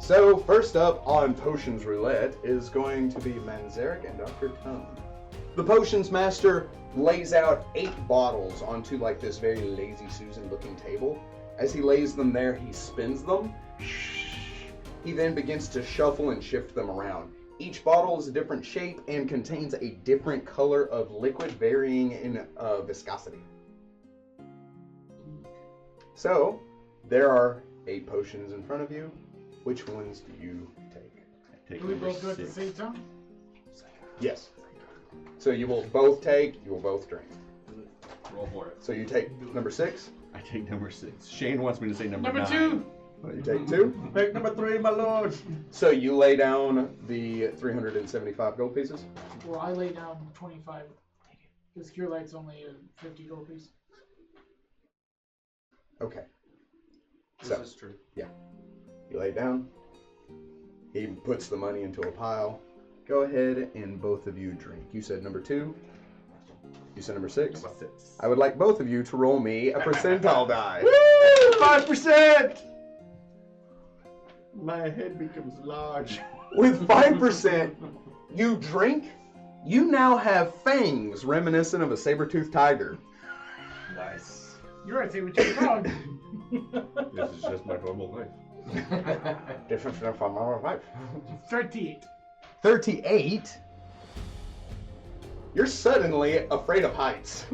So, first up on Potions Roulette is going to be Manzarek and Dr. Tone. The Potions Master lays out 8 bottles onto like this very lazy Susan looking table. As he lays them there, he spins them. He then begins to shuffle and shift them around. Each bottle is a different shape and contains a different color of liquid varying in viscosity. So, there are 8 potions in front of you. Which ones do you take? Do we both do it at the same time? Yes. So you will both take, you will both drink. Roll for it. So you take number 6? I take number 6. Shane wants me to say number 9. 2! You take 2? Take number 3, my lord. So you lay down the 375 gold pieces? Well, I lay down 25. Because Cure Light's only a 50 gold piece. Okay. This is true. Yeah. You lay down. He puts the money into a pile. Go ahead and both of you drink. You said number 2. You said number 6. Number 6. I would like both of you to roll me a percentile die. Woo! 5%! My head becomes large. With 5%, you drink. You now have fangs reminiscent of a saber-toothed tiger. Nice. You're a saber-toothed dog. This is just my normal life. Different from our life. 38. 38? You're suddenly afraid of heights.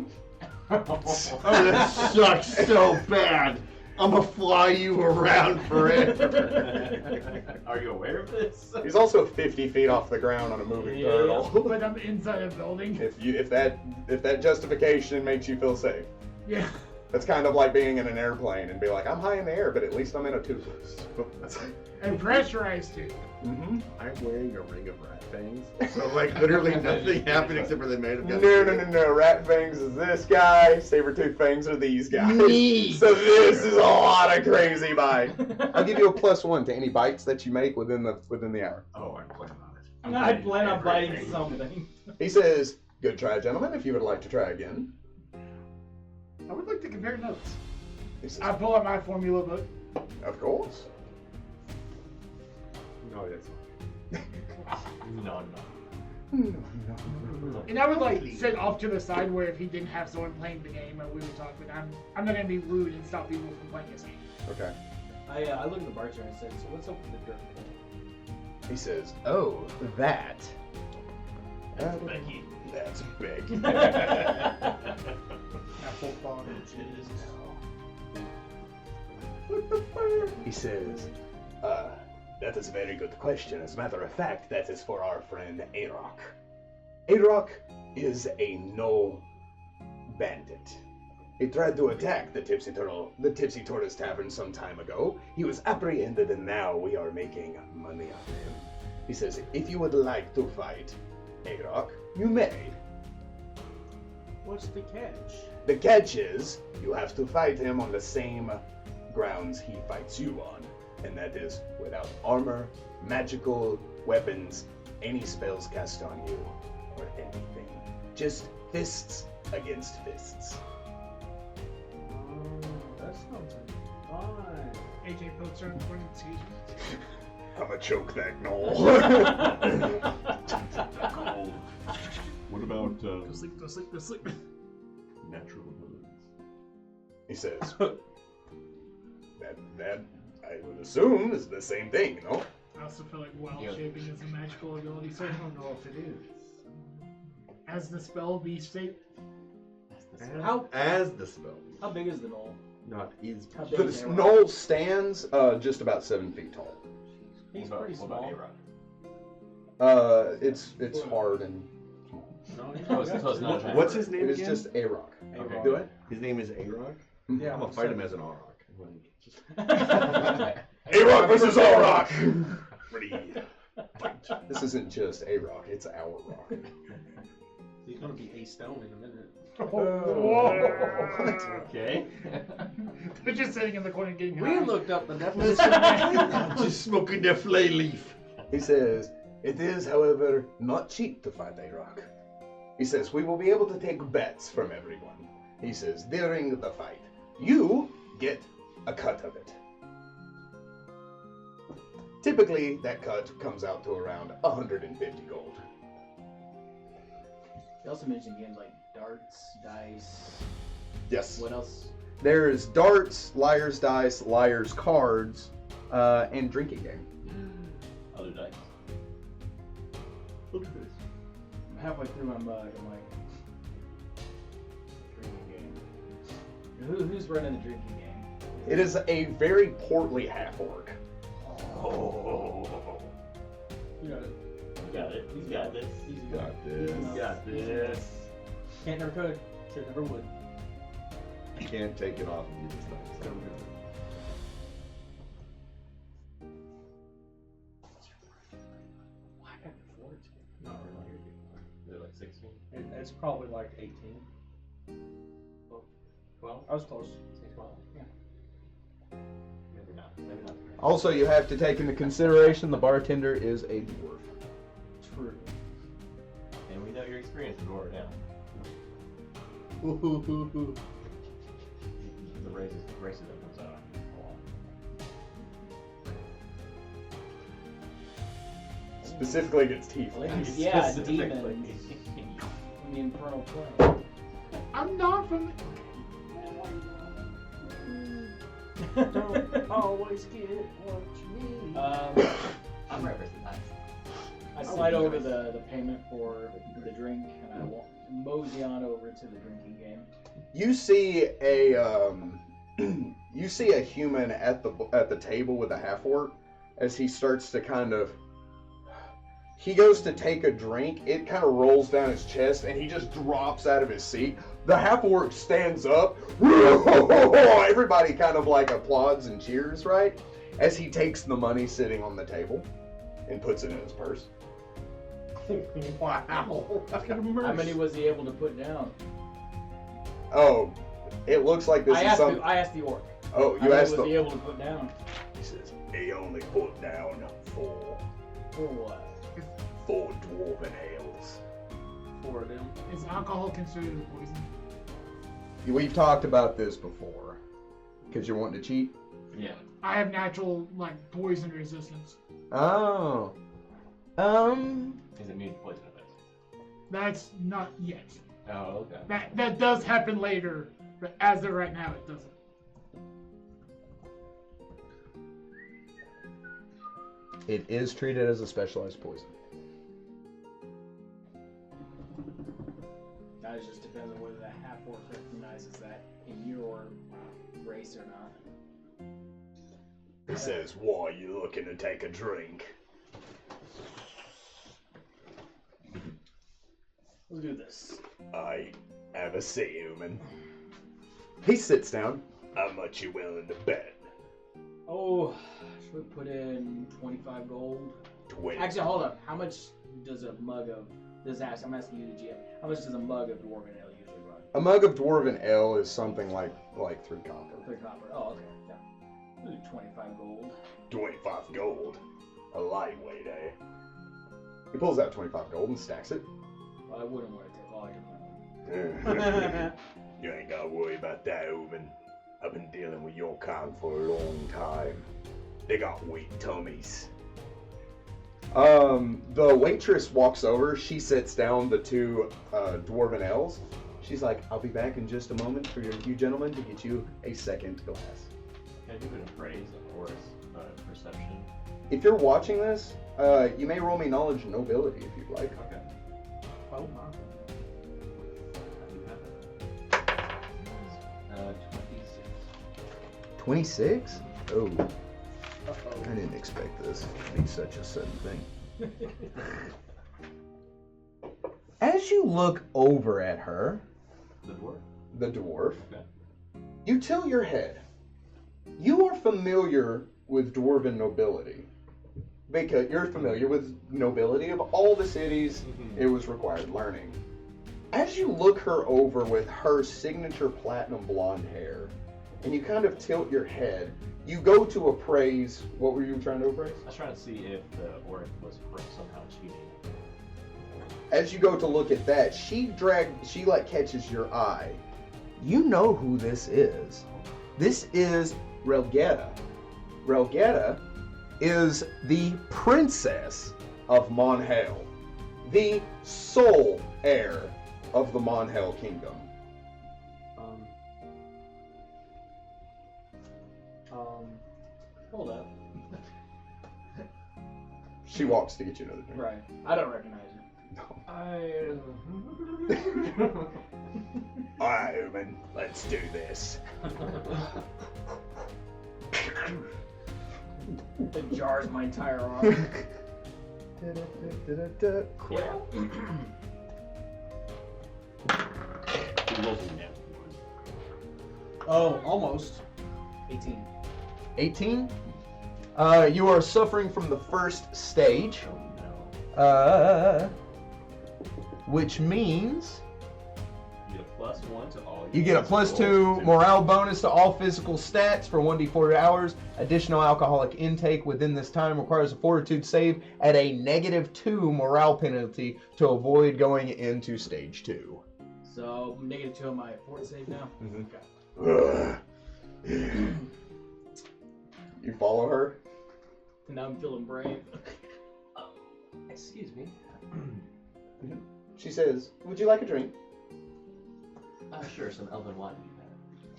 Oh, that sucks so bad. I'm gonna fly you around forever. Are you aware of this? He's also 50 feet off the ground on a moving turtle. But I'm inside a building. If that justification makes you feel safe. Yeah. That's kind of like being in an airplane and be like, I'm high in the air, but at least I'm in a tube. And pressurized too. Mm-hmm. I'm wearing a ring of rat fangs, so like literally nothing happened except for they made him. No. Rat fangs is this guy. Saber-tooth fangs are these guys. Neat. So this is a lot of crazy bite. I'll give you a +1 to any bites that you make within the hour. Oh, I'm planning on it. I plan on biting something. He says, "Good try, gentlemen. If you would like to try again." I would like to compare notes. He says, I pull out my formula book. "Of course." No, that's No. And I would like sit off to the side where if he didn't have someone playing the game and we would talk, but I'm not gonna be rude and stop people from playing this game. Okay. I look at the bartender and said, so what's up with the drink? He says, "Oh, that. Becky. That's big." Apple bottom cheese. He says, that is a very good question. As a matter of fact, that is for our friend Arok. Arok is a no bandit. He tried to attack the Tipsy Tortoise Tavern some time ago. He was apprehended and now we are making money on him. He says, if you would like to fight Arok, you may. What's the catch? The catch is, you have to fight him on the same grounds he fights you on. And that is without armor, magical weapons, any spells cast on you, or anything. Just fists against fists. That sounds fun. AJ pokes her in the front of the seat. I'ma choke that gnoll. cool. What about Go sleep, go sleep, go sleep. natural abilities? He says, that I would assume is the same thing, you know? I also feel like wild shaping is a magical ability, so I don't know if it is. As the spell be shaped. As the spell. How big is the knoll? Not is. How big The is Arok? gnoll stands just about 7 feet tall. He's pretty small. It's hard and small. No, so it's not giant. What's his name It is again? just Arok. Okay. Do it? His name is Arok? Yeah, I'm gonna fight him as an Arok. Arok versus Arok! Ready? Fight. This isn't just Arok, it's our rock. He's gonna be a stone in a minute. Okay. They're just sitting in the corner getting We high. looked up the definition. Just smoking the flay leaf. He says, it is, however, not cheap to fight Arok. He says, we will be able to take bets from everyone. He says, during the fight, you get a cut of it. Typically, that cut comes out to around 150 gold. You also mentioned games like darts, dice. Yes. What else? There's darts, liar's dice, liar's cards, and drinking game. Other dice. Look at this. I'm halfway through my mug. I'm like, drinking game. Who's running the drinking game? It is a very portly half-orc. Oh. You got it. You got it. He's got this. He's Got this. He's got this. Can't never could. Said never would. You can't take it off of you this time. So Why I got the forge? Not really. They're like 16. It's probably like 18. 12? I was close. Say 12. Yeah. Maybe not. Maybe not. Also, you have to take into consideration the bartender is a dwarf. True. And we know your experience with Dwarf now. The races that comes out. Specifically against tieflings. Yeah, Specifically. demons. From the Infernal Plane. I'm not from. Don't always get what you need. I'm right versus that. I slide over the payment for the drink, and I walk mosey on over to the drinking game. You see a human at the table with a half-orc as he starts to kind of. He goes to take a drink. It kind of rolls down his chest, and he just drops out of his seat. The half-orc stands up. Everybody kind of like applauds and cheers, right? As he takes the money sitting on the table and puts it in his purse. wow. How many was he able to put down? Oh, it looks like this is some. I asked the orc. Oh, How you many asked was he the. able to put down? He says he only put down 4 For what? dwarven ales. 4 of them. Is alcohol considered a poison? We've talked about this before. Because you're wanting to cheat? Yeah. I have natural poison resistance. Oh. Is it immune to poison effects? That's not yet. Oh, okay. That does happen later, but as of right now, it doesn't. It is treated as a specialized poison. That just depends on whether the half-orc recognizes that in your race or not. He says, "Why are you looking to take a drink?" Let's do this. I have a say, human. He sits down. How much you willing to bet? Oh, should we put in 25 gold? 20. Actually, hold up. How much does a mug of... I'm asking you, the GM. How much does a mug of Dwarven Ale usually run? A mug of dwarven ale is something like 3 copper. 3 copper. Oh, okay. Yeah. We'll do 25 gold. 25 gold. A lightweight, eh? He pulls out 25 gold and stacks it. Well, I wouldn't want to take all your money. You ain't gotta worry about that, Uben. I've been dealing with your kind for a long time. They got weak tummies. The waitress walks over. She sets down the 2 dwarven ales. She's like, "I'll be back in just a moment for you gentlemen to get you a second glass." Can I do an appraise or perception? If you're watching this, you may roll me knowledge and nobility if you'd like. Okay. Oh, 26. 26? Oh, uh-oh. I didn't expect this to be such a sudden thing. As you look over at her, The dwarf? the dwarf, Okay. you tilt your head. You are familiar with dwarven nobility. Because you're familiar with nobility of all the cities it was required learning. As you look her over with her signature platinum blonde hair, and you kind of tilt your head, you go to appraise. What were you trying to appraise? I was trying to see if the orc was somehow cheating. As you go to look at that, she catches your eye. You know who this is. This is Relgetta. Relgetta is the princess of Monhale, the sole heir of the Monhale kingdom. Hold up. She walks to get you another drink. Right. I don't recognize her. No. Alright, Uman, let's do this. It jars my entire arm. Yeah. He rolls a net. Oh, almost. 18. 18. You are suffering from the first stage, Oh no. which means You get a +1 to all. you get a +2 rolls. morale bonus to all physical stats for 1d4 hours. Additional alcoholic intake within this time requires a fortitude save at a -2 morale penalty to avoid going into stage 2. So, -2 on my fort save now. You follow her? Now I'm feeling brave. Excuse me. She says, "Would you like a drink?" Sure, some elven wine would be better.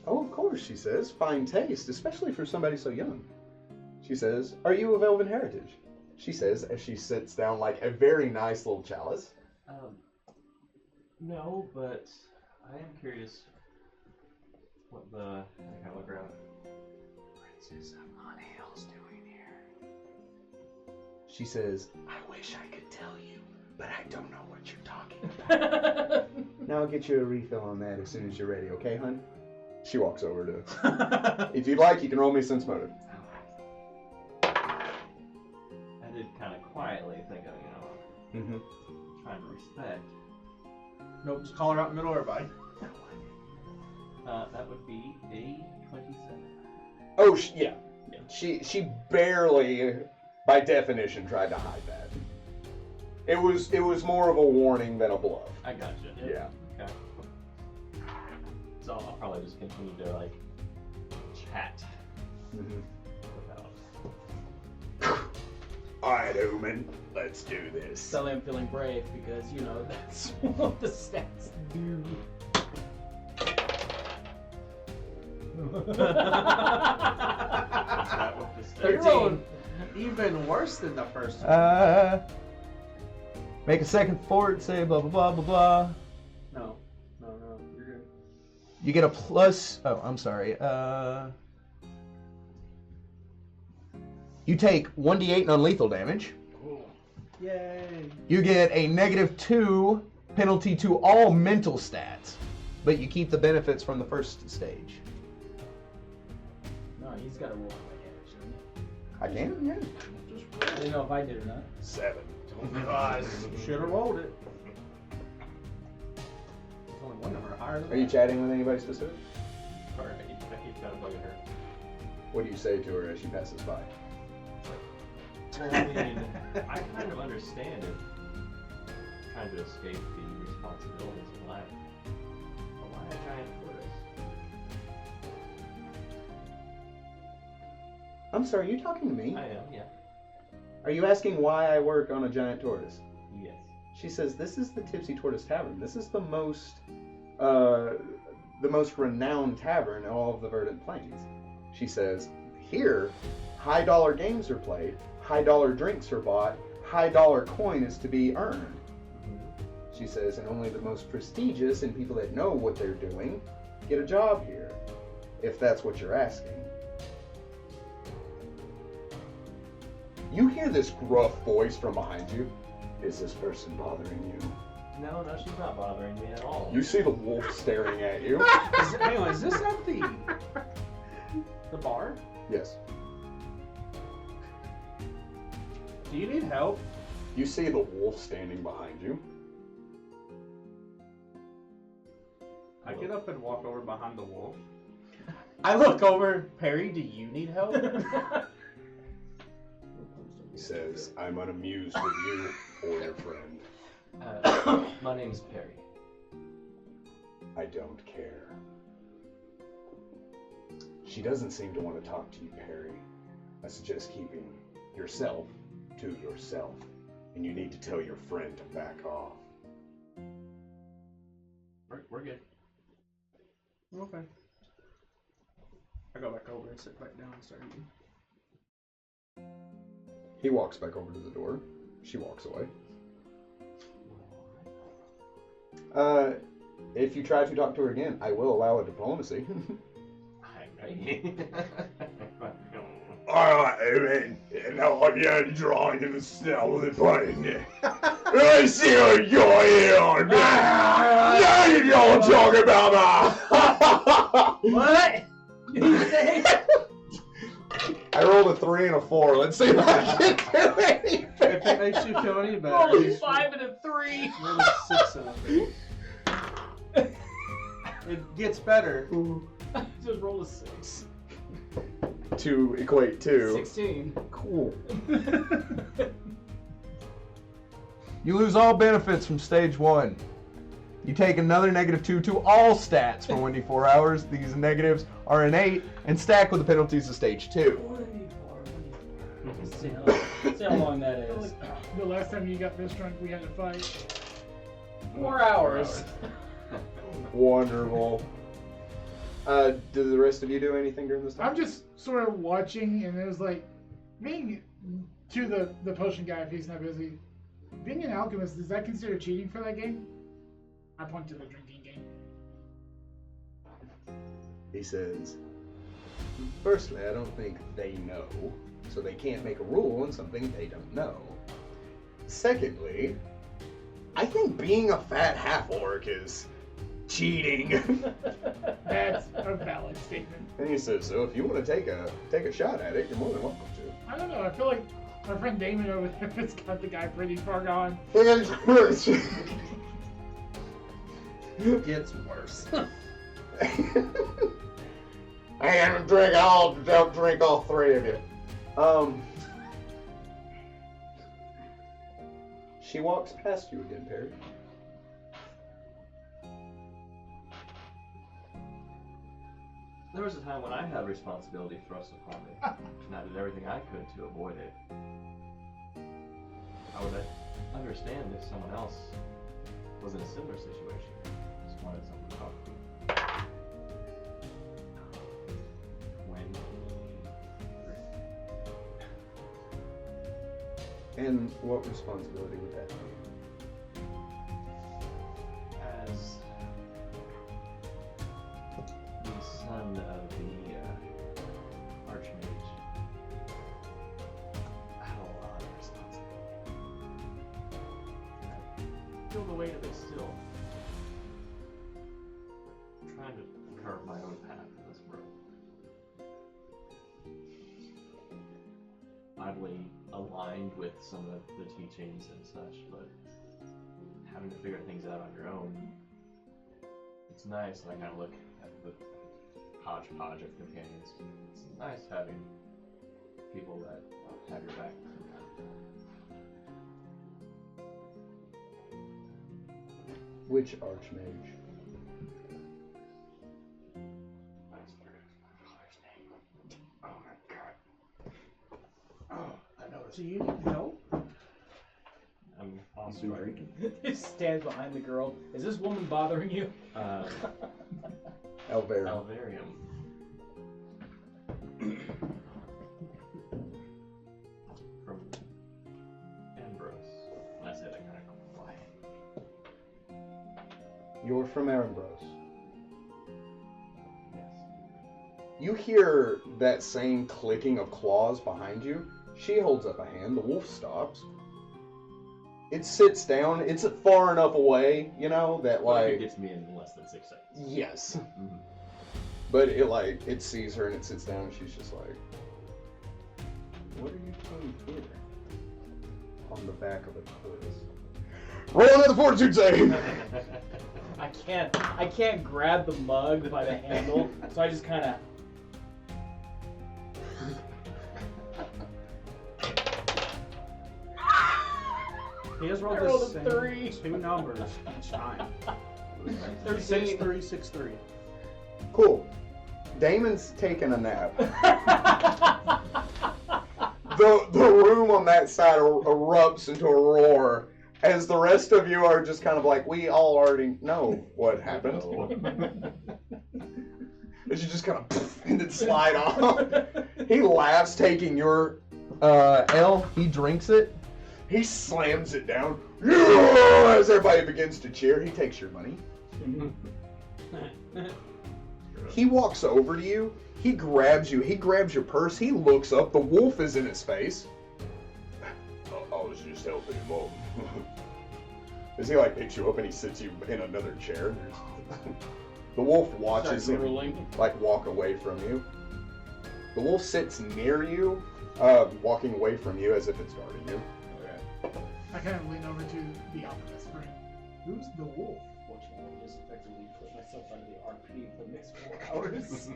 "Oh, of course," she says. "Fine taste, especially for somebody so young." She says, "Are you of elven heritage?" She says as she sits down like a very nice little chalice. No, but I am curious what the. I gotta look around. Princess of Monhale's doing here. She says, "I wish I could tell you, but I don't know what you're talking about." "Now I'll get you a refill on that as soon as you're ready, okay, hun?" She walks over to. If you'd like, you can roll me sense motive. I did kind of quietly think of, trying to respect. Nope, just call her out in the middle, everybody. That would be a 27. Oh, yeah. She barely, by definition, tried to hide that. It was more of a warning than a bluff. I gotcha. Yeah. Okay. So I'll probably just continue to like chat without. All right, Uman, let's do this. Suddenly I'm feeling brave because, that's what the stats do. That with the You're 13. rolling even worse than the first one. Make a second fort, say blah, blah, blah, blah, blah. No, you're good. You get a plus, I'm sorry. You take 1d8 non-lethal damage. Cool. Yay. You get a -2 penalty to all mental stats, but you keep the benefits from the first stage. No, he's got to roll my damage, doesn't I can, yeah. he? I didn't know if I did or not. 7. God, should have rolled it. There's only one number higher than Are you that. chatting with anybody specific? Or I keep kind of bugging her. What do you say to her as she passes by? Well, I mean, I kind of understand it. Trying to escape the responsibilities of life. But why a giant tortoise? I'm sorry, you talking to me? I am, yeah. Are you asking why I work on a giant tortoise? Yes. She says, "This is the Tipsy Tortoise Tavern. This is the most renowned tavern in all of the Verdant Plains." She says, "Here, high dollar games are played, high dollar drinks are bought, high dollar coin is to be earned." She says, "And only the most prestigious and people that know what they're doing get a job here, if that's what you're asking." You hear this gruff voice from behind you. "Is this person bothering you?" No, she's not bothering me at all. You see the wolf staring at you. Hang on, is this at the bar? Yes. Do you need help? You see the wolf standing behind you. I get up and walk over behind the wolf. I look over. Perry, do you need help? He says, "I'm unamused with you or your friend. My name's Perry. I don't care." She doesn't seem to want to talk to you, Perry. I suggest keeping yourself to yourself, and you need to tell your friend to back off. We're good. Okay. I go back over and sit back down and start eating. He walks back over to the door. She walks away. If you try to talk to her again, I will allow a diplomacy. Alright, man. Now I'm drawing in the snow with a button. I see what you're here on, man. Now you don't talk about me. What? Did you say? I rolled a 3 and a 4. Let's see if I can do anything. If it makes you feel any better, Roll a you 5 and a 3. roll a 6 and a 3. It gets better. Just roll a 6. To equate to 16. cool. You lose all benefits from stage 1. You take another -2 to all stats for 24 hours. These negatives are innate and stack with the penalties of stage 2. 24. Let's see how long that is. The last time you got this drunk, we had to fight. 4 hours. Wonderful. Do the rest of you do anything during this time? I'm just sort of watching, and it was like, being to the potion guy, if he's not busy, being an alchemist, is that considered cheating for that game? I point to the drinking game. He says, firstly, I don't think they know, so they can't make a rule on something they don't know. Secondly, I think being a fat half-orc is cheating. That's a valid statement. And he says, so if you want to take a shot at it, you're more than welcome to. I don't know. I feel like my friend Damon over there has got the guy pretty far gone. It gets worse. I don't drink all 3 of you. She walks past you again, Perry. There was a time when I had responsibility thrust upon me, and I did everything I could to avoid it. I would understand if someone else was in a similar situation. Just wanted someone to talk to. And what responsibility would that be? As the son of the Archmage, I had a lot of responsibility. I feel the weight of it still. I'm trying to carve my own path in this world. Oddly aligned with some of the teachings and such, but having to figure things out on your own, it's nice. And I kind of look at the hodgepodge of companions. It's nice having people that have your back from time to time. Which archmage? Oh my god. Oh, I know. So you need help? I'm also Been drinking. He stands behind the girl. Is this woman bothering you? Alvarium. Alvarium. From Ambrose. And I say that kind of quiet. You're from Ambrose. Yes. You hear that same clicking of claws behind you. She holds up a hand. The wolf stops. It sits down. It's far enough away, you know, that Like, like it gets me in less than 6 seconds. yes. Mm-hmm. But it sees her and it sits down and she's just like, what are you doing here? On the back of a Tortoise. Roll another fortitude save! I can't grab the mug by the handle, so I just kind of. He has rolled I rolled a the same 3. 2 numbers each time. 13. 6, 3, 6, 3. Cool. Damon's taking a nap. the room on that side erupts into a roar as the rest of you are just kind of like, we all already know what happened. As you just kind of and then slide off. He laughs, taking your ale. He drinks it. He slams it down. As everybody begins to cheer, he takes your money. He walks over to you. He grabs you. He grabs your purse. He looks up. The wolf is in his face. I was just helping him up. As he like picks you up and he sits you in another chair. The wolf watches him like walk away from you. The wolf sits near you, walking away from you as if it's guarding you. I kind of lean over to the alchemist friend. Who's the wolf? Fortunately, I just effectively put myself out of the RP for the next 4 hours.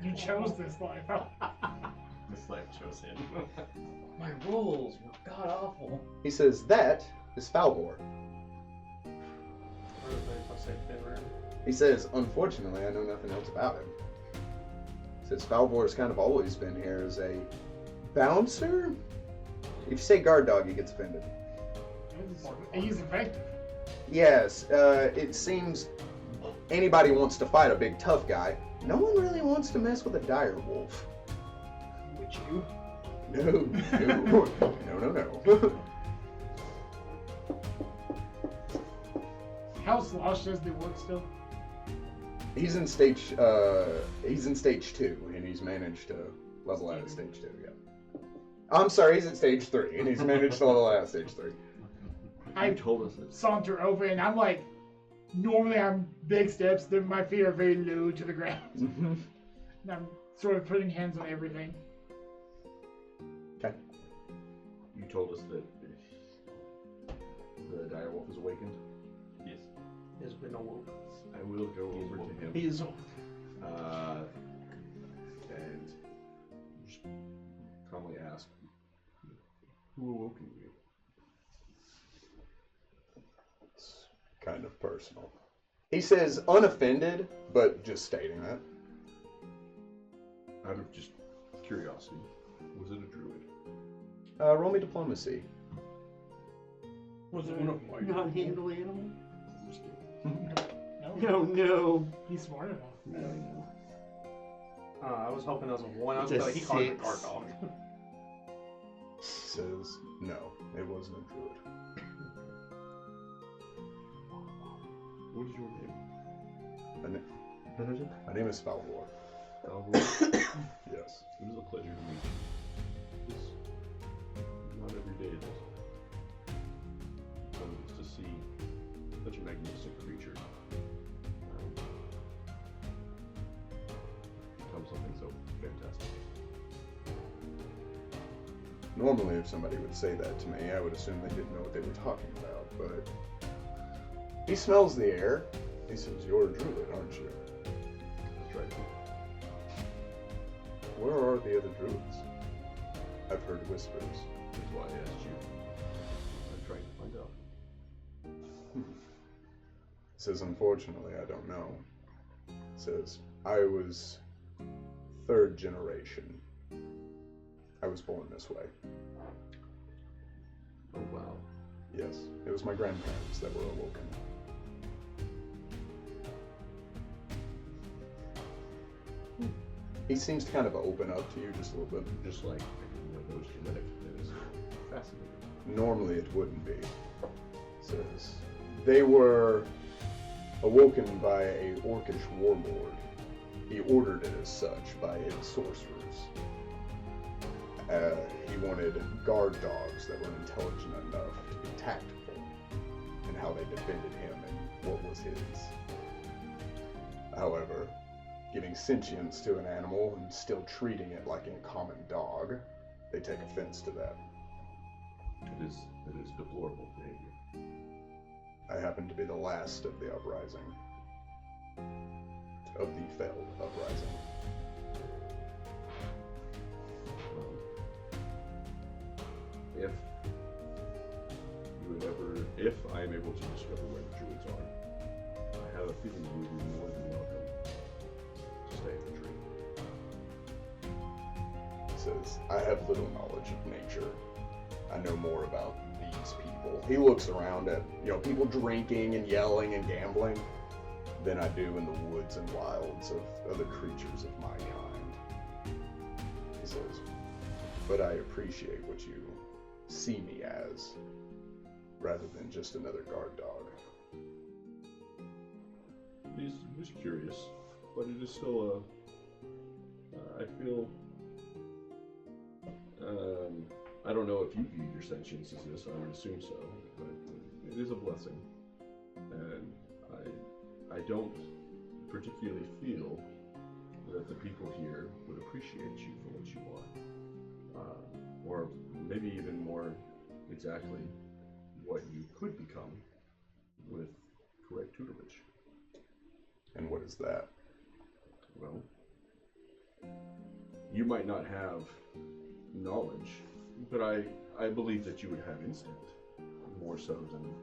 You chose this life. This life chose him. My rolls were god awful. He says, that is Falvor. He says, unfortunately, I know nothing else about him. He says, Falvor's kind of always been here as a bouncer. If you say guard dog, he gets offended. He's effective. Yes, it seems anybody wants to fight a big tough guy. No one really wants to mess with a dire wolf. Would you? No. How sloshed does the work still? He's in stage 2, and he's managed to level out at stage 2, yeah. I'm sorry, he's at stage 3, and he's managed to level out at stage 3. I told us this. saunter over, and I'm like, normally I'm big steps, then my feet are very low to the ground. Mm-hmm. And I'm sort of putting hands on everything. Okay. You told us that the dire wolf is awakened? Yes. Has been awoke. I will go over to him. He is And just calmly ask, who awoken you? It's kind of personal. He says unoffended, but just stating that. Out of just curiosity, was it a druid? Roll me diplomacy. Was it one of my Non-handle animal? No, No. he's smart enough. No. I was hoping that was a 1. I was It's a like, he called it a 6. guard dog. Says no, it wasn't a druid. What is your name? My name is Falvor. Alvor? Yes. It is a pleasure to meet you. It's not every day that one gets to see such a magnificent creature become something so fantastic. Normally, if somebody would say that to me, I would assume they didn't know what they were talking about, but he smells the air. He says, you're a druid, aren't you? That's right. Where are the other druids? I've heard whispers. That's why I asked you. I'm trying to find out. Says, unfortunately, I don't know. Says, I was 3rd generation. I was born this way. Oh, wow. Yes, it was my grandparents that were awoken. He seems to kind of open up to you just a little bit. Just like those genetic, that is fascinating. Normally it wouldn't be. Says, they were awoken by a orcish warlord. He ordered it as such by his sorcerers. He wanted guard dogs that were intelligent enough to be tactful in how they defended him and what was his. However, giving sentience to an animal and still treating it like a common dog, they take offense to that. It is deplorable behavior. I happen to be the last of the uprising. Of the failed uprising. If I am able to discover where the druids are, I have a feeling you would be more than welcome to stay at the tree. says, I have little knowledge of nature. I know more about these people. He looks around at, people drinking and yelling and gambling than I do in the woods and wilds of other creatures of my kind. He says, but I appreciate what you see me as, rather than just another guard dog. He's curious, but it is still I feel, I don't know if you view your sentience as this, I would assume so, but it is a blessing. And I don't particularly feel that the people here would appreciate you for what you are. Or maybe even more exactly what you could become with correct tutorage. And what is that? Well, you might not have knowledge, but I believe that you would have instinct, more so than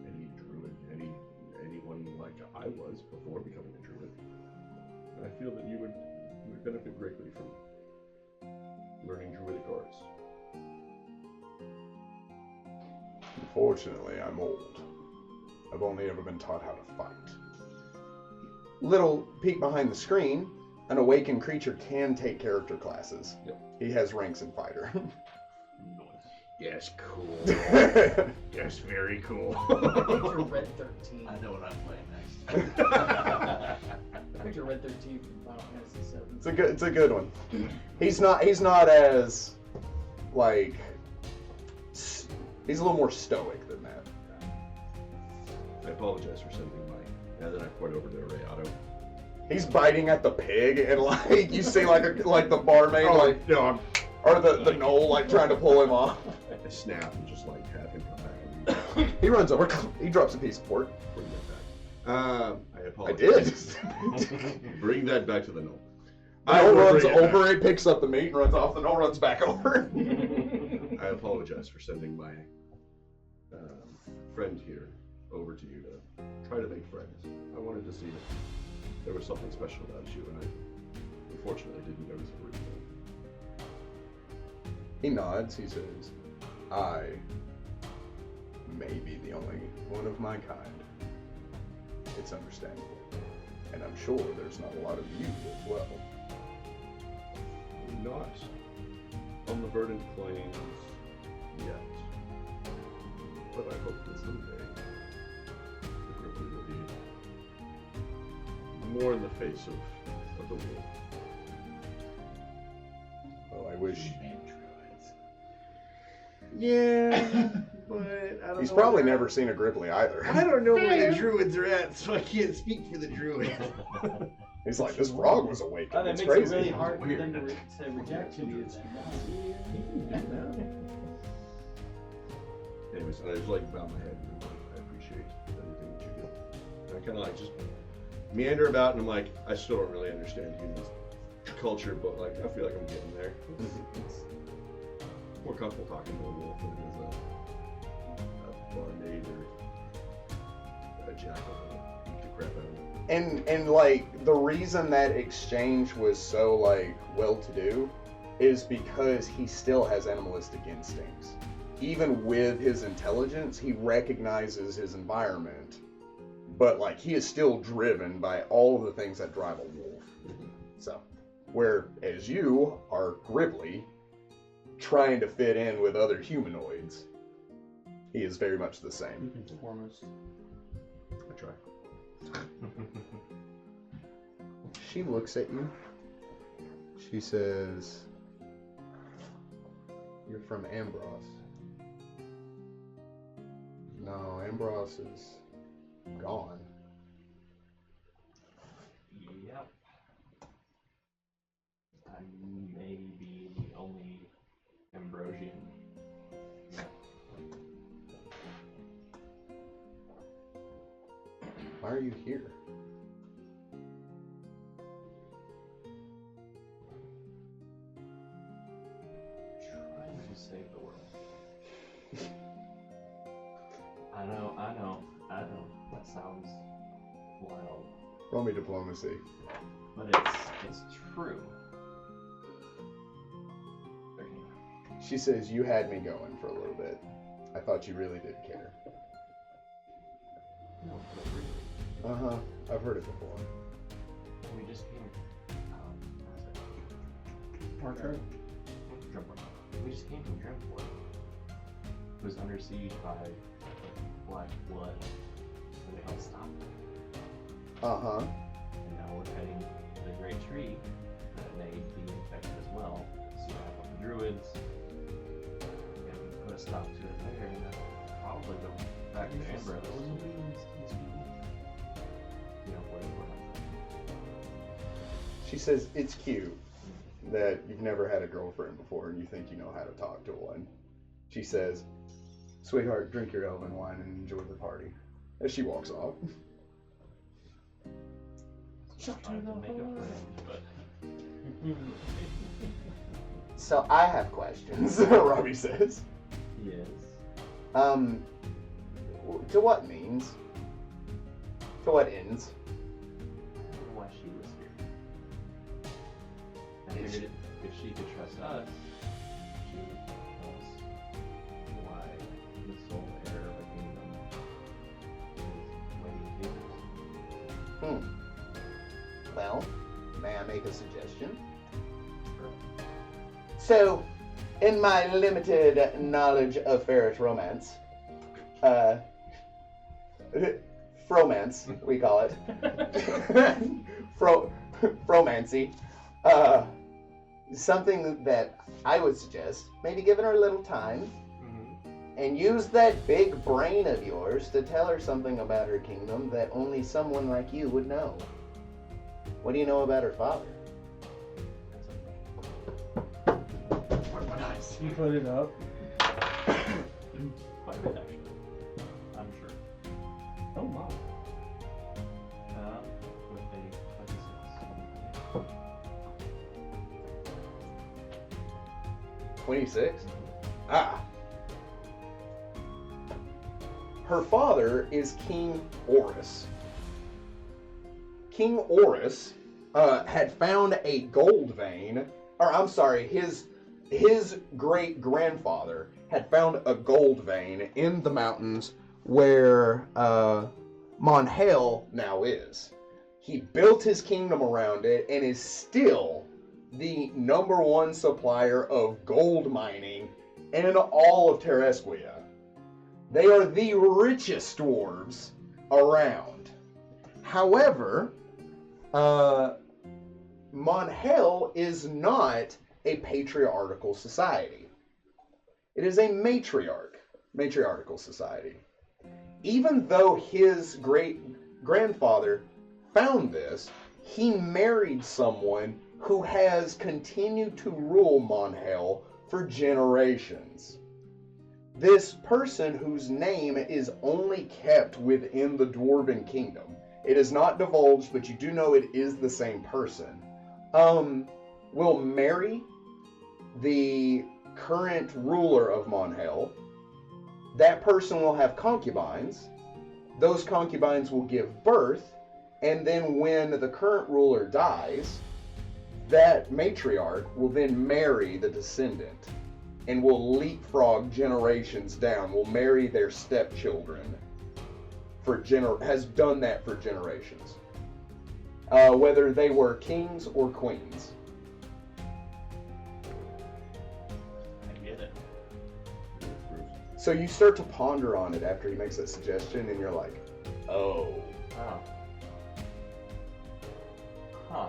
any druid, anyone like I was before becoming a druid. And I feel that you would benefit greatly from learning druidic arts. Unfortunately, I'm old. I've only ever been taught how to fight. Little peek behind the screen, an awakened creature can take character classes. Yep. He has ranks in fighter. Yes, cool. Yes, very cool. Picture Red 13. I know what I'm playing next. Picture Red 13 from Final Fantasy VII. It's a good one. He's not as like he's a little more stoic than that. I apologize for sending now that I point over to Rayado. He's biting at the pig, and like you see like the barmaid no, or the gnoll like trying to pull him off. I snap and just like have him come back. He runs over, he drops a piece of pork. Bring that back. I I apologize. did. Bring that back to the gnoll. The gnoll runs over it, picks up the meat, and runs off. The gnoll runs back over. I apologize for sending my friend here over to you to try to make friends. I wanted to see if there was something special about you, and I unfortunately didn't notice it originally. He nods. He says, I may be the only one of my kind. It's understandable. And I'm sure there's not a lot of you as well. Not on the verdant plains yet, but I hope that someday the Griffin will be more in the face of the wolf. Well, I wish. Yeah, but I don't know. He's probably never seen a Gripply either. I don't know where the druids are at, so I can't speak for the druids. He's like, this frog was awake. Oh, that It's makes crazy. it really hard for them to reject you. Anyways, I just like bow my head and I appreciate everything that you do. And I kind of like just meander about and I'm like, I still don't really understand human culture, but like I feel like I'm getting there. It's more comfortable talking to a wolf than it is a barmaid or a jackal that beat the crap out of me. And like the reason that exchange was so like well-to-do is because he still has animalistic instincts. Even with his intelligence, he recognizes his environment, but like he is still driven by all of the things that drive a wolf. So, whereas you are Gribbly, trying to fit in with other humanoids, he is very much the same. Foremost. I try. She looks at you. She says, "You're from Ambros." No, Ambros is gone. Yep. I may be the only Ambrosian. Why are you here? Trying to save the world. I know. That sounds wild. Roll me diplomacy. But it's true. She says, you had me going for a little bit. I thought you really did care. No, but really. Uh-huh. I've heard it before. We just came. What was it? Parker. Drimport. We just came from Drimport. It was under siege by Black Blood. And they helped stop it. Uh-huh. And now we're heading to the Great Tree that may be infected as well. So we have the druids. And we put a stop to it there, and then probably go back to Ambrose. You know, where we're not. She says, it's cute that you've never had a girlfriend before and you think you know how to talk to one. She says, sweetheart, drink your elven wine and enjoy the party. As she walks off. Trying to make a friend, but So I have questions, Robbie says. yes. To what means? To what ends? I don't know why she was here. I figured if she could trust us, she would tell us why the sole heir of a kingdom is waiting tables. Well, may I make a suggestion? Sure. So, in my limited knowledge of Ferret romance, fromance, we call it. Fromancy. Something that I would suggest, maybe giving her a little time, and use that big brain of yours to tell her something about her kingdom that only someone like you would know. What do you know about her father? Nice. You put it up. Quite a bit, actually. I'm sure. Oh my. With a 26. 26? Ah. Her father is King Orus. King Orus had found a gold vein, or I'm sorry, his great-grandfather had found a gold vein in the mountains where Monhale now is. He built his kingdom around it and is still the #1 supplier of gold mining in all of Terresquia. They are the richest dwarves around. However, Monhale is not a patriarchal society. It is a matriarchal society. Even though his great-grandfather found this, he married someone who has continued to rule Monhale for generations. This person whose name is only kept within the Dwarven Kingdom. It is not divulged, but you do know it is the same person. Will marry the current ruler of Monhale. That person will have concubines. Those concubines will give birth, and then when the current ruler dies, that matriarch will then marry the descendant and will leapfrog generations down, will marry their stepchildren. Has done that for generations. Whether they were kings or queens. I get it. So you start to ponder on it after he makes that suggestion, and you're like, oh. Oh. Huh.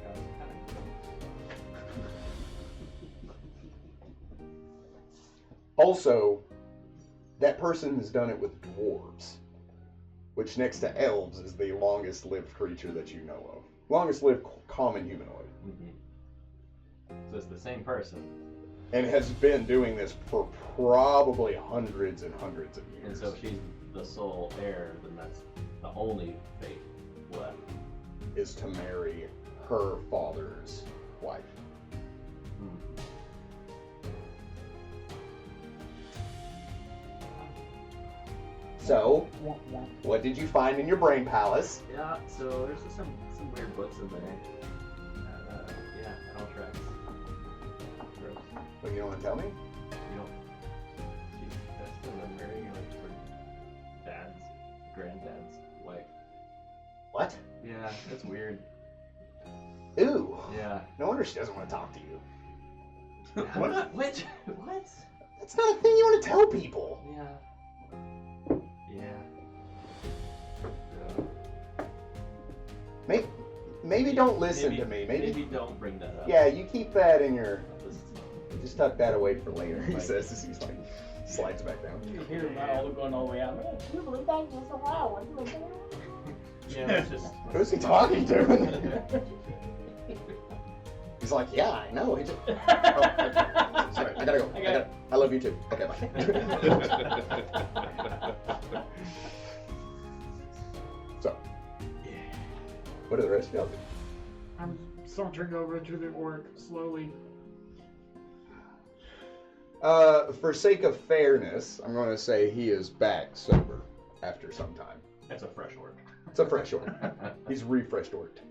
That was kind of Also, that person has done it with dwarves, which next to elves is the longest lived creature that you know of. Longest lived common humanoid. So it's the same person. And has been doing this for probably hundreds and hundreds of years. And so if she's the sole heir, then that's the only fate left. Is to marry her father's wife. So, what did you find in your brain palace? Yeah, so there's just some weird books in there. Yeah, it all tracks. Gross. you don't want to tell me? You don't. See, that's the memory like for dad's, granddad's wife. What? Yeah, that's weird. Ooh. Yeah. No wonder she doesn't want to talk to you. What? What? What? That's not a thing you want to tell people. Yeah. Yeah. Maybe don't listen to me. Maybe don't bring that up. Yeah, you keep that in your. Don't listen to me. Just tuck that away for later. He Right. says as he's like slides back down. You hear him all going all the way out. Man, you believe that was a wow. Yeah, it's just. Who's he talking to? He's like, yeah, I know. He just... oh, okay. Sorry, I gotta go. I love you too. Okay, bye. So, what do the rest of y'all do? I'm sauntering over to the orc slowly. For sake of fairness, I'm going to say he is back sober after some time. That's a fresh orc. It's a fresh orc. He's refreshed orc.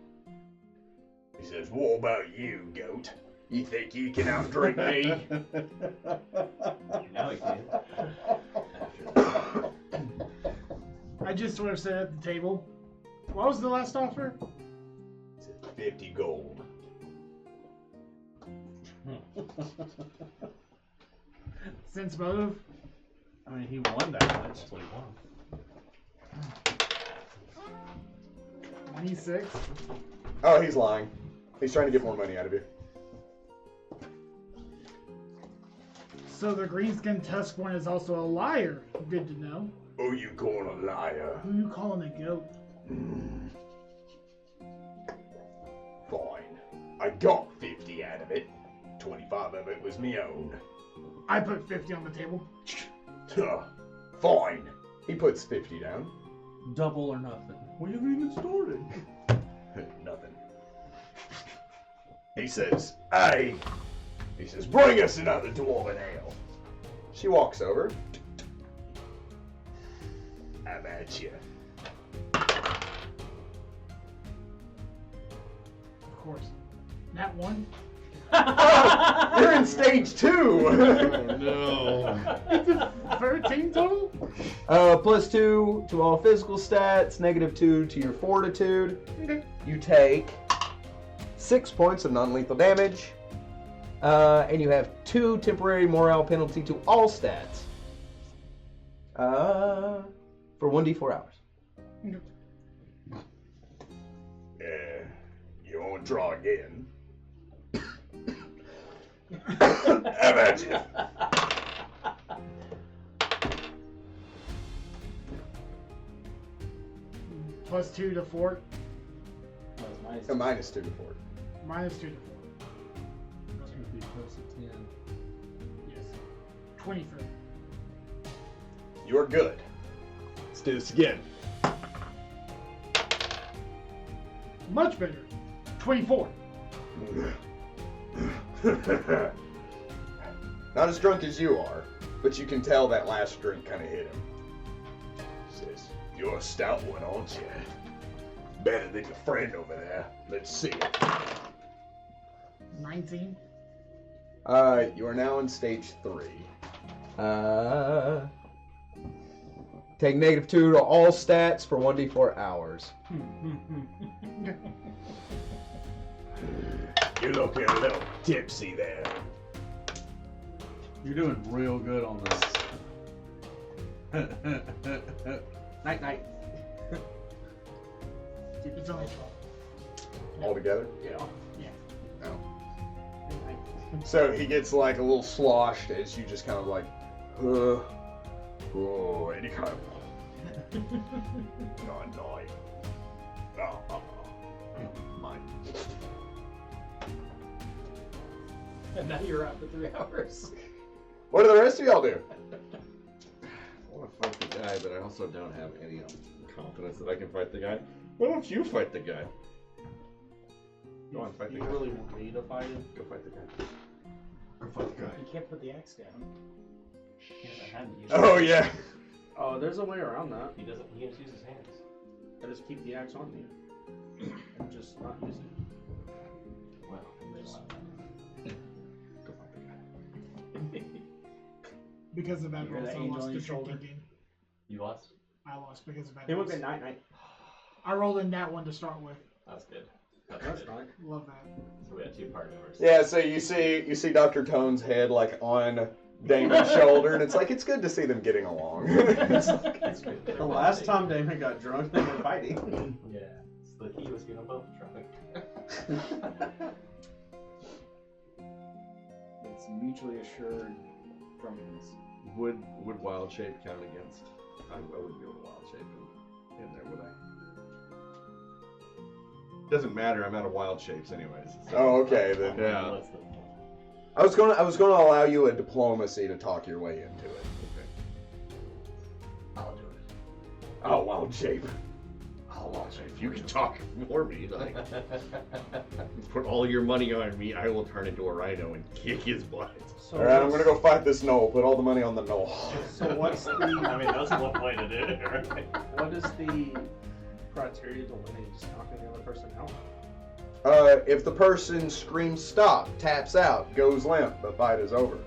He says, what about you, goat? You think you can outdrink me? Now he can. I just sort of sit at the table. What was the last offer? He says, 50 gold. Sense motive. I mean, he won that much. That's what he wants. 26. Oh, he's lying. He's trying to get more money out of you. So the greenskin tuskborn is also a liar. Good to know. Oh, you calling a liar? Who you calling a goat? Fine. I got 50 out of it. 25 of it was me own. I put 50 on the table. Huh. Fine. He puts 50 down. Double or nothing. We haven't even started. Nothing. He says, hey. He says, bring us another dwarven ale. She walks over. I'm at you. Of course. Nat 1. Oh, you're in stage 2. No. 13 total? +2 to all physical stats, -2 to your fortitude. Okay. You take 6 points of non-lethal damage, and you have 2 temporary morale penalty to all stats for 1d4 hours. Yeah. You won't draw again. I'm at you. +2 to fort. -2 to fort. -2 to fort. That's going to be close to 10. Yes. 23. You're good. Let's do this again. Much better. 24. Not as drunk as you are, but you can tell that last drink kind of hit him. Says, you're a stout one, aren't you? Better than your friend over there. Let's see it. 19. You are now in stage 3. Take -2 to all stats for 1d4 hours. You're looking a little tipsy there. You're doing real good on this. Night, night. It's only 12. All together? Yeah. No. So he gets like a little sloshed as you just kind of like, Oh, and he kind of... No. Mine. And now you're out for 3 hours. what do the rest of y'all do? I want to fight the guy, but I also don't have any confidence that I can fight the guy. Why don't you fight the guy? Go on, fight the You guy. really want me to fight him? Go fight the guy. Go fight the guy. You can't put the axe down. He hasn't had to use Oh it. yeah. Oh, there's a way around that. He doesn't. He just uses his hands. I just keep the axe on me. And just not use it. Well, there's a lot of that. Go fight the guy. Because of bad You hear rolls, that I angel lost on the your drinking shoulder? game. You lost? I lost because of bad It rolls. was a night. I rolled in that one to start with. That's good. That's fine. Love that. So we had 2 part numbers. Yeah, so you see Dr. Tone's head like on Damon's shoulder, and it's like it's good to see them getting along. The last time Damon got drunk, they were fighting. Yeah. So he was getting both drunk. It's mutually assured drunkenness. Would wild shape count against? I wouldn't be able to wild shape in there, would I? Doesn't matter. I'm out of wild shapes anyways. So. Oh, okay then. Yeah. What's the point? I was gonna allow you a diplomacy to talk your way into it. Okay. I'll do it. Oh, wild shape. Oh, wild shape. You can talk for me. Like, put all your money on me. I will turn into a rhino and kick his butt. So All right, I'm gonna go fight this knoll. Put all the money on the knoll. So what's I the mean, that's one way to do it, right? what is the criteria to winning? Just knocking the other person out? If the person screams stop, taps out, goes limp, the fight is over.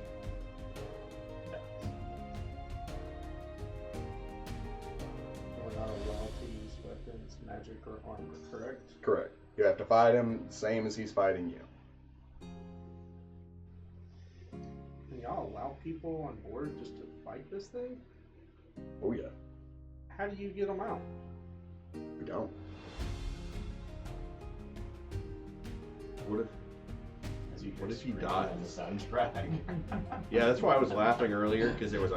We're not allowed to use weapons, magic, or armor, correct? Correct. You have to fight him same as he's fighting you. Can y'all allow people on board just to fight this thing? Oh yeah. How do you get them out? We don't. What if? As you What if he scream dies? on the soundtrack. Yeah, that's why I was laughing earlier because there was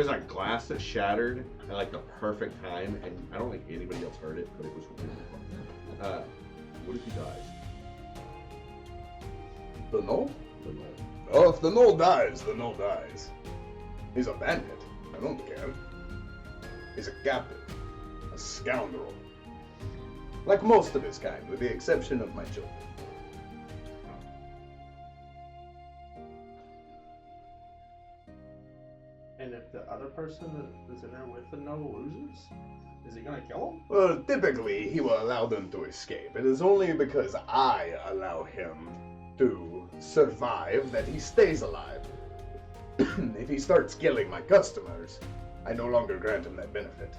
like glass that shattered at like the perfect time, and I don't think anybody else heard it, but it was really fun. What if he dies? The knoll? The knoll. Oh, if the knoll dies, the knoll dies. He's a bandit. I don't care. He's a captive. A scoundrel. Like most of his kind, with the exception of my children. And if the other person that is in there with the no loses, is he gonna kill him? Well, typically, he will allow them to escape. It is only because I allow him to survive that he stays alive. If he starts killing my customers, I no longer grant him that benefit.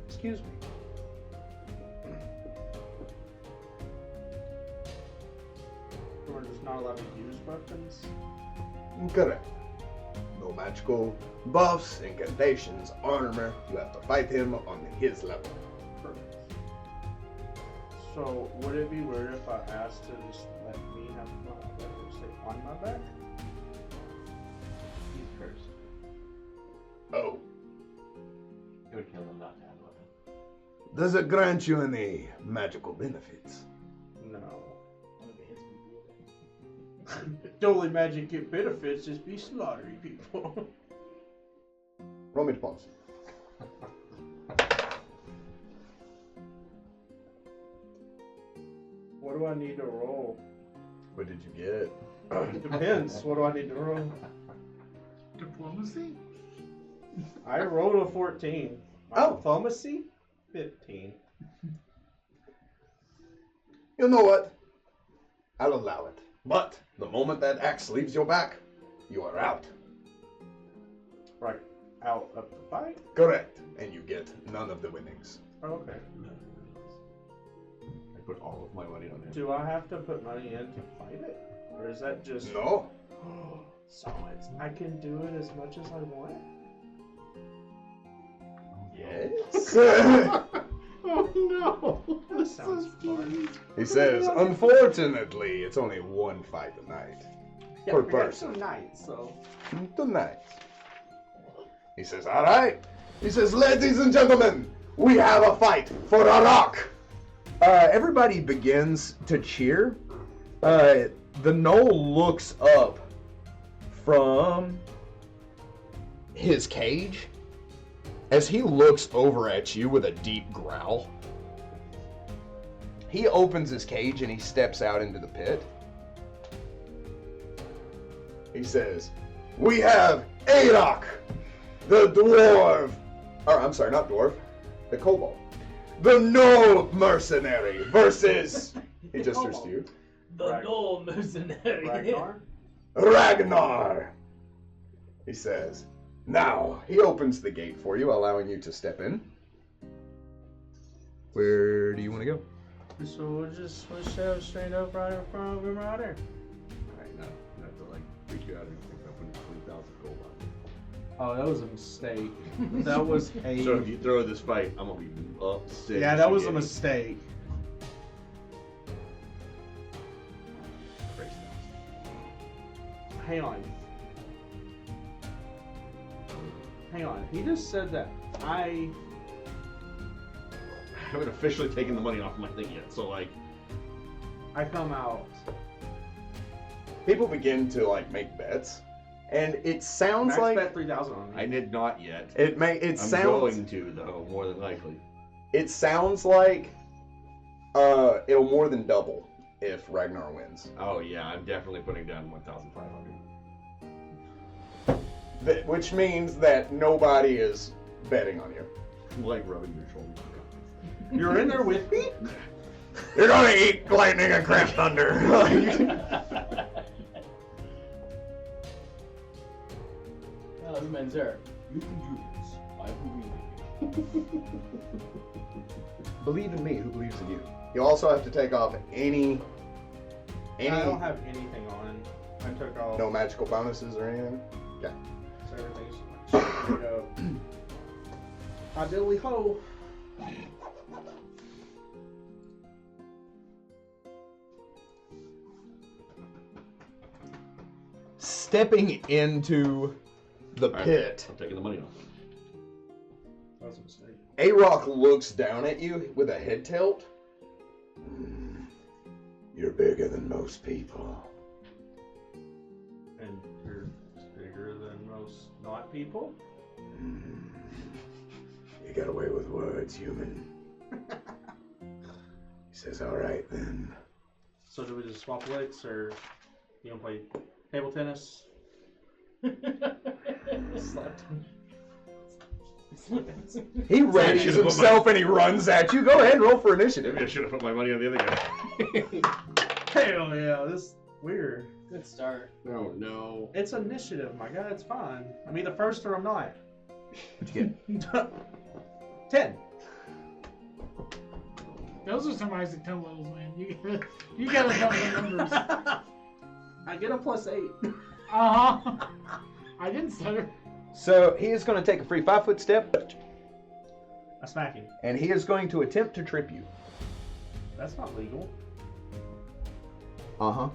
Excuse me. We're just not allowed to use weapons? Correct. No magical buffs, incantations, armor. You have to fight him on his level. Perfect. So, would it be weird if I asked to just let me have my weapon stay on my back? He's cursed. Oh. It would kill him not to have a weapon. Does it grant you any magical benefits? No. One of the hits people. The only magic get benefits is be slaughtering people. Roll me diplomacy. What do I need to roll? What did you get? Depends. What do I need to roll? Diplomacy? I rolled a 14. My Oh. diplomacy? 15. You know what? I'll allow it. But the moment that axe leaves your back, you are out. Right out of the fight? Correct. And you get none of the winnings. Oh, okay. I put all of my money on him. Do I have to put money in to fight it? Or is that just... No. So I can do it as much as I want? Yes. Oh no! That sounds fun. He says, unfortunately, it's only one fight a night. Yeah, Per we got person. some nights, so... Tonight. He says, all right. He says, ladies and gentlemen, we have a fight for a rock. Everybody begins to cheer. The Knoll looks up from his cage as he looks over at you with a deep growl. He opens his cage and he steps out into the pit. He says, we have Adok, the dwarf. Or, I'm sorry, not dwarf, the kobold. The Knoll mercenary versus... He gestures to you. The Right. Knoll mercenary. Ragnar? Ragnar, he says. Now, he opens the gate for you, allowing you to step in. Where do you want to go? So we'll shove straight up right in front of him right there. Alright, not to like freak you out or anything, but I'm putting 20,000 gold on it. Oh, that was a mistake. That was a... So if you throw this fight, I'm gonna be upset. Yeah, that was a mistake. Hang on. Hang on. He just said that I haven't officially taken the money off my thing yet, so like... I come out. People begin to like make bets, and it sounds Max like bet 3,000 on me. I did not yet. I'm sounds going to though, more than likely. It sounds like it'll more than double if Ragnar wins. Oh yeah, I'm definitely putting down 1,500. Which means that nobody is betting on you. Like rubbing your shoulder. You're in there with me? You're gonna eat lightning and crap thunder. Well, this man's there. You can do this. I believe in you. Believe in me, who believes in you. You also have to take off any I don't have anything on. I took off. no magical bonuses or anything. Okay. So everything's straight up. Hi, Billy Ho. Stepping into the Alright, pit, I'm taking the money off. That was a mistake. A-Rock looks down at you with a head tilt. You're bigger than most people. And you're bigger than most not people? You got away with words, human. He says, all right then. So do we just swap licks, or you don't play table tennis? He readies himself and he runs at you. Go ahead and roll for initiative. Maybe I should have put my money on the other guy. Hell yeah, this is weird. Good start. Oh no. It's initiative, my guy, it's fine. I'm either first or I'm not. What'd you get? 10. Those are some Isaac Tone levels, man. You gotta know the numbers. I get a +8. Uh-huh. I didn't stutter. So he is going to take a free 5-foot step, I smack him. and he is going to attempt to trip you. That's not legal. Uh-huh.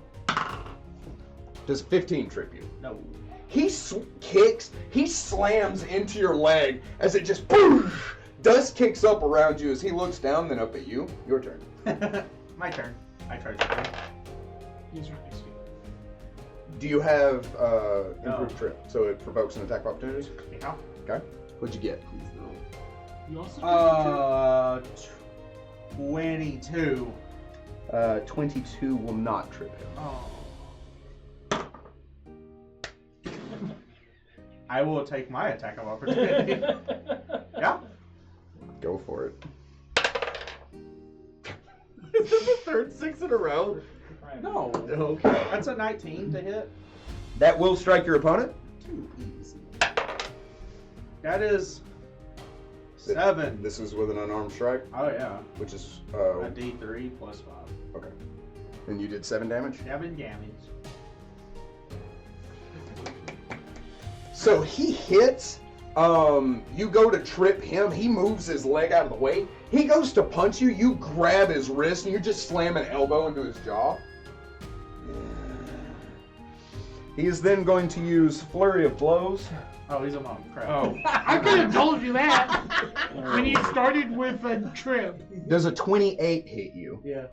Does 15 trip you? No. He kicks, he slams into your leg as it just boosh, dust kicks up around you as he looks down, then up at you. Your turn. My turn. I tried to. He's right next to you. Do you have improved trip, so it provokes an attack of opportunities? Yeah. Okay. What'd you get? You also 22. 22 will not trip him. Oh. I will take my attack of opportunity. Yeah. Go for it. Is this the third 6 in a row? No. Okay. That's a 19 to hit. That will strike your opponent. Too easy. That is 7. This is with an unarmed strike, Oh yeah. which is A D3 +5. okay. And you did 7 damage. 7 damage. So he hits. You go to trip him. He moves his leg out of the way. He goes to punch you. You grab his wrist and you just slam an elbow into his jaw. He is then going to use Flurry of Blows. Oh, he's a mom. Crap. Oh. I could have told you that when you started with a trip. Does a 28 hit you? Yeah.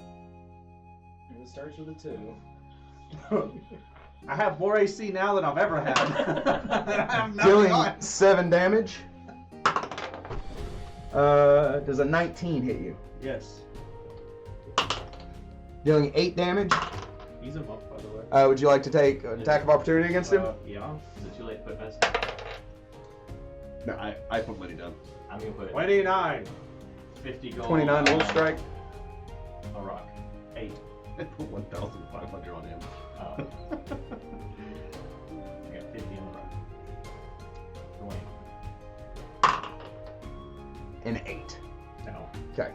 It starts with a 2. I have more AC now than I've ever had. I have nothing Dealing on. 7 damage. Does a 19 hit you? Yes. Dealing 8 damage. He's a monk, by the way. Would you like to take an attack of opportunity against him? Is Yeah. it too late to put best? No, I put money down. I'm gonna put 29. 50 gold. 29 will on strike. A rock. 8. I put 1,500 on him. Oh. an 8. No. Okay.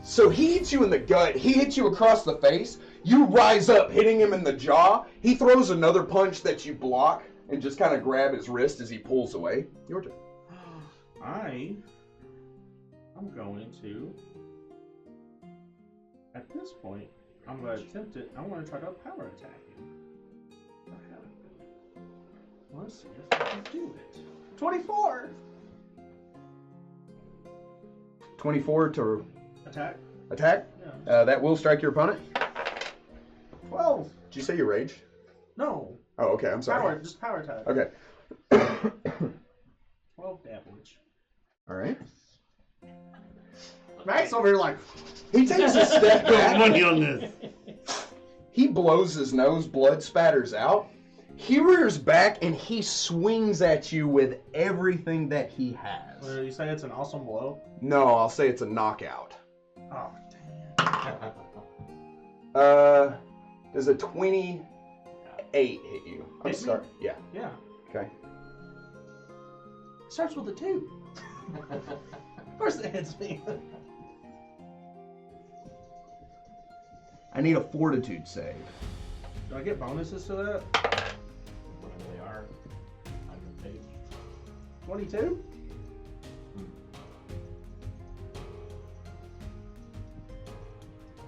So he hits you in the gut. He hits you across the face. You rise up, hitting him in the jaw. He throws another punch that you block and just kind of grab his wrist as he pulls away. Your turn. I'm going to, at this point, I'm going to attempt it. I want to try to power attack him. Let's see if I can do it. 24! 24 to Attack? attack. Yeah. That will strike your opponent. 12! Did you say you raged? No! Oh, okay. I'm sorry. Just power attack. Okay. 12 damage. All right. Max over here like, He takes a step back. Money on this. He blows his nose, blood spatters out. He rears back and he swings at you with everything that he has. you say it's an awesome blow? No, I'll say it's a knockout. Oh, damn. Does a 28 hit you? I'm Hit me? sorry. Yeah. Yeah. Okay. Starts with a 2. Of course it hits me. I need a fortitude save. Do I get bonuses to that? Whatever they are. On your page. 22?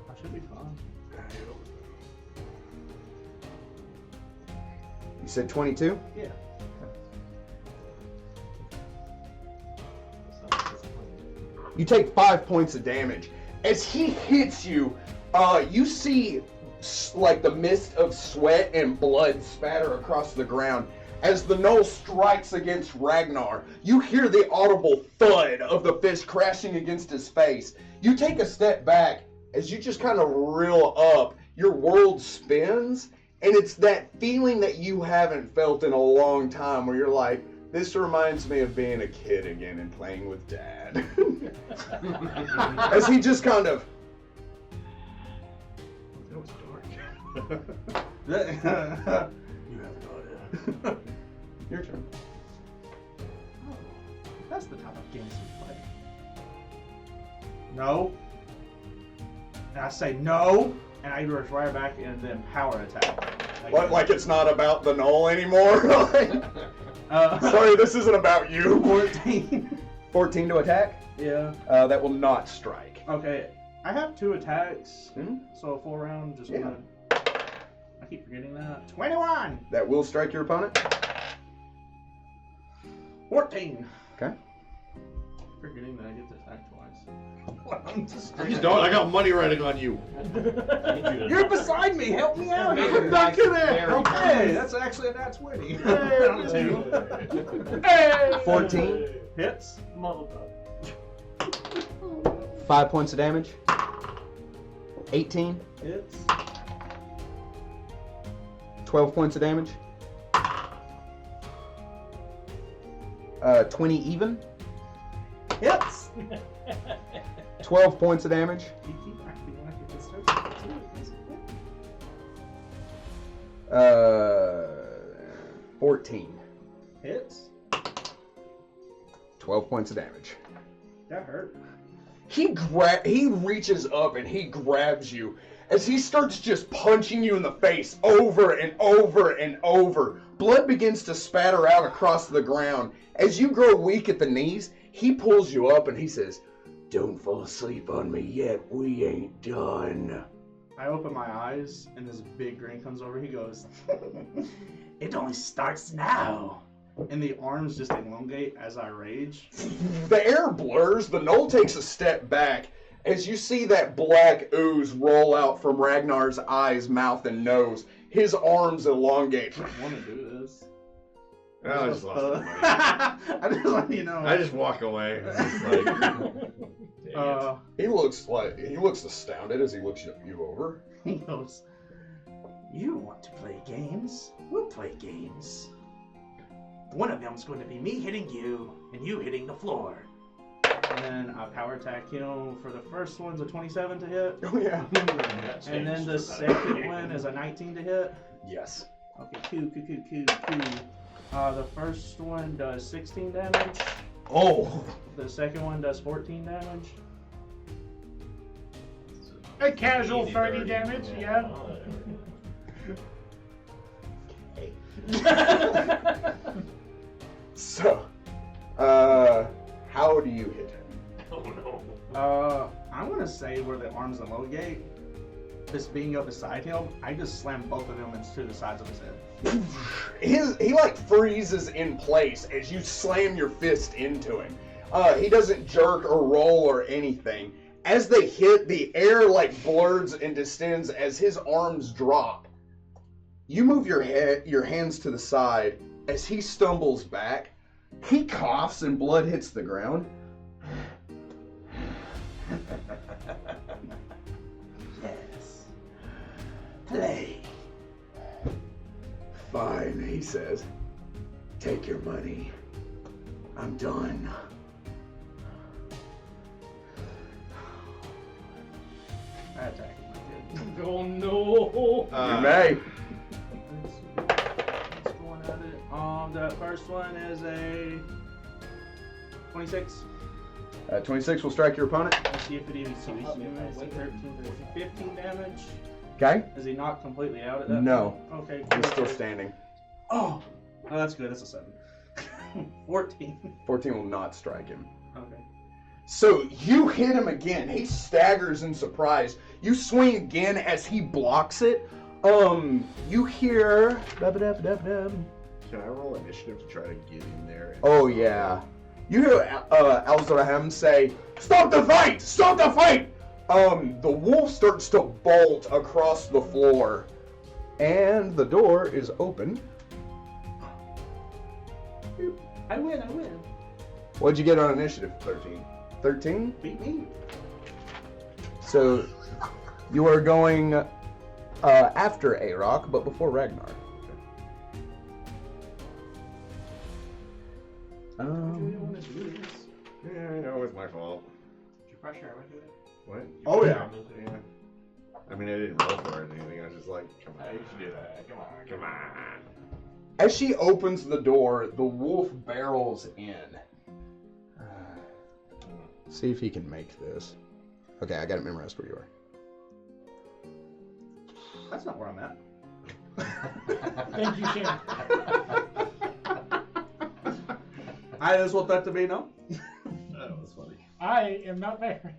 I should be fine. You said 22? Yeah. You take 5 points of damage. As he hits you, you see like the mist of sweat and blood spatter across the ground. As the gnoll strikes against Ragnar, you hear the audible thud of the fist crashing against his face. You take a step back. As you just kind of reel up, your world spins, and it's that feeling that you haven't felt in a long time where you're like, this reminds me of being a kid again and playing with Dad. As he just kind of... That was dark. You have got it. Your turn. That's the type of games we play. No. And I say no, and I rush right back and then power attack. What, like it's not about the gnoll anymore? Sorry, this isn't about you. 14. 14 to attack? Yeah. That will not strike. Okay. I have 2 attacks, Mhm. so a 4 round, just Yeah. gonna... I keep forgetting that. 21! That will strike your opponent? 14! Okay. Forgetting that I get to attack twice. Please don't. I got money riding on you. You're beside me! Help me out Make here! it Back in very there! Okay, that's actually a nat 20. Down 2. 14. Hits. Motherfucker. 5 points of damage. 18. Hits. 12 points of damage. 20 even. Hits! 12 points of damage. You keep acting like it just starts with 14. Hits. 12 points of damage. That hurt. He reaches up and he grabs you as he starts just punching you in the face over and over and over. Blood begins to spatter out across the ground. As you grow weak at the knees, he pulls you up and he says, "Don't fall asleep on me yet. We ain't done." I open my eyes and this big grin comes over. He goes, "It only starts now." And the arms just elongate as I rage. The air blurs. The gnoll takes a step back as you see that black ooze roll out from Ragnar's eyes, mouth, and nose. His arms elongate. I don't want to do this. I just lost the money. I just want you know. I just walk away. It's like, He looks astounded as he looks you over. He goes, "You want to play games? We'll play games. One of them's going to be me hitting you, and you hitting the floor." And then I power attack him for the first one's a 27 to hit. Oh yeah. And then the second one is a 19 to hit. Yes. Okay, cool. The first one does 16 damage. Oh. The second one does 14 damage. A casual Easy 30 damage, yeah. So, how do you hit him? Oh no. I'm gonna say where the arms elongate, this being up beside him, I just slam both of them into the sides of his head. He like freezes in place as you slam your fist into him. He doesn't jerk or roll or anything. As they hit, the air like blurs and distends as his arms drop. You move your hands to the side as he stumbles back. He coughs and blood hits the ground. Yes. Play. Fine, he says. Take your money. I'm done. I attack him. Oh no! You may. Let's go on at it. The first one is a 26. 26 will strike your opponent. Let's see if it even suits you. 13, 15 damage. Okay. Is he not completely out at that No. point? Okay. He's cool. still standing. Oh, that's good. That's a 7. 14. 14 will not strike him. Okay. So you hit him again. He staggers in surprise. You swing again as he blocks it. You hear. Can I roll initiative to try to get in there? And Oh yeah. You hear Alzarahem say, "Stop the fight! Stop the fight!" The wolf starts to bolt across the floor, and the door is open. I win. I win. What'd you get on initiative? 13. 13? Beat me. So you are going after Arok, but before Ragnar. I really want to do this. Yeah, I know it's my fault. Did you pressure him into it? What? Oh, yeah. Yeah. I mean, I didn't roll for it or anything. I was just like, come on. You should do that. Come on. Come on. As she opens the door, the wolf barrels in. See if he can make this. Okay, I got it memorized where you are. That's not where I'm at. Thank you, Shane. I just want that to be known. That was funny. I am not there.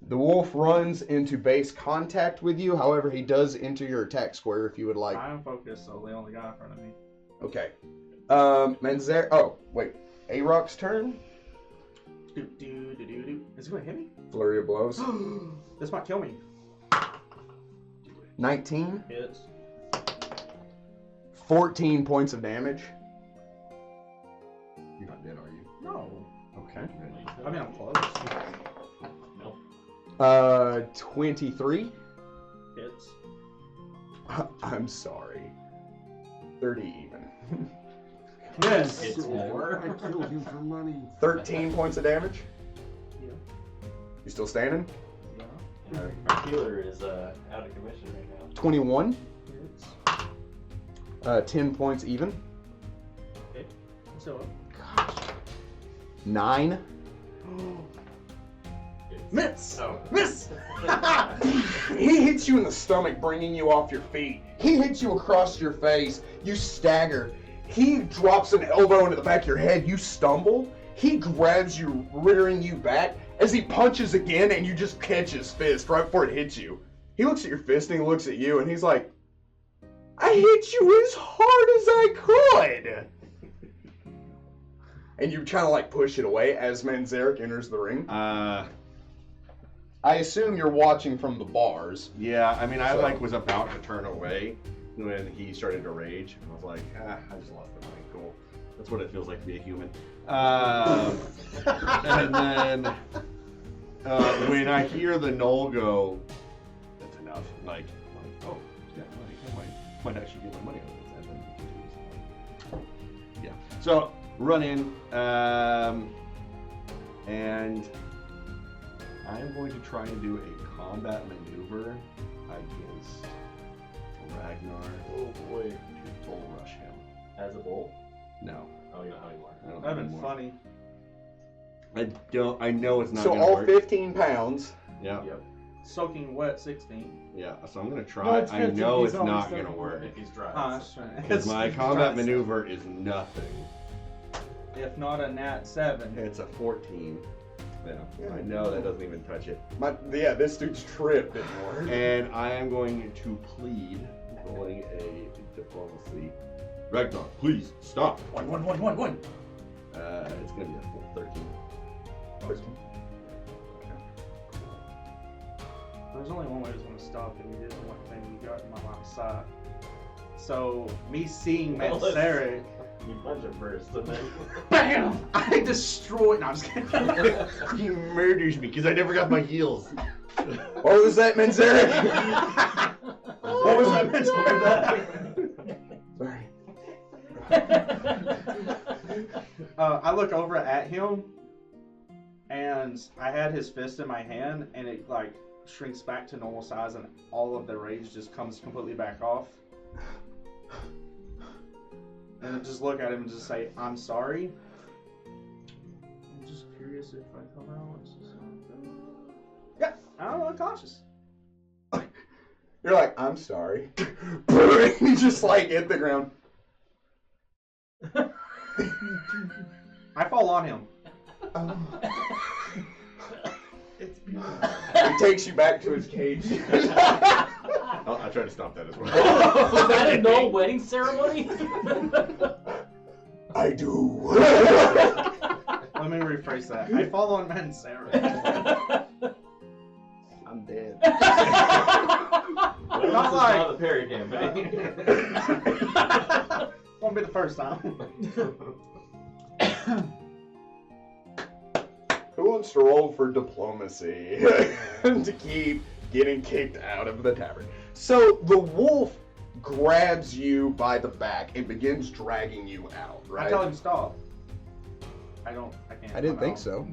The wolf runs into base contact with you. However, he does enter your attack square if you would like. I'm focused solely on the guy in front of me. Okay. Manzer. Oh, wait. Arok's turn. Is it going to hit me? Flurry of blows. This might kill me. 19. Hits. 14 points of damage. You're not dead, are you? No. Okay. I mean, I'm close. Nope. 23. Hits. I'm sorry. 30 even. Yes. It's more. I killed him for money. 13 points of damage. Yeah. You still standing? Yeah. Our healer is out of commission right now. 21. Hits. 10 points even. Okay. So, 9. miss. Oh. Miss. He hits you in the stomach, bringing you off your feet. He hits you across your face. You stagger. He drops an elbow into the back of your head. You stumble. He grabs you, rearing you back. As he punches again, and you just catch his fist right before it hits you. He looks at your fist and he looks at you, and he's like, "I hit you as hard as I could." And you kind of like push it away as Manzarek enters the ring. I assume you're watching from the bars. Yeah, I mean, I So- like was about to turn away when he started to rage, and I was like, I just lost the money. Cool. That's what it feels like to be a human. And then when I hear the knoll go, that's enough. Like, oh, yeah, money. I might actually get my money out of this. Yeah. So run in, and I'm going to try and do a combat maneuver against Ragnar. Oh boy. To bull rush him. As a bull. No. Oh, you know how you are. I don't That'd have been more. funny. I know it's not So gonna all work. 15 pounds. Yeah. Yep. Soaking wet 16. Yeah. So I'm gonna try. No, it's I 15, know he's it's always not 30. gonna work. If he's dry. Ah, it's- that's right. Because my It's combat dry. maneuver is nothing. If not a nat 7. It's a 14. Yeah. I know that doesn't even touch it. Yeah, this dude's tripped anymore. And I am going to plead, rolling a diplomacy. Ragnar, please stop. One. It's gonna be a full 13. There's only one way I was going to stop him. You did one thing. You got in my line of sight. So, me seeing Well, Manseric, You punch him first, and then. BAM! I destroyed. No, I'm just kidding. He murders me because I never got my heals. What was that, Manzeric? What was that Sorry. I look over at him, and I had his fist in my hand, and it like shrinks back to normal size, and all of the rage just comes completely back off. And I just look at him and just say, "I'm sorry." I'm just curious if I come out. Yeah, I'm unconscious. You're like, I'm sorry. You just like hit the ground. I fall on him. It's beautiful. He takes you back to his cage. I try to stop that as well. Was that a no wedding ceremony? I do. Let me rephrase that. I fall on Manseric. I'm dead. Well, this Not is like- not the Perry campaign. Won't be the first time. Who wants to roll for diplomacy to keep getting kicked out of the tavern? So the wolf grabs you by the back and begins dragging you out, right? I tell him stop. I can't. I didn't I'm think out. so.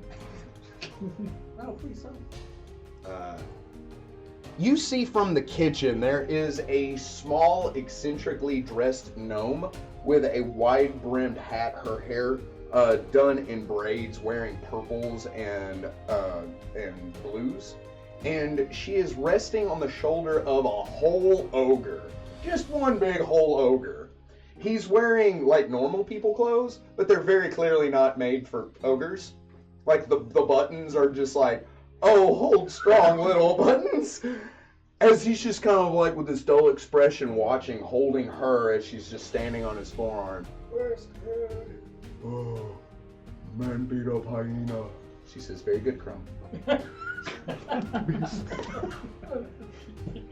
No, please stop. You see from the kitchen there is a small, eccentrically dressed gnome with a wide-brimmed hat, her hair done in braids, wearing purples and blues. And she is resting on the shoulder of a whole ogre. Just one big whole ogre. He's wearing, like, normal people clothes, but they're very clearly not made for ogres. Like, the buttons are just like, oh, hold strong, little buttons. As he's just kind of like with this dull expression watching, holding her as she's just standing on his forearm. Where's Harry? Oh, man beat up hyena. She says, very good, Crumb.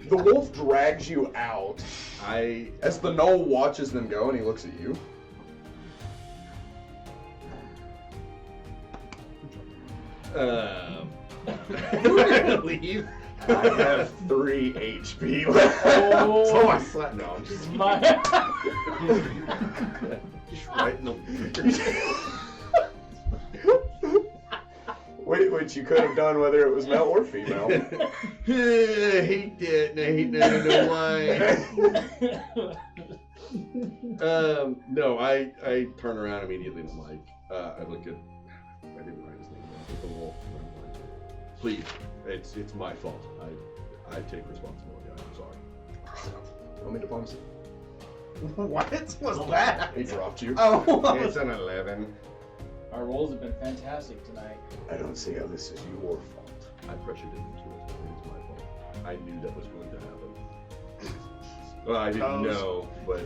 The wolf drags you out. As the gnoll watches them go and he looks at you. Leave. I have 3 HP left. So I slept. No, I'm just Just right in the. Which you could have done whether it was male or female. I hate that, and I hate that, I know why. No, I turn around immediately and I'm like, I look at, I didn't write his name down, but the wolf, and I'm like, please, it's my fault. I take responsibility. I'm sorry. Want me to diplomacy? What was that? He dropped you. Oh, It's an 11. Our rolls have been fantastic tonight. I don't see how this is your fault. I pressured him into it. It's my fault. I knew that was going to happen. Well, I didn't know, but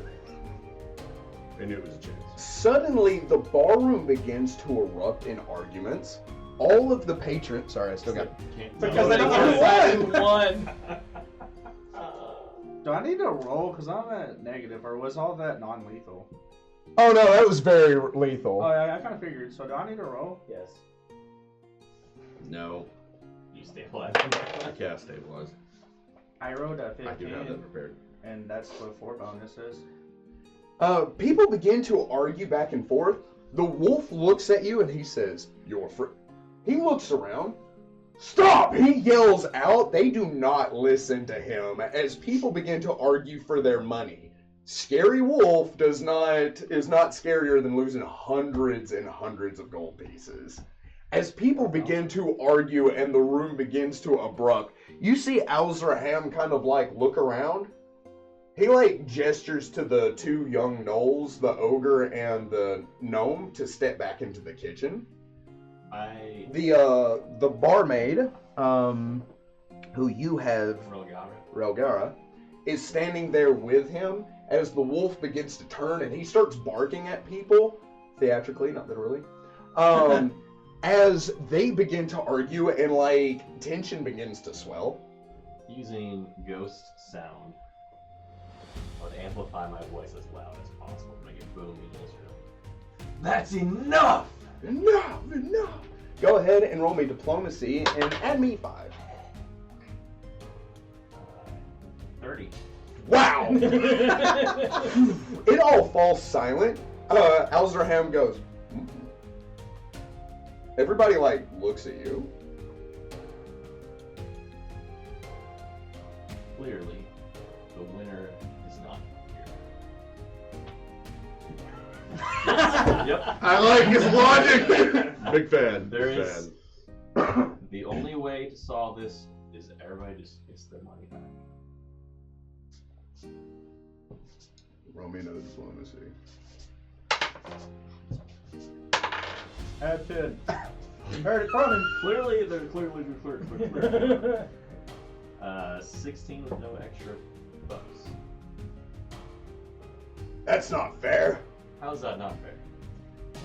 I knew it was a chance. Suddenly, the barroom begins to erupt in arguments. All of the patrons... Sorry, I still got... Because they don't One. One. do I need to roll? Because I'm at negative, or was all that non-lethal? Oh no, that was very lethal. Oh, yeah, I kind of figured. So do I need to roll? Yes. No, You stabilize. I cast stabilize. I rolled a 15, I do have that prepared. and that's with 4 bonuses. People begin to argue back and forth. The wolf looks at you and he says, "You're free." He looks around. Stop! He yells out. They do not listen to him as people begin to argue for their money. Scary Wolf is not scarier than losing hundreds and hundreds of gold pieces. As people begin to argue and the room begins to erupt, you see Alzraham kind of like look around. He like gestures to the two young gnolls, the ogre and the gnome, to step back into the kitchen. The barmaid, who you have, Relgara, is standing there with him as the wolf begins to turn and he starts barking at people, theatrically, not literally. As they begin to argue and like tension begins to swell. Using ghost sound, I would amplify my voice as loud as possible to make it boom in this room. That's enough! Enough! Go ahead and roll me diplomacy and add me 5. 30. Wow! It all falls silent. Alzraham goes, Everybody, like, looks at you. Clearly, the winner is not here. Yep. I like his logic! Big fan. The only way to solve this is everybody just gets their money back. Roll me another diplomacy. Add 10. Heard it from him. Clearly. 16 with no extra bucks. That's not fair. How's that not fair?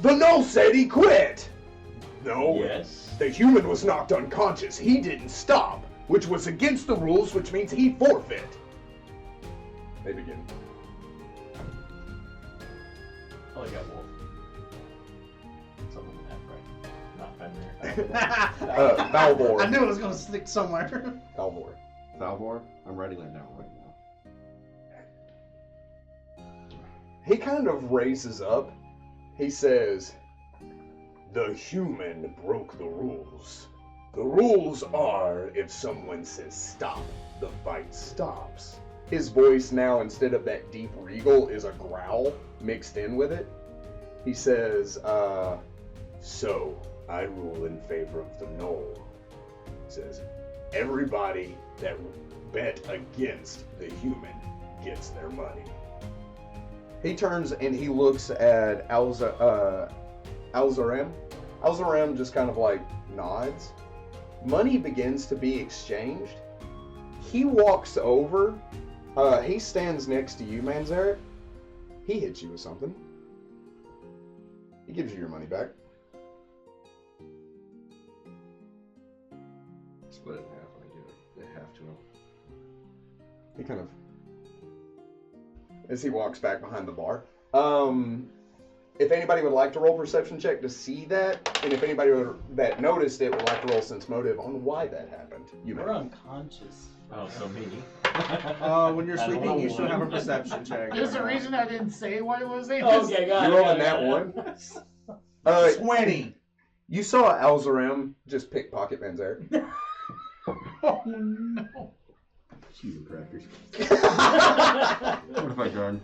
The gnoll said he quit. No. Yes. The human was knocked unconscious. He didn't stop, which was against the rules, which means he forfeit. They begin. I like that wolf. Something in that, right? Not Fenrir. Valvor. I knew it was going to stick somewhere. Valvor. Valvor? I'm writing that down right now. He kind of raises up. He says, the human broke the rules. The rules are if someone says stop, the fight stops. His voice now, instead of that deep regal, is a growl mixed in with it. He says, so I rule in favor of the gnoll. He says, everybody that bet against the human gets their money. He turns and he looks at Alzaram. Alzaram just kind of like nods. Money begins to be exchanged. He walks over. He stands next to you, Manzaret. He hits you with something. He gives you your money back. Split it in half and I give it half to him. He kind of, as he walks back behind the bar. If anybody would like to roll perception check to see that, and if anybody that noticed it would like to roll sense motive on why that happened, you may. We're unconscious. Oh, so me. When you're sleeping, you should have a perception check. There's a reason I didn't say what it was. Okay, got You're it. rolling that one. 20. You saw Alzaram just pickpocket Manzaret. Oh no. Cheese crackers. What have I done?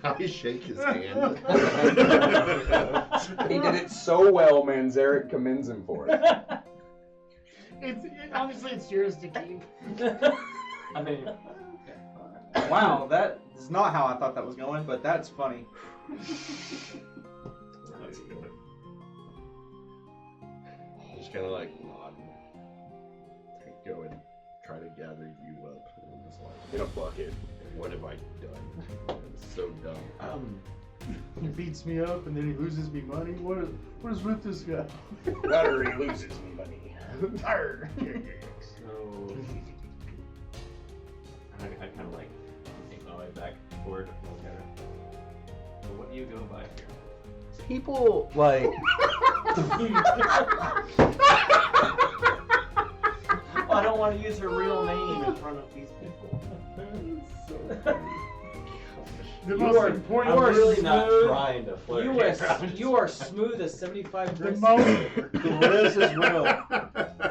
How he shake his hand. He did it so well, Manzaret commends him for it. Honestly, it's yours to keep. I mean, Wow, that is not how I thought that was going, but that's funny. That's good. Just kind of like nod and go and try to gather you up. And just like, In a bucket. what have I done? It's so dumb. He beats me up and then he loses me money. What is with this guy? Lottery loses me money. Arr. so I kind of like make my way back forward to look at her. So what do you go by here? People, like... Well, I don't want to use her real name in front of these people. The You most are- important. I'm really smooth. not trying to flirt. You are smooth as 75 The grits. most. The Riz is real.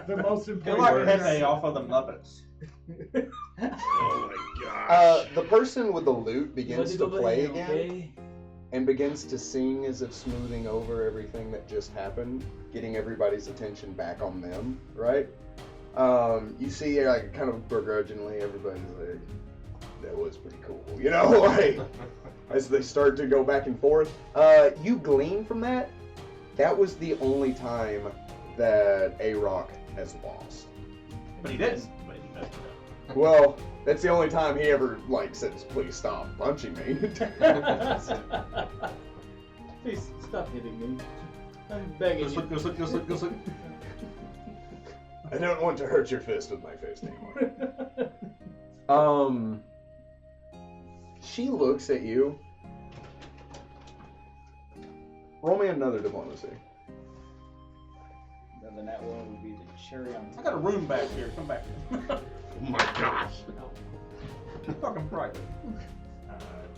The most Feel important. like Pepe off of the Muppets. Oh my gosh. The person with the lute begins to play again Okay. and begins to sing as if smoothing over everything that just happened, getting everybody's attention back on them, right? You see, like, kind of begrudgingly, everybody's like, that was pretty cool, you know, like, as they start to go back and forth. You glean from that, that was the only time that A-Rock has lost. But he didn't. But he messed it up. Well, that's the only time he ever, like, says, please stop punching me. Please stop hitting me. I'm begging Just you. look, just look, just look, just look. I don't want to hurt your fist with my fist anymore. She looks at you. Roll me another diplomacy. Then that one would be the cherry on I top. got a room back here. Come back here. Oh my gosh. Fucking private.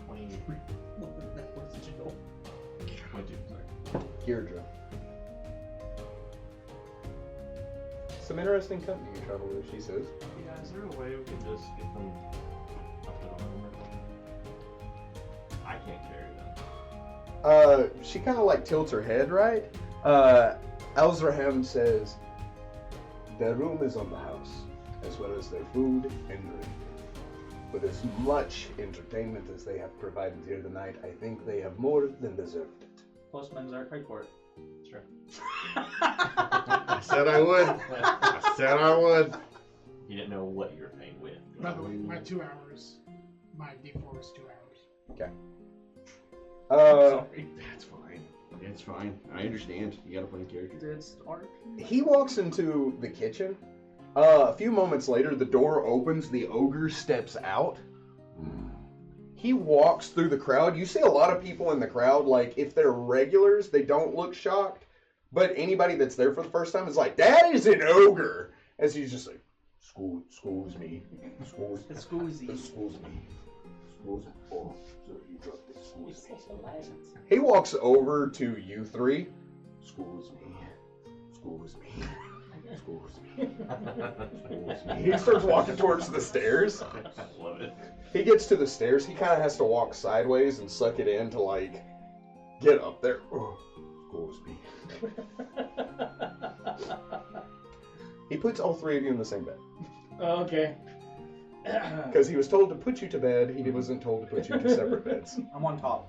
20. 22, sorry. Deirdre. Some interesting company you travel with, she says. Yeah, is there a way we can just get them up and on or something? I can't carry them. She kind of like tilts her head, right? Elzraham says, their room is on the house, as well as their food and drink. With as much entertainment as they have provided here tonight, I think they have more than deserved it. Postman's are paid for it. Sure. I said I would. I said I would. You didn't know what you were paying with. By the way, my 2 hours, my D4 is 2 hours. Okay. Sorry. That's fine. It's fine. I understand. You gotta play character. It's art. He walks into the kitchen. A few moments later, the door opens, the ogre steps out. He walks through the crowd. You see a lot of people in the crowd, like, if they're regulars, they don't look shocked. But anybody that's there for the first time is like, that is an ogre! As he's just like, excuse me. Excuse It's Scoozy. Excuse me. Excuse me. Oh, sir, you dropped it. Excuse me. He walks over to you three. Excuse me. Excuse me. Excuse me. Excuse me. He starts walking towards the stairs. I love it. He gets to the stairs. He kind of has to walk sideways and suck it in to, like, get up there. Oh, excuse me. He puts all three of you in the same bed. Oh, okay. Because he was told to put you to bed. He wasn't told to put you to separate beds. I'm on top.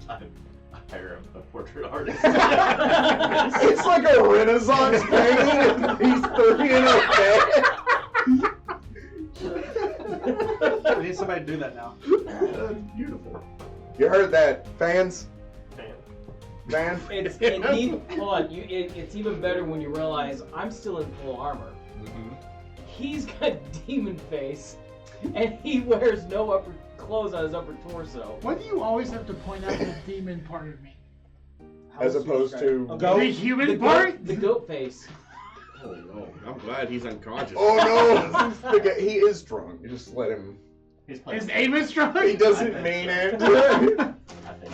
I hire a portrait artist. It's like a Renaissance painting, and these three in a bed. We need somebody to do that now. Beautiful. You heard that, fans? Fan? It's even better when you realize I'm still in full armor. Mm-hmm. He's got demon face, and he wears no upper clothes on his upper torso. Why do you always have to point out the demon part of me? As opposed to The human part? The goat face. Oh no. I'm glad he's unconscious. Oh no! He is drunk. You just let him. He's playing. Is Amos drunk? He doesn't mean it. I think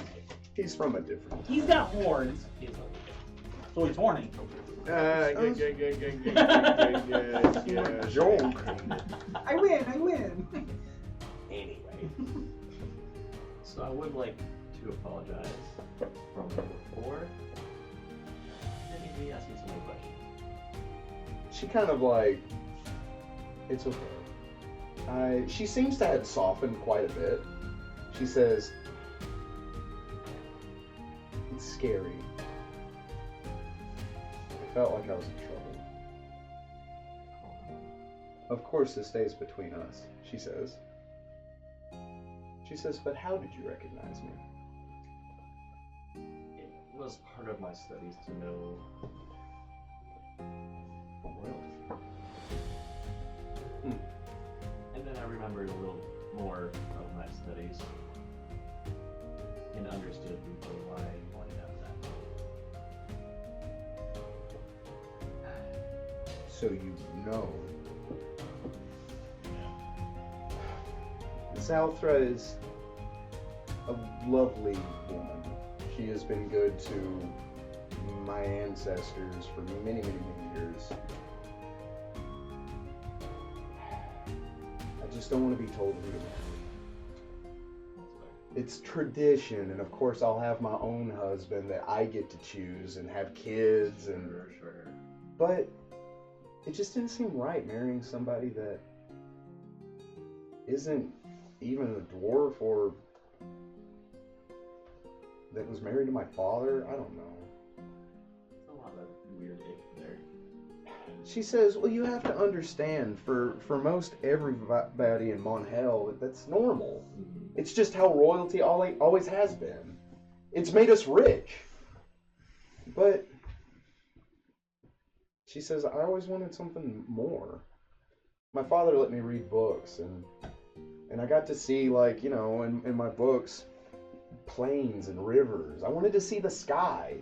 He's from a different. He's got horns. he's So he's horny. Joke. I win. Anyway. So I would like to apologize from before. Then he'd be asking some more questions. She kind of like, it's okay. She seems to have softened quite a bit. She says, it's scary. I felt like I was in trouble. Of course this stays between us, she says. She says, but how did you recognize me? It was part of my studies to know royalty. And then I remembered a little more of my studies and understood deeply why I wanted out of that. So you know. Zalthra is a lovely woman. She has been good to ancestors for many, many, many years. I just don't want to be told who to marry. It's tradition, and of course I'll have my own husband that I get to choose and have kids, and Sure. but it just didn't seem right marrying somebody that isn't even a dwarf or that was married to my father. I don't know. There's a lot of weird ick there. She says, well, you have to understand, for most everybody in Monhel, that's normal. It's just how royalty always has been. It's made us rich. But she says, I always wanted something more. My father let me read books, and I got to see, like, you know, in my books, plains and rivers. I wanted to see the sky.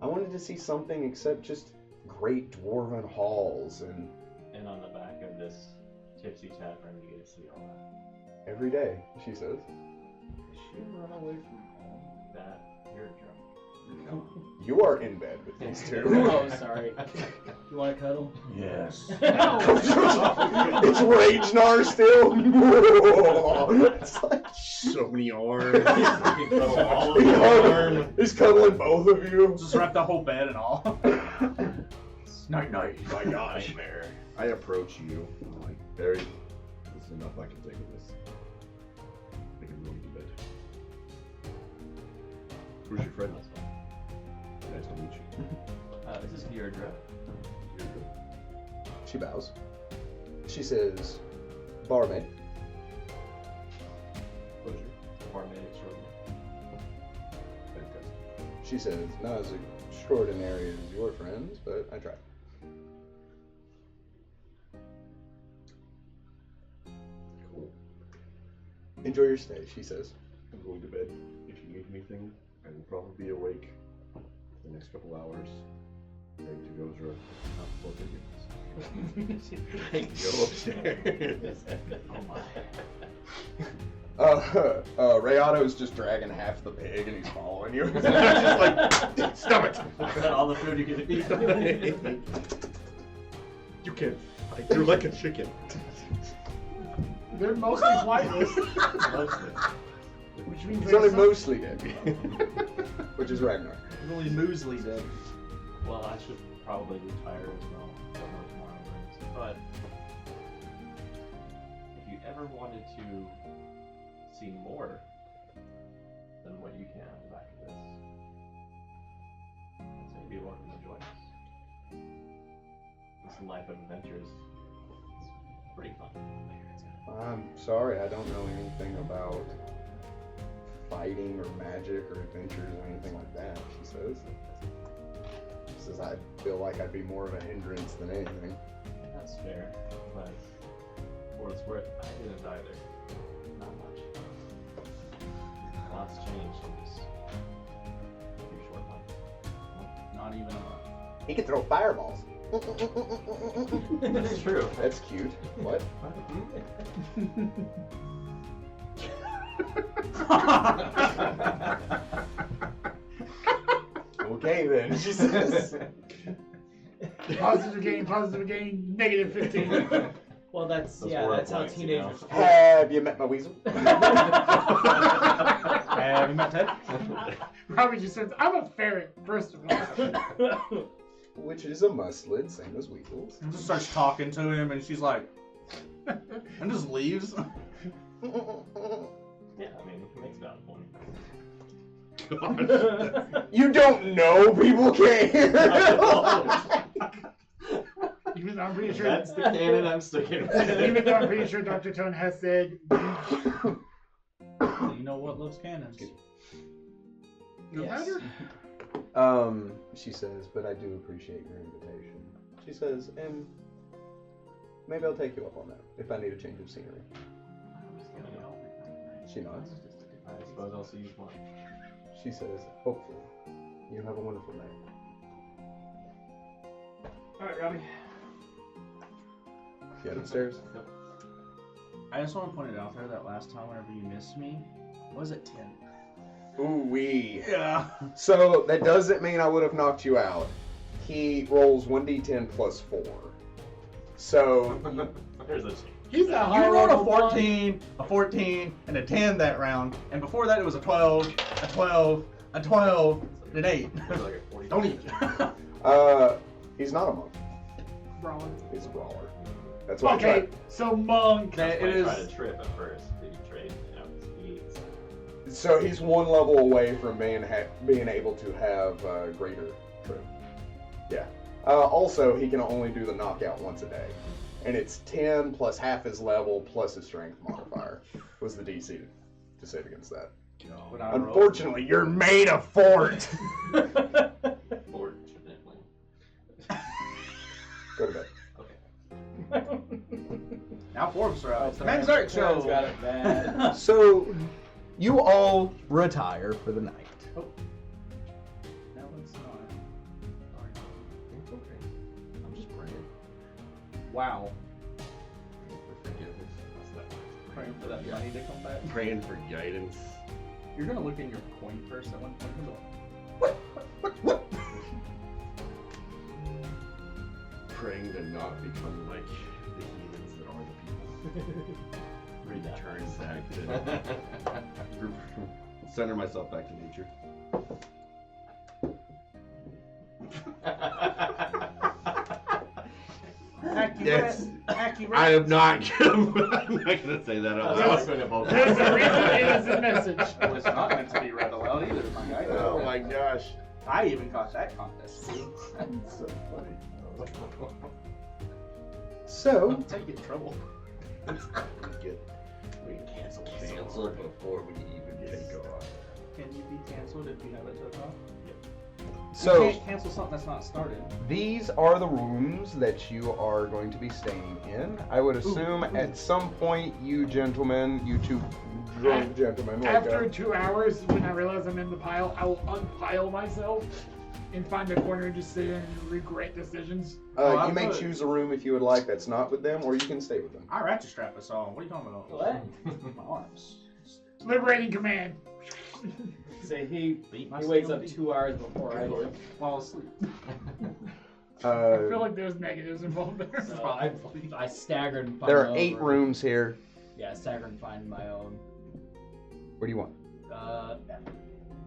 I wanted to see something except just great dwarven halls, and on the back of this Tipsy Tavern, you get to see all that. every day, she says. She run away from home. That, you're drunk. You are in bed with these two. Oh, sorry. You want to cuddle? Yes. It's Ragnar still. It's like, So many arms. he's cuddling both of you. Just wrap the whole bed and all. Night, night. My gosh. I approach you. I'm like, Barry, this is enough. I can take of this. I can go to bed. Who's your friend? Nice to meet you. Is this Deirdre? She bows. She says, barmaid. Pleasure. Barmaid extraordinaire. Fantastic. She says, not as extraordinary as your friends, but I tried. Cool. Enjoy your stay, she says. I'm going to bed. If you need anything, I will probably be awake for the next couple hours. Ready to Gozra. Not for Go upstairs. Oh my. Rayato's just dragging half the pig and he's following you. Just like, stop it! Is that all the food you get to eat? You can. You're like a chicken. They're mostly flightless, which means He's they only suck. mostly dead. Which is Ragnar. Really muesli dead. Well, I should probably retire as well. Don't know tomorrow brings. But if you ever wanted to see more than what you can on the back of this, I'd say you'd be welcome to join us. This life of adventures is pretty fun. I'm sorry, I don't know anything about fighting or magic or adventures or anything like that, she says. She says, I feel like I'd be more of a hindrance than anything. That's fair, but for what it's worth, I didn't either. Not much. Lots changed in this few short months. Not even a month. He can throw fireballs. That's true. That's cute. What? Okay then, she says. Positive gain, negative 15. Well, that's Those yeah, were that's how points, you teenagers. know. Have you met my weasel? Have you met Ted? Probably just says, I'm a ferret, first of all. Which is a musclid, same as weasels. And just starts talking to him, and she's like, and just leaves. Yeah, I mean, it makes valid point. You don't know people can't hear. Even though I'm pretty sure. That's the canon I'm sticking with. Even though I'm pretty sure Dr. Tone has said. You know what loves cannons? No Yes. matter. She says, but I do appreciate your invitation. She says, and maybe I'll take you up on that if I need a change of scenery. She nods. I suppose I'll see you tomorrow. She says, hopefully. You have a wonderful night. Alright, Robbie. You head upstairs? I just want to point it out there that last time whenever you missed me, what was it, 10? Ooh-wee. Yeah. So that doesn't mean I would have knocked you out. He rolls 1d10 plus 4. So There's a change. He's a high You rolled a level monk. 14, and a 10 that round, and before that it was a 12, a 12, a 12, and an 8. There's like a 40. Don't eat. he's not a monk. Brawler. He's a brawler. That's why I Okay, tried. so monk. That's It why I is- tried to trip at first. Did he trade? So he's one level away from being able to have greater trip. Yeah. Also, he can only do the knockout once a day, and it's 10 plus half his level plus his strength modifier was the DC to save against that. When I rolled- Unfortunately, you're made of fort. Fortunately. Go to bed. Now Forbes are out. It's the Terrence- Men's Art Terrence Show. got it bad. So, you all retire for the night. No, it's not. It's okay. I'm just praying. Wow. For forgiveness. Praying for that money to come back. Praying for guidance. You're gonna look in your coin purse at one point and go, Praying to not become like the heathens that are the people. Read that. Turn back to center myself back to nature. Yes. I am not. I'm not gonna say that out There's loud. There's a reason it is a message. It was not meant to be read aloud either, my guy. Oh my gosh. I even caught that contest. That's so funny. So, Take it in trouble. We cancel before we even take off. Can you be canceled if you have it took off? You so can't cancel something that's not started. these are the rooms that you are going to be staying in. I would assume at some point, you gentlemen, you two drunk gentlemen, like, After 2 hours, when I realize I'm in the pile, I will unpile myself and find a corner and just sit in and regret decisions. I you may put- choose a room if you would like that's not with them, or you can stay with them. I ratchet strap us on. What are you talking about? What? My arms. Liberating command. Say he Beat my wakes steel up beat. 2 hours before I do. While asleep. I feel like there's negatives involved there. So I staggered and found There my are own 8 room. rooms here. Yeah, I staggered and find my own. What do you want?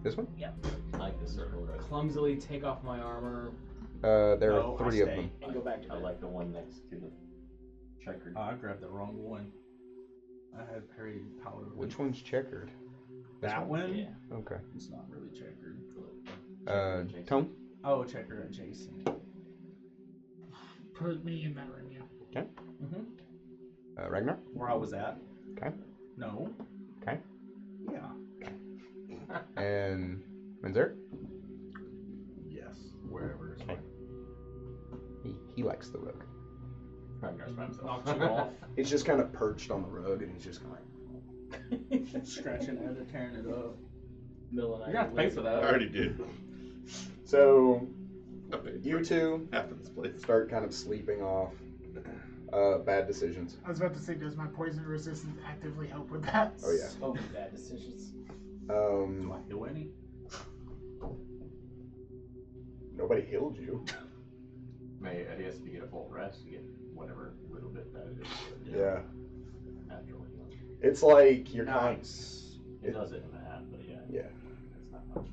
This one? I like the circle right. Clumsily take off my armor There No, are I 3 of stay. them. and go back to I bed. like the one next to the checkered. I grabbed the wrong one. I had Perry powder. Which one's checkered? This That one? Yeah. Okay. It's not really checkered. Tone? Oh, checker adjacent. Put me in that room, yeah. Mm-hmm. Ragnar? Where I was at. Okay. No. Okay. Yeah. And Menzer? Yes. Wherever is Okay. fine. He likes the rug. Ragnar's by himself. Knocked you off. He's just kind of perched on the rug, and he's just kind of Scratching at it, tearing it up. Middle of the You night. got to pay for I that. already did. So, I paid you for two half of this place. start kind of sleeping off. Bad decisions. I was about to say, does my poison resistance actively help with that? Oh, yeah. So many bad decisions. Do I do any? Nobody healed you. I guess if you get a full rest, you get whatever little bit that it is. Yeah. Naturally. It's like you're kind Nice. It does it in a half, but yeah. Yeah. It's not much.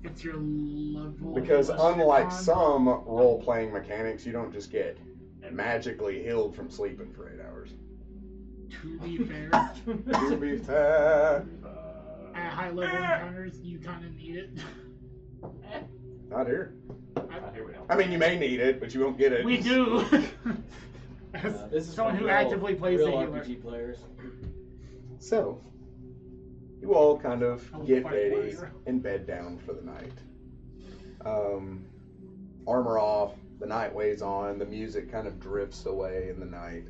It's your level. Because plus your unlike con. some role-playing mechanics, you don't just get magically healed from sleeping for 8 hours. To be fair, To be fair. at high level encounters, you kind of need it. Not here. Here we go. I mean, you may need it, but you won't get it. We do. As This is someone for who real- actively plays real the healer. RPG players. So, you all kind of I'll get fight ready warrior. and bed down for the night. Armor off, the night weighs on, the music kind of drifts away in the night.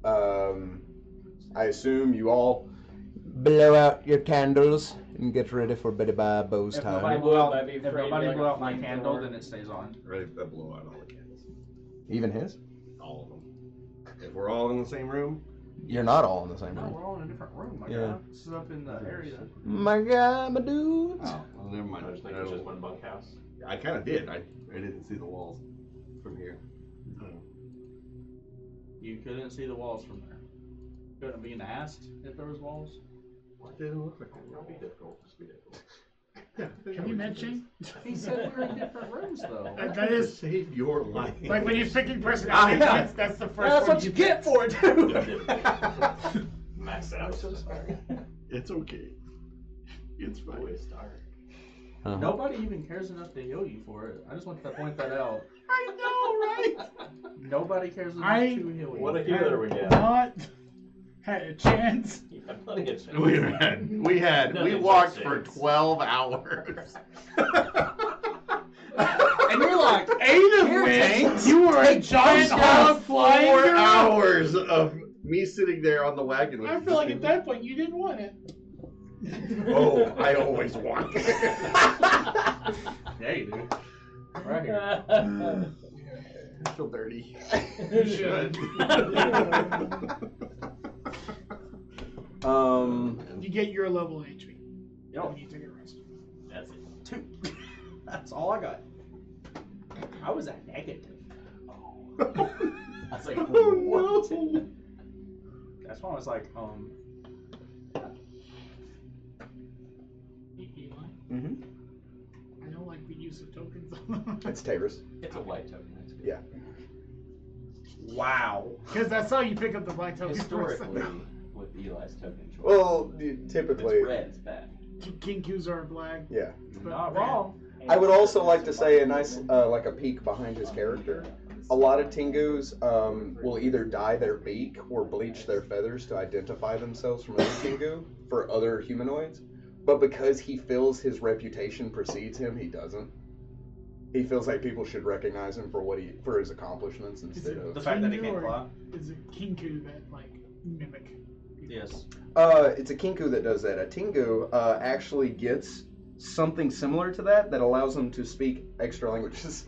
I assume you all blow out your candles and get ready for Betty Bo's If time. nobody would, blew out, I'd be if afraid nobody like blew a out my flamethrower. candle, then it stays on. Ready to blow out all the candles. Even his? All of them. If we're all in the same room, You're not all in the same No, room. we're all in a different room. My Yeah. God. This is up in the area. My guy, my dudes. Oh, well, never mind. I just think it's just one bunkhouse. I kind of did. I didn't see the walls from here. You couldn't see the walls from there. Couldn't be asked if there was walls. What did it look like? Don't be difficult. Just be difficult. Can you mention? He said we're in different rooms though. That is Save your life. like when you're picking personality traits. That's the first. That's one what you get for it, dude. Max out. so sorry. It's okay. It's fine. Always dark. Uh-huh. Nobody even cares enough to heal you for it. I just want to point that out. I know, right? Nobody cares enough I- to heal you. What a healer we get. Not had a chance. You have plenty of chance. We walked for 12 hours. And you're like, 8 of Here, which Tanks. you were a giant hog flying 4 through. hours of me sitting there on the wagon. With I feel like at that point you didn't want it. Oh, I always want it. yeah, you do. Right here. I feel dirty. You should. You get your level HP. Yo, When you take a rest. That's it. 2. That's all I got. I was at negative. I was like, Oh no! That's why I was like, Eli, Mm-hmm. I don't like the use of tokens. It's Taver's. it's a white token. That's good. Yeah. wow. Because that's how you pick up the black tokens. Historically, with Eli's token choice, Well, if typically, it's red, it's bad. Kinkus are black. yeah. but Not bad. wrong. I would also like to say a nice, like a peek behind his character. A lot of Tengus will either dye their beak or bleach their feathers to identify themselves from other Tengu for other humanoids. But because he feels his reputation precedes him, he doesn't. He feels like people should recognize him for his accomplishments instead The of. fact that he Kingu can't or fly. Is it Kinku that like mimic? Yes. It's a Kinku that does that. A Tengu actually gets something similar to that allows them to speak extra languages.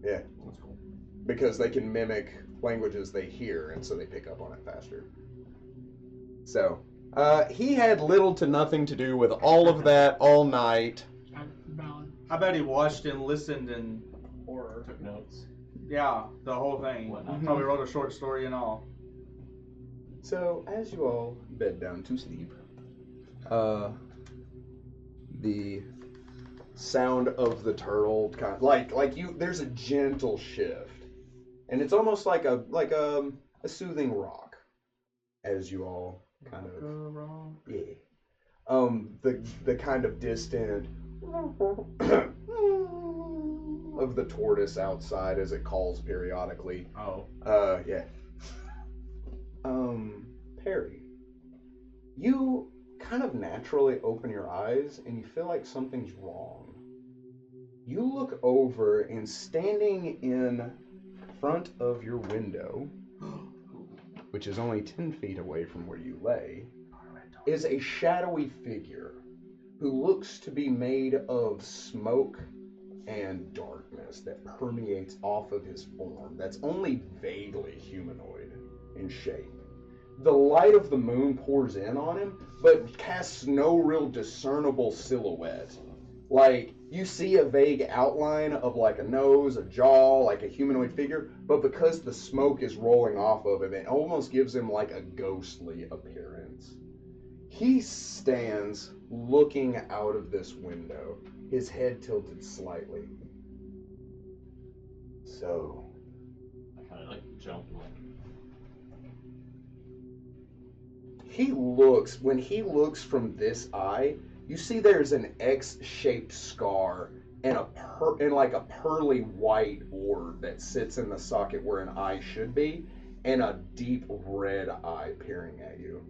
Yeah. That's cool. Because they can mimic languages they hear, and so they pick up on it faster. So, he had little to nothing to do with all of that all night. Valid. I bet he watched and listened and Horror. Took notes. yeah, the whole thing. Whatnot. Probably wrote a short story and all. So, as you all bed down to sleep, the sound of the turtle kind of there's a gentle shift, and it's almost like a soothing rock as you all kind of the kind of distant of the tortoise outside as it calls periodically. Oh. Yeah. Perry, you kind of naturally open your eyes and you feel like something's wrong. You look over, and standing in front of your window, which is only 10 feet away from where you lay, is a shadowy figure who looks to be made of smoke and darkness that permeates off of his form that's only vaguely humanoid in shape. The light of the moon pours in on him, but casts no real discernible silhouette. Like, you see a vague outline of like a nose, a jaw, like a humanoid figure, but because the smoke is rolling off of him, it almost gives him like a ghostly appearance. He stands looking out of this window, his head tilted slightly. So, I kind of like jumped like. when he looks from this eye, you see there's an X-shaped scar and like a pearly white orb that sits in the socket where an eye should be, and a deep red eye peering at you.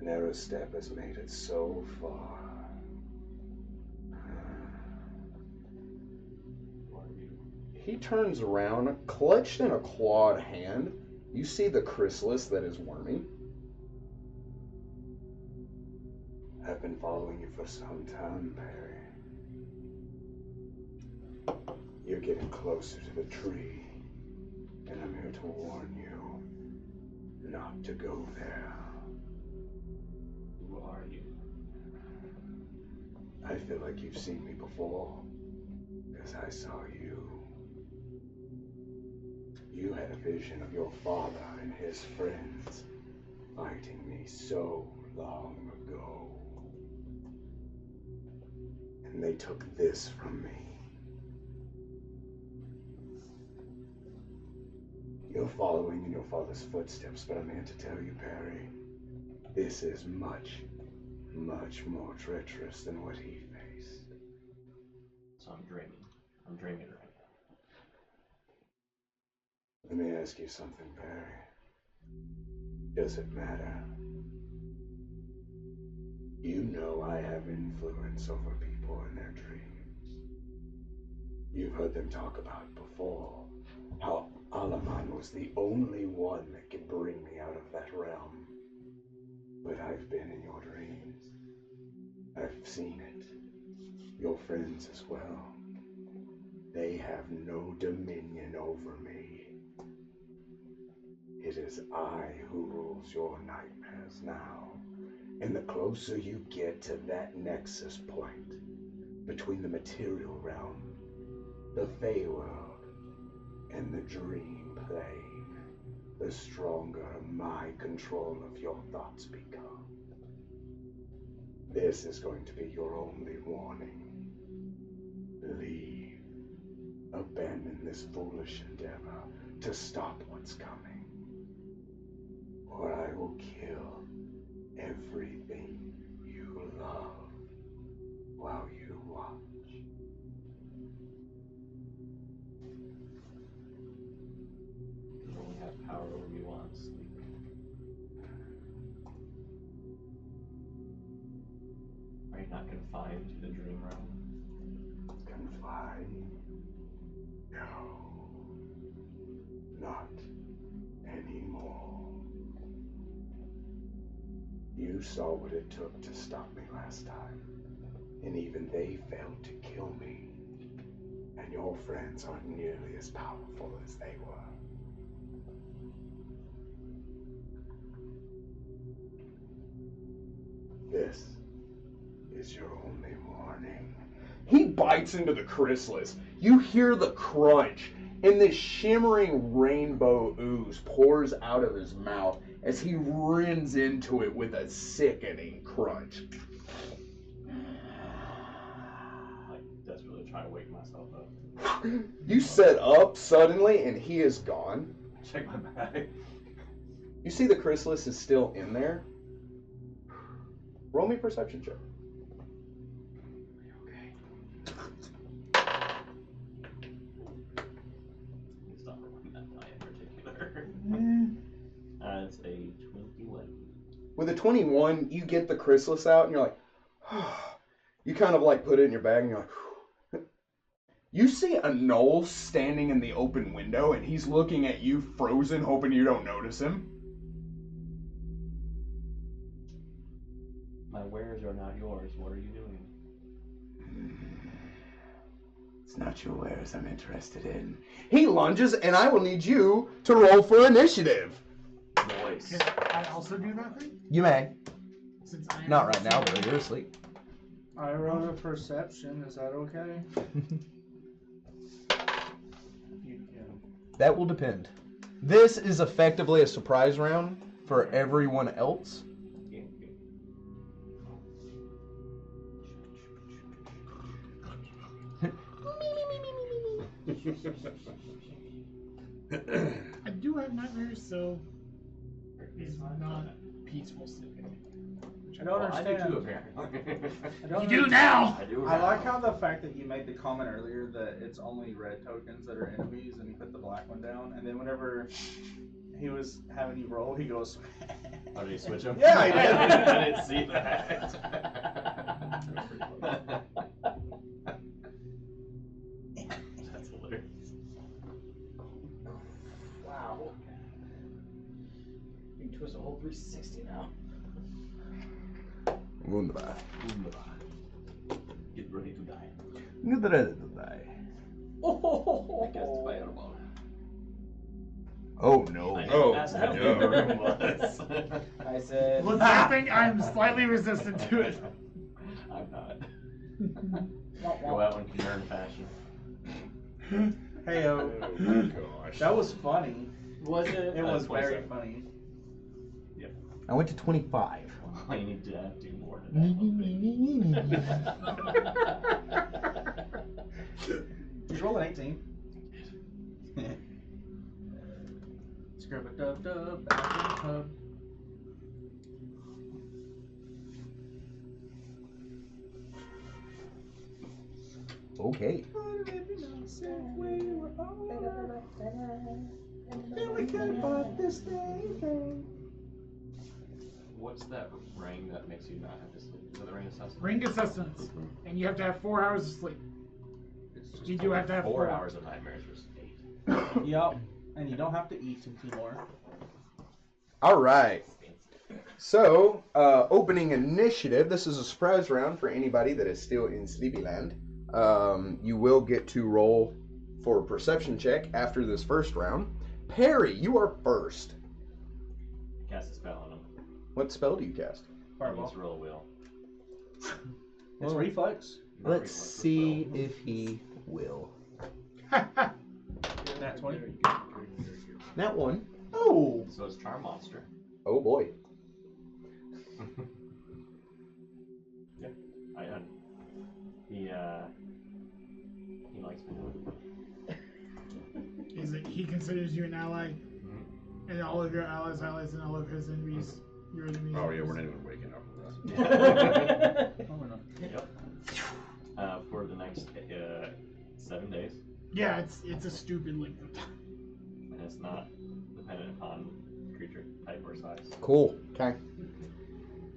Never step has made it so far. He turns around, clutched in a clawed hand. You see the chrysalis that is wormy. I've been following you for some time, Perry. You're getting closer to the tree, and I'm here to warn you. not to go there. Who are you? I feel like you've seen me before, because I saw you. You had a vision of your father and his friends fighting me so long ago. And they took this from me. You're following in your father's footsteps, but I'm here to tell you, Perry, this is much, much more treacherous than what he faced. So I'm dreaming. I'm dreaming right now. Let me ask you something, Perry. Does it matter? You know I have influence over people in their dreams. You've heard them talk about it before, how Alaman was the only one that could bring me out of that realm. But I've been in your dreams. I've seen it. Your friends as well. They have no dominion over me. It is I who rules your nightmares now. And the closer you get to that nexus point between the material realm, the Feyworld, and the dream plane, the stronger my control of your thoughts become. This is going to be your only warning. Leave. Abandon this foolish endeavor to stop what's coming. Or I will kill everything you love while you watch. You only have power over me while I'm sleeping. Are you not confined to the dream realm? Confined? No. Not anymore. You saw what it took to stop me last time, and even they failed to kill me. And your friends aren't nearly as powerful as they were. This is your only warning. He bites into the chrysalis. You hear the crunch, and this shimmering rainbow ooze pours out of his mouth as he rins into it with a sickening crunch. Like, desperately trying to wake myself up. You set up suddenly, and he is gone. Check my bag. You see the chrysalis is still in there. Roll me a perception check. It's not rolling that die in particular. It's a 21. With a 21, you get the chrysalis out, and you're like, you kind of like put it in your bag, and you're like, you see a Knoll standing in the open window, and he's looking at you frozen, hoping you don't notice him. My wares are not yours. What are you doing? It's not your wares I'm interested in. He lunges, and I will need you to roll for initiative. Noise. Can I also do that thing? You may. Since I am Not right now, but you're asleep. I rolled a perception. Is that okay? That will depend. This is effectively a surprise round for everyone else. I do have nightmares, so it's not peaceful sleeping. I don't Well, I do understand. too, apparently. I don't You do now! I do. I like how the fact that you made the comment earlier that it's only red tokens that are enemies, and you put the black one down, and then whenever he was having you roll, he goes. Oh, did he switch them? Yeah, I did. I didn't see that. That's hilarious. Wow. You can twist a whole 360 now. Wunderbar. Get ready to die. Get ready to die. Oh, I cast fireball. Oh no. I Oh, asked how big no. the room was. I said. What's something I'm slightly resistant to it. I'm not. Womp Go womp. out in Kern fashion. Heyo. Oh my gosh. That was funny. Was it? It was very 27. funny. I went to 25. I need to do more than that. Did you roll an 18? Scrub-a-dub-dub, back in the pub. Okay. What's that ring that makes you not have to sleep? Is it the ring of sustenance? Ring of sustenance. And you have to have 4 hours of sleep. It's just You do have to have 4 4 hours of nightmares versus 8. Yup. And you don't have to eat anymore. All right. So, opening initiative. This is a surprise round for anybody that is still in Sleepyland. You will get to roll for a perception check after this first round. Perry, you are first. Cast a spell on him. What spell do you cast? Fireball. Let's roll a wheel. It's reflex. Not Let's reflex, but see will. if he will. Nat 20. That one. Oh! So it's Charm Monster. Oh boy. Yeah. He likes me. He considers you an ally, and all of your allies' allies, and all of his enemies, your enemies. Oh yeah, we're not even waking up from this. Oh, we're not. Yep. For the next 7 days, Yeah, it's a stupid length of time. and it's not dependent upon creature type or size. Cool. Okay.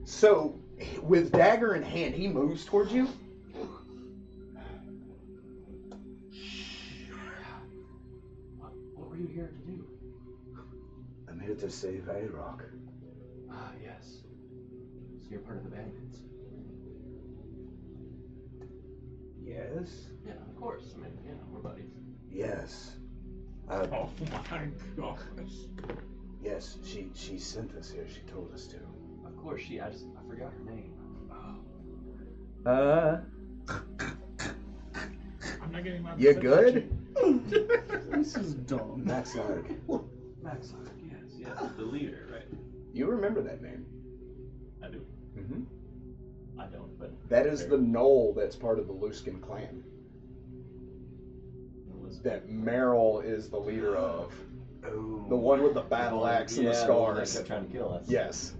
So, with dagger in hand, he moves towards you. What were you here to do? I'm here to save A-Rock. Ah, yes. So you're part of the bandits. Yes? Yeah, of course. I mean, yeah, we're buddies. Yes. Oh my gosh. Yes, she sent us here. She told us to. Of course, I forgot her name. I'm not getting my. You perception good? This is dumb. Maxarg. Maxarg, yes, the leader, right? You remember that name? I do. Mm-hmm. I don't, but That is the knoll that's part of the Luskin clan. That Meryl is the leader of. Oh. The one with the battle axe and the one that scars. kept trying to kill us. Yes.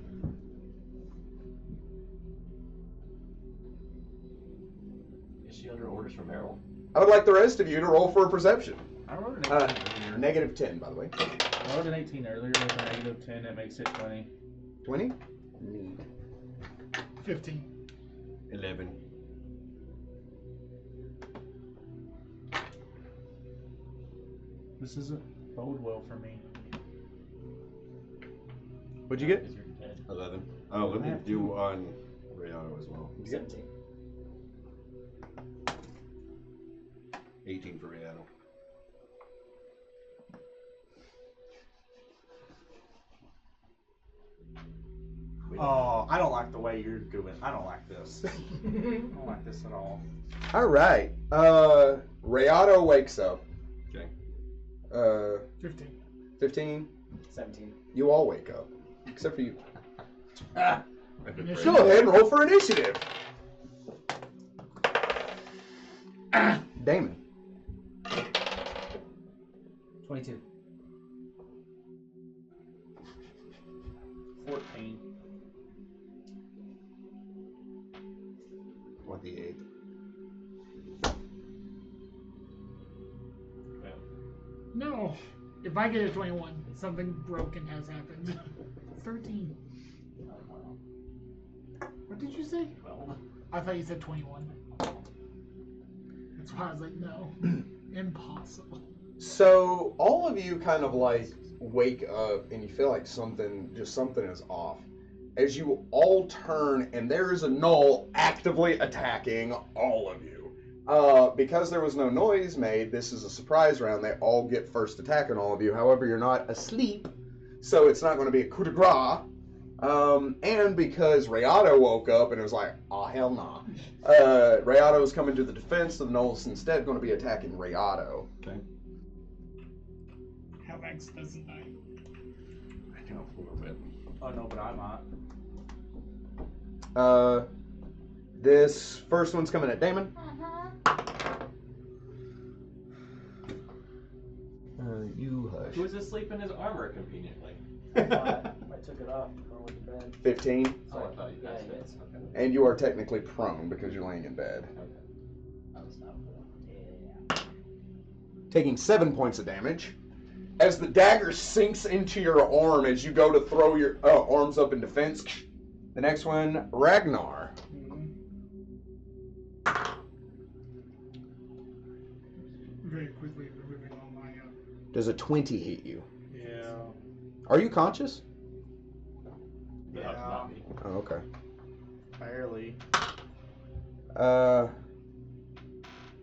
Is she under orders from Meryl? I would like the rest of you to roll for a perception. I rolled an 18 earlier. Negative 10, by the way. I rolled an 18 earlier with a negative 10. That makes it 20. 20? 15. 11. This doesn't bode well for me. What'd you get? Is your head? 11. Oh, let I me have do two. on Rayano as well. 17. 18 for Rayano. Oh, I don't like the way you're doing. I don't like this. I don't like this at all. All right. Rayado wakes up. Okay. 15. 15. 17. You all wake up. Except for you. I've been Initiative. Go ahead and roll for initiative. Damon. 22. 14. 28. No. If I get a 21, something broken has happened. 13. What did you say? 12. I thought you said 21. That's why I was like, no. Impossible. So all of you kind of like wake up and you feel like something is off. As you all turn and there is a gnoll actively attacking all of you. Because there was no noise made, this is a surprise round. They all get first attack on all of you. However, you're not asleep, so it's not going to be a coup de grace. And because Rayado woke up and it was like, oh, hell nah. Rayado is coming to the defense, so the Gnolls instead going to be attacking Rayado. Okay. Alex doesn't die. I know, a little bit. Oh no, but I'm not. This first one's coming at Damon. You hush. Who's asleep in his armor conveniently? I took it off before I went to bed. 15. Oh, I thought you Yeah, guys it did. is. Okay. And you are technically prone because you're laying in bed. Okay. I was not full. Taking 7 points of damage. As the dagger sinks into your arm as you go to throw your arms up in defense. The next one, Ragnar. Very quickly removing all my. Does a 20 hit you? Yeah. Are you conscious? But Yeah. not me. Oh, okay. Barely.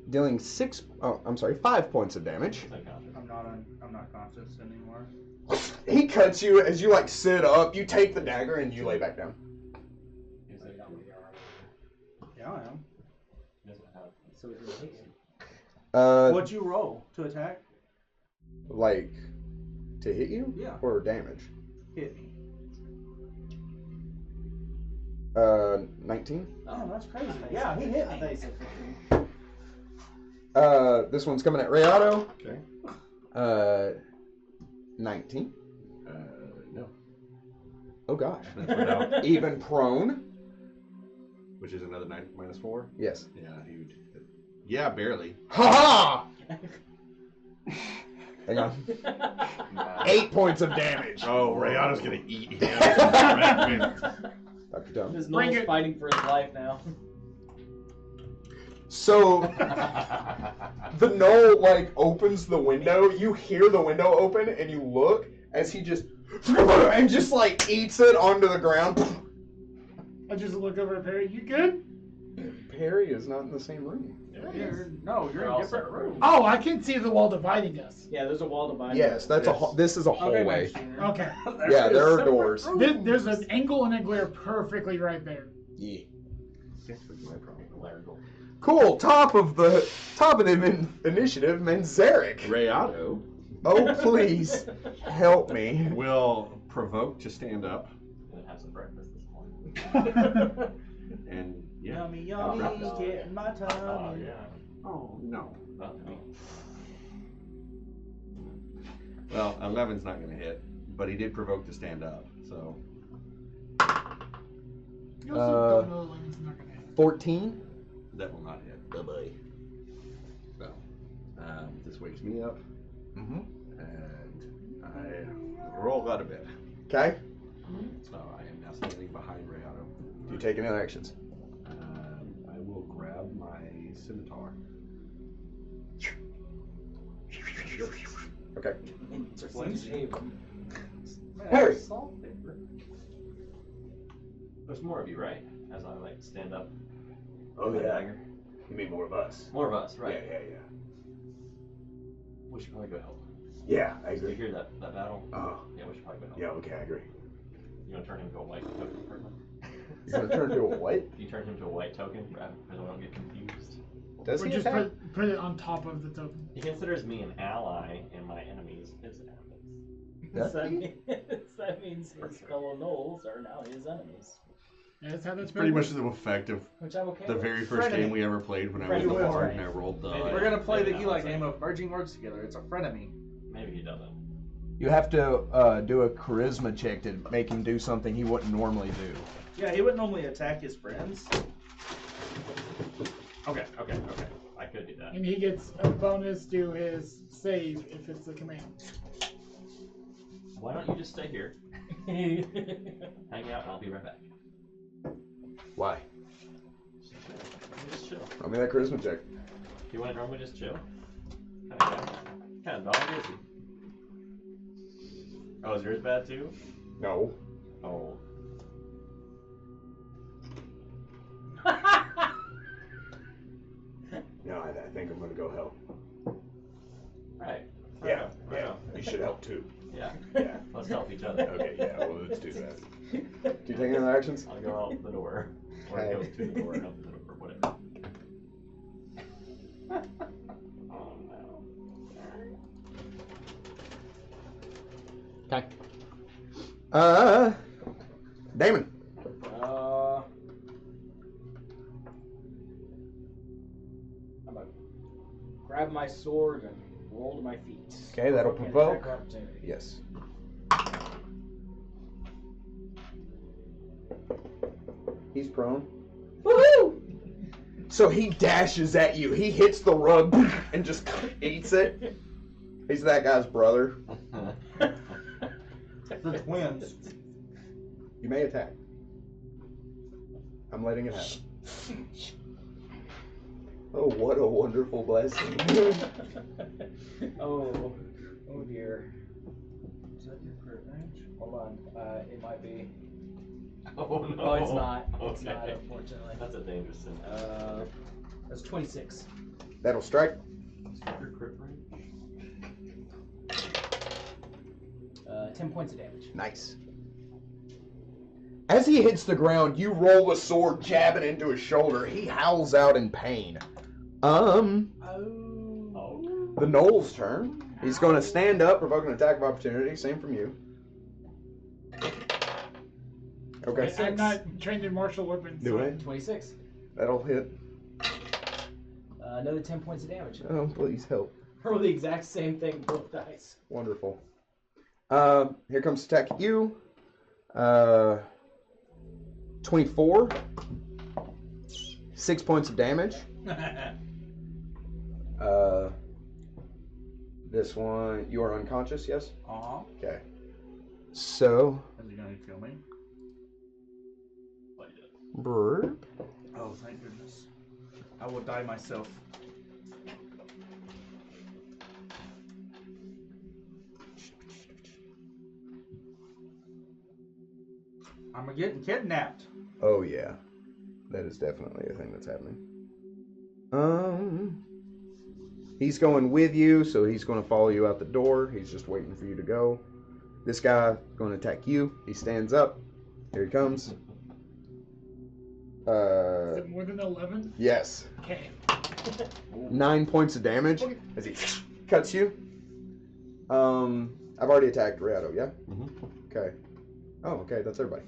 Dealing 5 points of damage. It's unconscious. I'm not conscious anymore. He cuts you as you like sit up. You take the dagger and you lay back down. Is it- Yeah, I am. doesn't have- So it didn't hit you. What'd you roll to attack? Like to hit you? Yeah. Or damage? Hit me. 19. Oh, that's crazy. Yeah, he hit I me. thought you said 15. This one's coming at Rayado. Okay. 19. No. Oh gosh. That's without, Even prone. which is another -4. Yes. Yeah, he would. Yeah, barely. Ha ha! Hang on. 8 points of damage. Oh, Rayado's gonna eat him. Dr. Dumb. This Bring Noel's it. fighting for his life now. So the gnoll like opens the window. You hear the window open, and you look as he just and just like eats it onto the ground. I just look over at Perry. You good? Perry is not in the same room. You're They're in all different separate rooms. Oh, I can see the wall dividing us. Yeah, there's a wall dividing. Yes, that's Yes. this is a Okay, hallway. Max Jr. Okay. Yeah, there are doors. There's an angle and a glare perfectly right there. Yeah. That's my problem. Laryngeal. Cool. Top of the initiative, Manzarek. Rayado Oh please, help me. will provoke to stand up, And have some breakfast this morning. and yeah. Yummy, yummy, Oh, getting my Oh, tummy. yeah. Oh no. Not me. Well, 11's not gonna hit, but he did provoke to stand up. So You also don't know when it's not gonna happen. 14. that will not hit. Bye-bye. So this wakes me up, Mm-hmm. and I roll out of bed. Okay. So I am now standing behind Rayado. Do you take any other actions? I will grab my scimitar. Okay. Man, Harry. salt paper. There's more of you, right? As I like stand up. Oh, with my yeah. dagger. You mean more of us? More of us, right? Yeah. We should probably go help. Yeah, I Did you agree. hear that battle? Yeah, we should probably go help. Yeah, okay, I agree. You want to turn him to a white token for him? You're gonna turn into a what? You turn him to a white token for we don't get confused. Does Or he just attack? put it on top of the token. He considers me an ally and my enemies his enemies. Does that, he? that means his fellow Knolls are now his enemies. Yeah, that's how that's Pretty much the effect of Which I'm okay the with. very first Frenemy. game we ever played when I was Frenemy the was bard right. and I rolled the. Maybe. We're gonna play the Maybe Eli not. game of merging words together. It's a frenemy. Maybe he doesn't. You have to do a charisma check to make him do something he wouldn't normally do. Yeah, he wouldn't normally attack his friends. Okay. I could do that. And he gets a bonus to his save if it's a command. Why don't you just stay here? Hang out and I'll be right back. Why? Just chill. Roll me that charisma check. You want to normally just chill? Kind of dog is he? Oh, is yours bad too? No. Oh. No, think I'm gonna go help. Right. Yeah, Right yeah. on. You should help too. Yeah. Yeah. Let's help each other. Okay, yeah, well, let's do that. Do you take any other actions? I'll go out the door. Or Okay. go to the door and out the door, whatever. Oh no. Okay. Damon. I'm gonna grab my sword and roll to my feet. Okay, that'll Provoke an provoke. attack opportunity. Yes. He's prone. Woohoo! So he dashes at you. He hits the rug and just eats it. He's that guy's brother. The twins. You may attack. I'm letting it happen. Oh, what a wonderful blessing. Oh dear. Is that your crit range? Hold on. It might be. Oh no. Oh, it's not. It's Okay. not, unfortunately. That's a dangerous thing. That's 26. That'll strike. What's your crit range? 10 points of damage. Nice. As he hits the ground, you roll the sword, jab it into his shoulder. He howls out in pain. Oh. The Knoll's turn. He's going to stand up, provoke an attack of opportunity. Same from you. Okay. I'm not trained in martial weapons. Do so- it. 26. That'll hit. Another 10 points of damage. Oh, please help. Roll the exact same thing, both dice. Wonderful. Here comes to attack you. 24. 6 points of damage. This one, you are unconscious, yes? Uh-huh. Okay. So, Is he gonna kill me? Brr. Oh, thank goodness. I will die myself. I'm getting kidnapped. Oh yeah, that is definitely a thing that's happening. He's going with you, so he's going to follow you out the door. He's just waiting for you to go. This guy is going to attack you. He stands up. Here he comes. Is it more than 11? Yes. Okay. 9 points of damage as he cuts you. I've already attacked Riato, yeah? Okay. Oh, okay, that's everybody.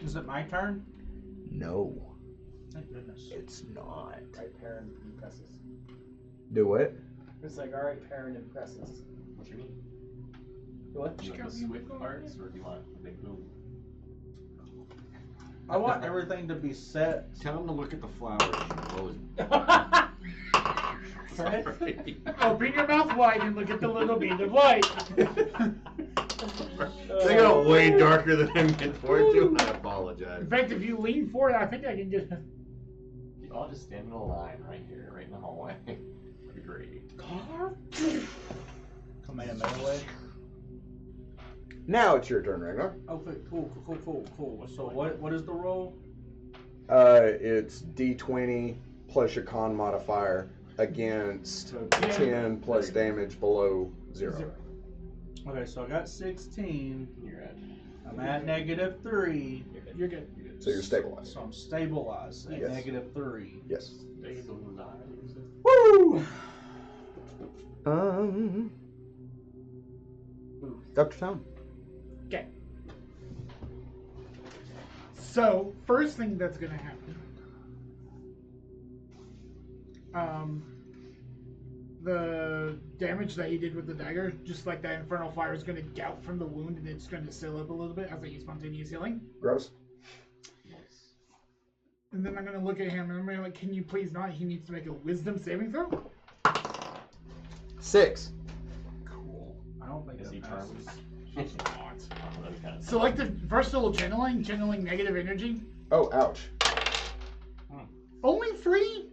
Is it my turn? No, Thank goodness. it's not. Right, Perrin impresses. Do it. It's like, alright, Perrin impresses. What you mean? What? Do you want the swift parts or do you want the big boom? I want everything to be set. Tell him to look at the flowers. Oh, sorry. Open your mouth wide and look at the little bead of light. They got way darker than I meant for it to. I apologize. In fact, if you lean forward, I think I can get. You all just stand in a line right here, right in the hallway. That'd be great. Command melee. Now it's your turn, Ragnar. Okay, cool. So what is the roll? It's D20 plus your con modifier against 10 plus damage below 0. Okay, so I got 16. You're at. I'm at -3. You're good. So you're stabilized. So I'm stabilized at Yes. -3. Yes. Woo! Dr. Tom. Okay. So, first thing that's gonna happen. The damage that he did with the dagger, just like that infernal fire, is gonna gout from the wound and it's gonna seal up a little bit as I use spontaneous healing. Gross. And then I'm gonna look at him and I'm gonna be like, can you please not? He needs to make a wisdom saving throw. 6. Cool. I don't think Is he that charmed? passes. Select the versatile channeling negative energy. Oh, ouch. Only 3?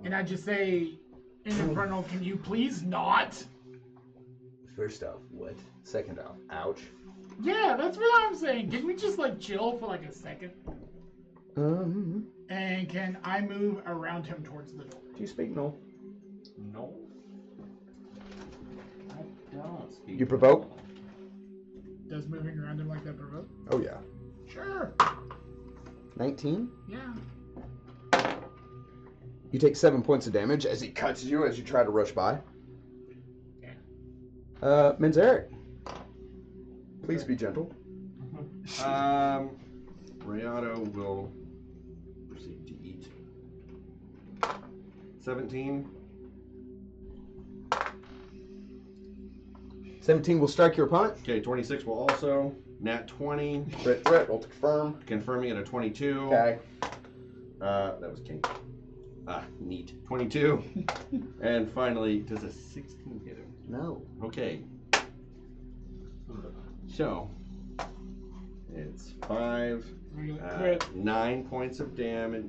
And I just say, in Infernal, can you please not? First off, what? Second off, ouch. Yeah, that's what I'm saying. Can we just like chill for like a second? And can I move around him towards the door? Do you speak no? No. I don't speak. You provoke? Does moving around him like that provoke? Oh yeah. Sure. 19. Yeah. You take 7 points of damage as he cuts you as you try to rush by. Menzeric. Please be gentle. Rayado will proceed to eat. 17. 17 will strike your opponent. Okay, 26 will also. Nat 20. Crit threat, roll to confirm. Confirming at a 22. Okay. That was king. Neat. 22. And finally, does a 16 hit him? No. Okay. So, it's 5, Crit. 9 points of damage,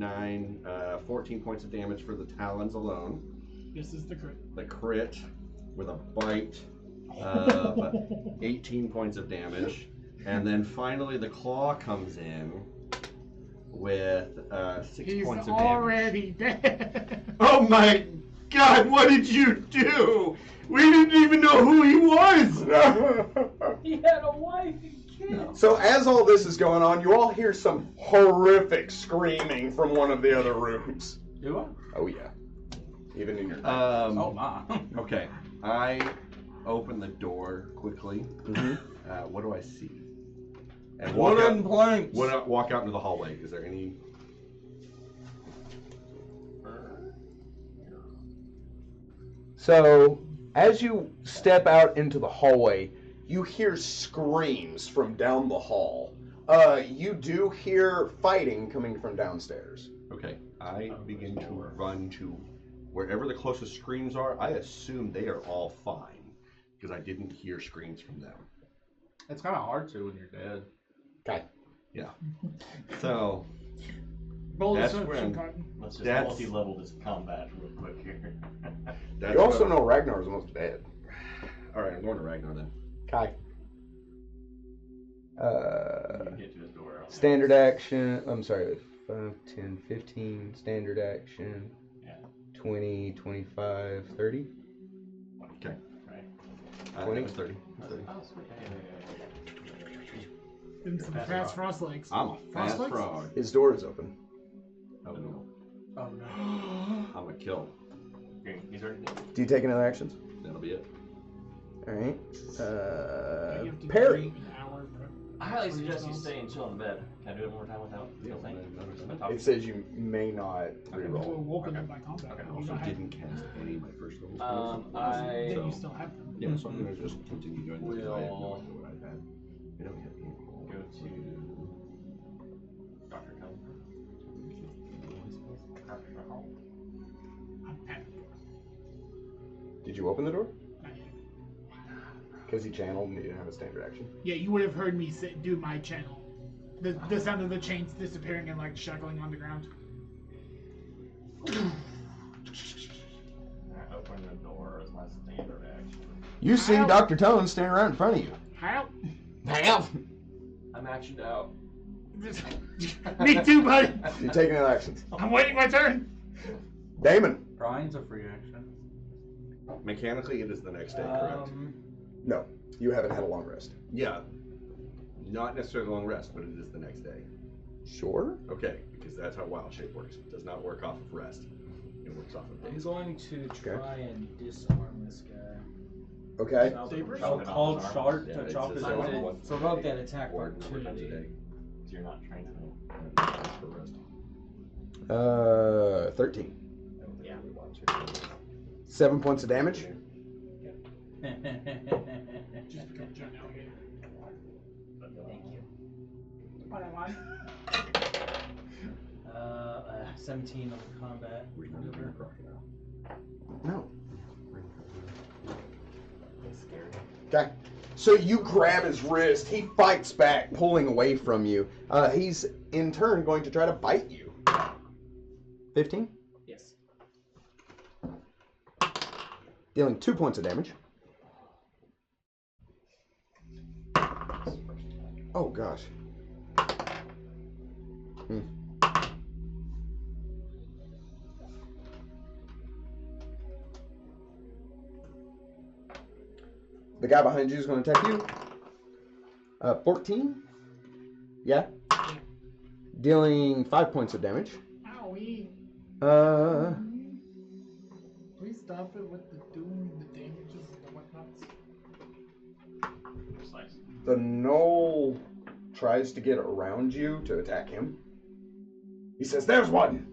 14 points of damage for the talons alone. This is the crit. The crit with a bite of 18 points of damage. And then finally the claw comes in with 6 He's points of damage. already dead. Oh my god, what did you do? We didn't even know who he was! He had a wife and kids. So as all this is going on, you all hear some horrific screaming from one of the other rooms. Do I? Oh yeah. Even in your Oh my. Okay, I open the door quickly. Mhm. What do I see? And Wooden planks. Walk out into the hallway. Is there any? So as you step out into the hallway, you hear screams from down the hall. You do hear fighting coming from downstairs. Okay, I begin to run to wherever the closest screams are. I assume they are all fine because I didn't hear screams from them. It's kind of hard to when you're dead. Okay. Yeah. So Bold That's assumption, when- Cotton. Let's just That's- multi-level this combat real quick here. that's You also what know Ragnar's almost dead. All right, I'm going to Ragnar then. Okay. You can get to his door. Standard action. I'm sorry. 5, 10, 15. Standard action. Yeah. 20, 25, 30. Okay. Right. 20? That was 30. Oh, sweet. Then some fast frost legs. I'm a fast Frostlegs? frog. His door is open. Oh no. Oh no. I'm a kill. Green. He's already dead. Do you take any other actions? That'll be it. All right. You have to Parry. wait an hour for- I highly for suggest you spells. stay and chill in bed. Can I do it one more time without? Yeah, Still think? no, no, no. I'm talking. It says you may not We're reroll. woken Okay. up by combat. Okay. You Also don't have- didn't cast any of my first level Then so, you still have them. yeah, so I'm gonna just continue doing this. 'Cause I have no We'll- idea what I've had. I don't have any. Go to Dr. Cullen. Dr. Hall. I'm at the door. Did you open the door? Not yet. Because he channeled and he didn't have a standard action. Yeah, you would have heard me do my channel. The sound of the chains disappearing and like shackling on the ground. I open the door as my standard action. You see Ow. Dr. Tone standing right in front of you. How? I'm actioned out. Me too, buddy. You take any other actions? I'm waiting my turn. Damon. Brian's a free action. Mechanically, it is the next day, correct? No, you haven't had a long rest. Yeah. Not necessarily a long rest, but it is the next day. Sure. Okay, because that's how Wild Shape works. It does not work off of rest. It works off of I'm days. going to try and disarm this guy. Okay. I'll call Chart Yeah, to it's chop his just arm. once a Provoke day, that attack or for a number of times a 2. day. So you're not trained to know. For rest. 13. Yeah. 7 points of damage. Just become a giant alligator. Thank you. What am I? 17 on the combat. maneuver. No. It's scary. Okay. So you grab his wrist. He fights back, pulling away from you. He's in turn going to try to bite you. 15. Yes. Dealing 2 points of damage. Oh gosh. guy behind you is going to attack you. 14? Yeah. Dealing 5 points of damage. Owie. Please stop it with the doing the damages and the whatnots. Slice. The gnoll tries to get around you to attack him. He says, "There's one!"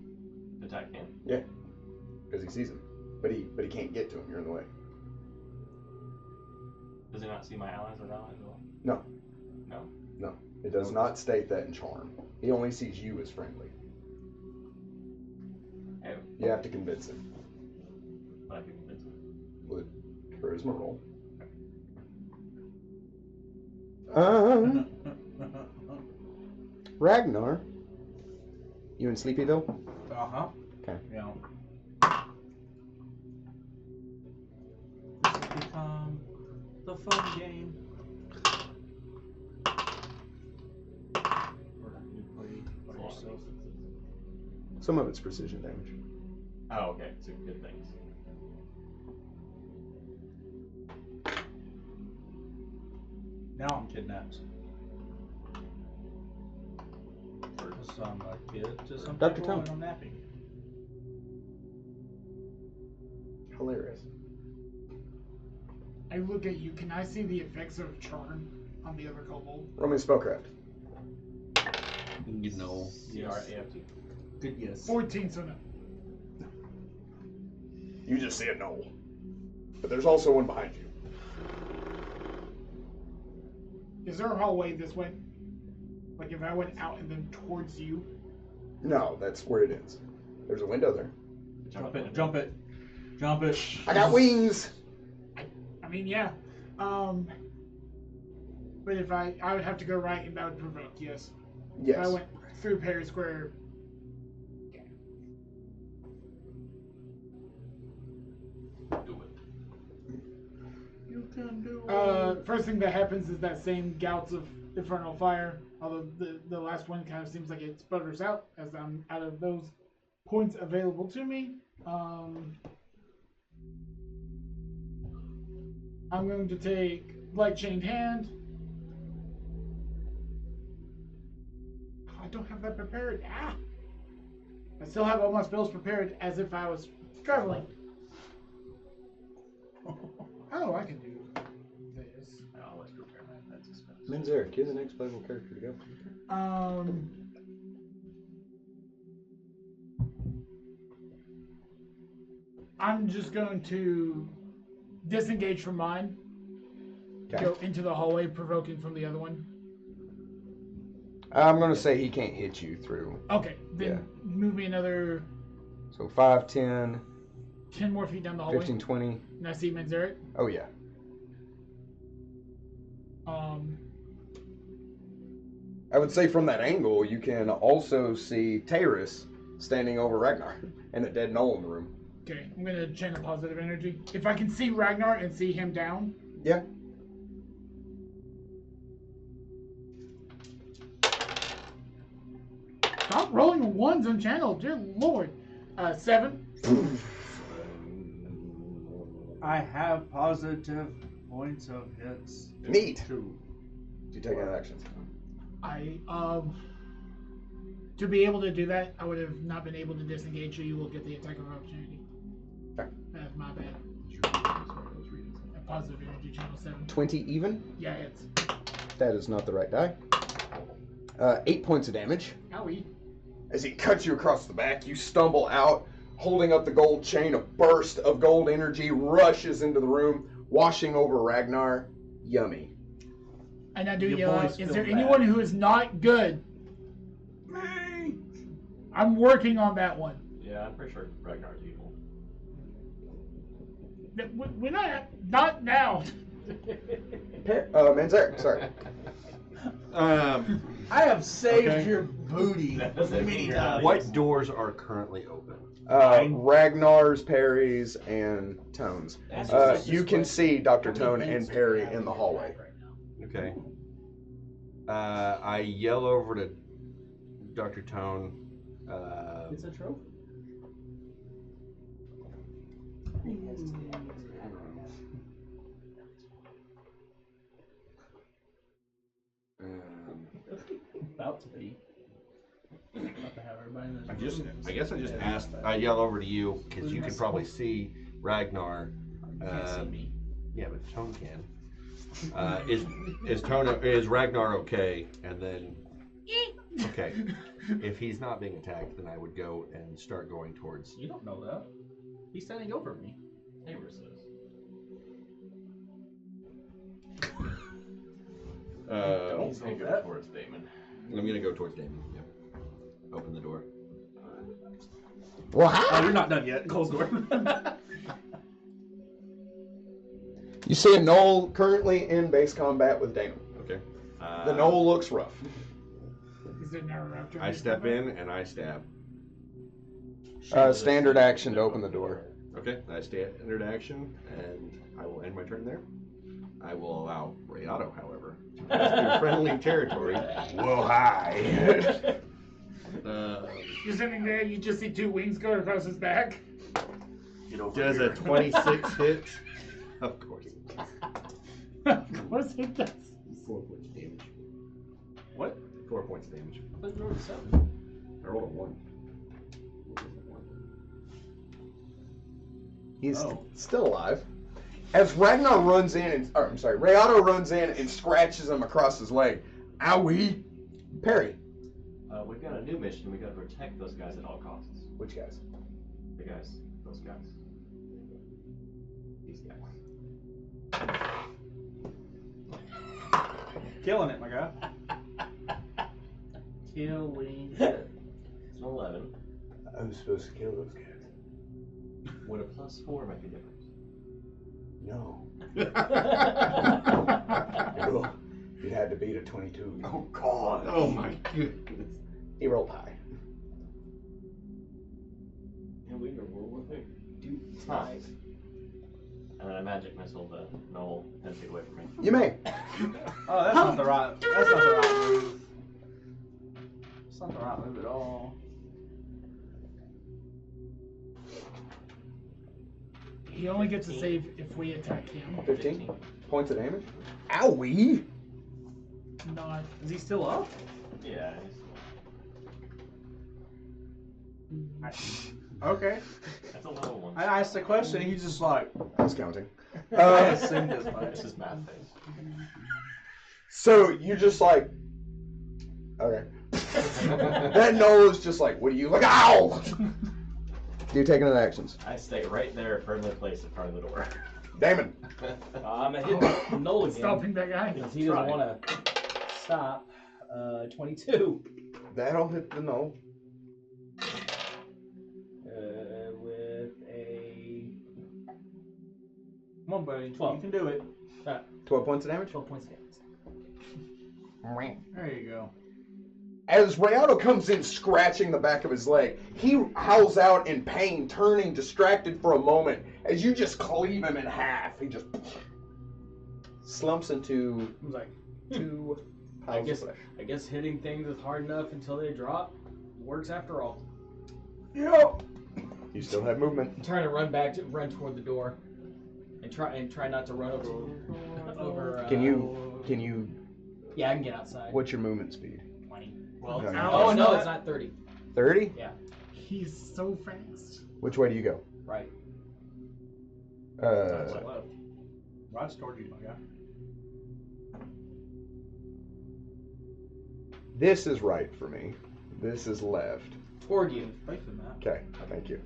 Attack him. Yeah. Because he sees him. But he can't get to him. You're in the way. Does he not see my allies as allies as well? No. No. No. It does not state that in Charm. He only sees you as friendly. Oh. You have to convince him. But I can convince him. With charisma roll. Ragnar. You in Sleepyville? Uh-huh. Okay. Yeah. This has become the fun game. Or you play by yourself. Some of it's precision damage. Oh, okay. So good things. Now I'm kidnapped. Because I'm a kid to some Dr. people Tom. and I'm napping. Hilarious. I look at you. Can I see the effects of charm on the other kobold? Roll me spellcraft. You know. CRAFT. Good yes. 14, so no. You just see a gnoll. But there's also one behind you. Is there a hallway this way? Like if I went out and then towards you? No, that's where it ends. There's a window there. Jump it, jump it, jump it. I got wings! I mean, yeah. But if I would have to go right and that would provoke, yes. If I Yes. went through Perry Square. Do it. You can do it. First thing that happens is that same gouts of infernal fire. Although the last one kind of seems like it sputters out as I'm out of those points available to me. I'm going to take Light Chained Hand. I don't have that prepared. Ah! I still have all my spells prepared as if I was traveling. Oh, I can do this. I always prepare my defensive spells. Menzer, you're the next playable character to go. I'm just going to disengage from mine. Okay. Go into the hallway, provoking from the other one. I'm going to say he can't hit you through. Okay, then move me another So 5, 10, 10 more feet down the hallway. 15, 20. And I see Manzarek. Oh, yeah. I would say from that angle, you can also see Taris standing over Ragnar and a dead gnoll in the room. Okay, I'm going to channel positive energy. If I can see Ragnar and see him down. Yeah. Stop rolling ones on channel, dear lord. 7. I have positive points of hits. Neat. 2. Do you take any actions? To be able to do that, I would have not been able to disengage, so you will get the attack of opportunity. Okay. That's my bad. A positive energy channel 7. 20 even? Yeah, it's. That is not the right die. 8 points of damage. Owie. As he cuts you across the back, you stumble out, holding up the gold chain. A burst of gold energy rushes into the room, washing over Ragnar. Yummy. And I do Your yell boys out, is feel there bad. anyone who is not good? Me! I'm working on that one. Yeah, I'm pretty sure Ragnar's evil. We're not now. Manzarek, sorry. I have saved Okay. your booty many times. What doors are currently open? Ragnar's, Perry's, and Tone's. That's just You this can way. see Dr. How many Tone vents and do Perry you have in the your hallway. bag right now? Okay. I yell over to Dr. Tone. It's a trophy. About to be. About to have everybody in this I guess I just asked. I yell over to you because you can probably see Ragnar. You can't see me. Yeah, but Tone can. Is Ragnar okay? And then, okay, if he's not being attacked, then I would go and start going towards. You don't know that. He's standing over me. Tabor says. He's gonna go towards Damon. I'm gonna go towards Damon. Yep. Open the door. Well, Oh, you're not done yet. Close the door. you see a Knoll currently in base combat with Damon. Okay. The Knoll looks rough. Is it now after? I step in and I stab. Standard action to open the door. Okay, I standard action, and I will end my turn there. I will allow Rayato, however, to pass through friendly territory. Whoa, hi. You're sitting there, you just see two wings going across his back. Does a 26 hit? Of course. Of course it does. 4 points damage. What? 4 points damage. I thought you rolled a 7. I rolled a 1. He's still alive. As Ragnar runs in, Rayato runs in and scratches him across his leg. Owie! Parry. We've got a new mission. We got to protect those guys at all costs. Which guys? The guys. Those guys. These guys. Killing it, my guy. Killing. It's an 11. I'm supposed to kill those guys. Would a +4 make a difference? No. It had to beat a 22. Oh, God. Oh, my goodness. He rolled high. And we roll with it. 5. And then a magic missile to Noel 10 feet away from me. You may. Oh, that's not the right. That's not the right move. That's not the right move at all. He only gets a save if we attack him. 15 points of damage. Owie! Not. Is he still up? Yeah. Okay. That's a low one. I asked the question. He's just like. I was counting. I assumed as much. This is math face. So you just like. Okay. That Noel is just like, what are you like? Ow! Do you take any actions? I stay right there, firmly placed in front of the door. Damon. I'm gonna hit Noel again. Stopping that guy. Because he doesn't want to stop. 22. That'll hit the Noel. With a Come on, buddy. 12. You can do it. 12 points of damage? 12 points of damage. There you go. As Rayato comes in scratching the back of his leg, he howls out in pain, turning distracted for a moment. As you just cleave him in half, he just slumps into I was like, 2 piles of flesh. I guess hitting things is hard enough until they drop. Works after all. Yep. You still have movement. I'm trying to run toward the door, and try not to run over. Can you? Yeah, I can get outside. What's your movement speed? 20. Well, No, Oh no, it's not 30. 30? Yeah, He's so fast. Which way do you go? right. That's left. Right towards you, my guy. This is right for me. This is left. Toward you. Facing that. Okay, thank you.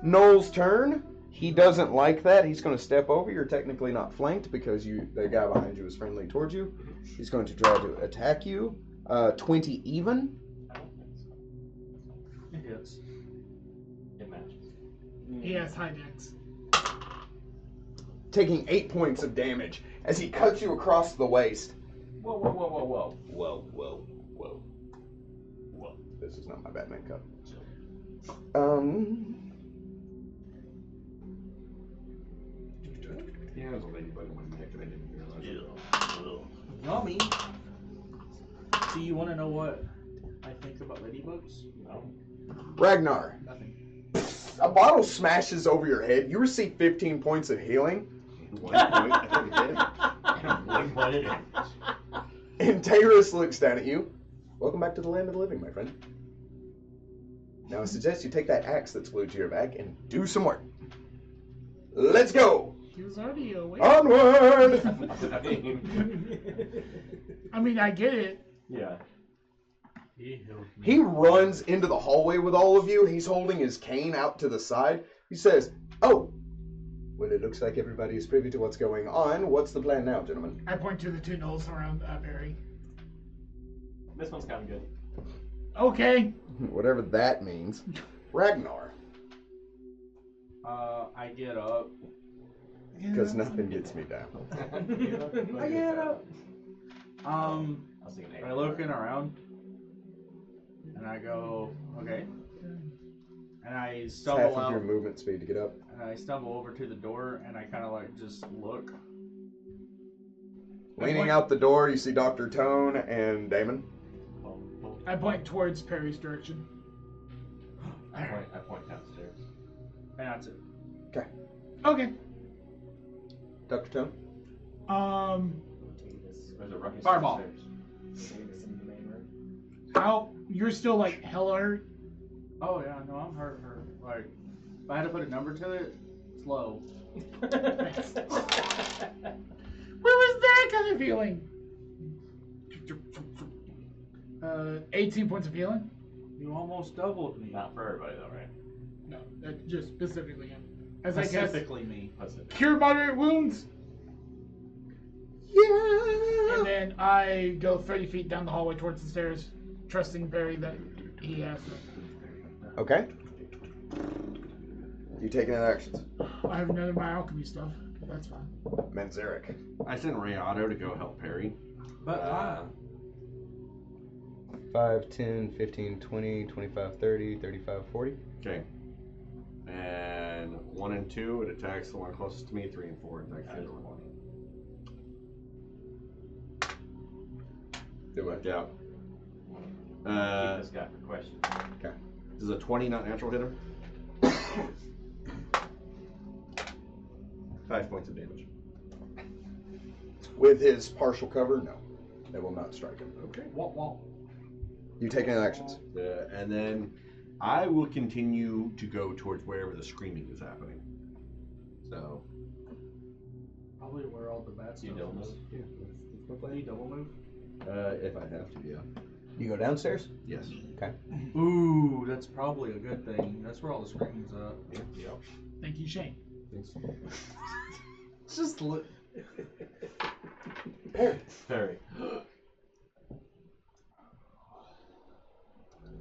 Noel's turn. He doesn't like that. He's going to step over. You're technically not flanked because the guy behind you is friendly towards you. He's going to try to attack you. 20 even. I don't think so. It hits. It matches. He has high dex. Taking 8 points of damage as he cuts you across the waist. Whoa, whoa, whoa, whoa, whoa. Whoa, whoa, whoa. Whoa. This is not my Batman cup. Yeah, there's a ladybug in my neck and I didn't realize it. Yummy. Do you want to know what I think about ladybugs? No. Ragnar. Nothing. A bottle smashes over your head. You receive 15 points of healing. 1 point. I think it did. Pointed. And Tyrus looks down at you. Welcome back to the land of the living, my friend. Now I suggest you take that axe that's glued to your back and do some work. Let's go! He was already awake. Onward! I mean, I get it. Yeah. He runs into the hallway with all of you. He's holding his cane out to the side. He says, "Oh, well, it looks like everybody is privy to what's going on. What's the plan now, gentlemen?" I point to the two gnolls around Barry. This one's kind of good. Okay. Whatever that means. Ragnar. I get up. Because nothing gets me down. I get up. I was thinking I looking around, and I go, okay. And I It's stumble half of out, your movement speed to get up. and I stumble over to the door, and I kind of like just look. Leaning out the door, you see Dr. Tone and Damon. I point towards Perry's direction. I point downstairs. And that's it. Okay. Dr. Tone? There's a ruckus Fireball. upstairs. Take this into the main room. How? You're still like hella hurt? Oh yeah, no, I'm hurt. Like, if I had to put a number to it, it's low. Where was that kind of feeling? 18 points of healing? You almost doubled me. Not for everybody though, right? No, that just specifically him. As I guess, Specifically me. cure moderate wounds. Yeah! And then I go 30 feet down the hallway towards the stairs, trusting Barry that he has it. Okay. You taking any actions? I have none of my alchemy stuff, but that's fine. Manzarek. I sent Ray Otto to go help Perry. But 5, 10, 15, 20, 25, 30, 35, 40. Okay. And 1 and 2, it attacks the one closest to me. 3 and 4, it attacks the other one. Do it. Yeah. Keep this guy for questions. Okay. Does a 20 not natural hit him? 5 points of damage. With his partial cover, no. That will not strike him. Okay. You taking any actions? And then I will continue to go towards wherever the screaming is happening. So. probably where all the bad stuff You double is. move? Yeah, that's my Do plan. you double move? If I have to, yeah. You go downstairs? Yes. Okay. Ooh, that's probably a good thing. That's where all the screaming's at. Yeah. Thank you, Shane. Thanks. It's just look. Perry.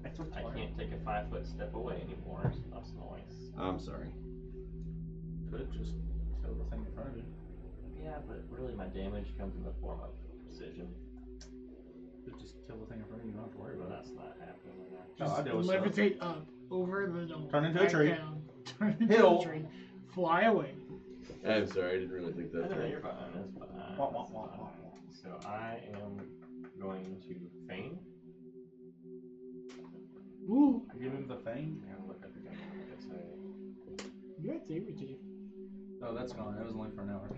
I can't take a 5-foot step away anymore. That's noise. I'm sorry. Could have just killed the thing in front of you. Yeah, but really my damage comes in the form of precision. Could just kill the thing in front of you. You don't have to worry But about that's not happening. No, Just I know stuff. levitate up, over the dome. Turn into a back tree. Down, turn into Hill. a tree. Fly away. I'm sorry, I didn't really think that No, through. you're fine. That's fine. Wah, wah, That's wah, fine. wah. So I am going to feign. Ooh, Give him the thing. I'm gonna look at the gun. It's a you had saber teeth. Oh, that's gone. That was only for an hour.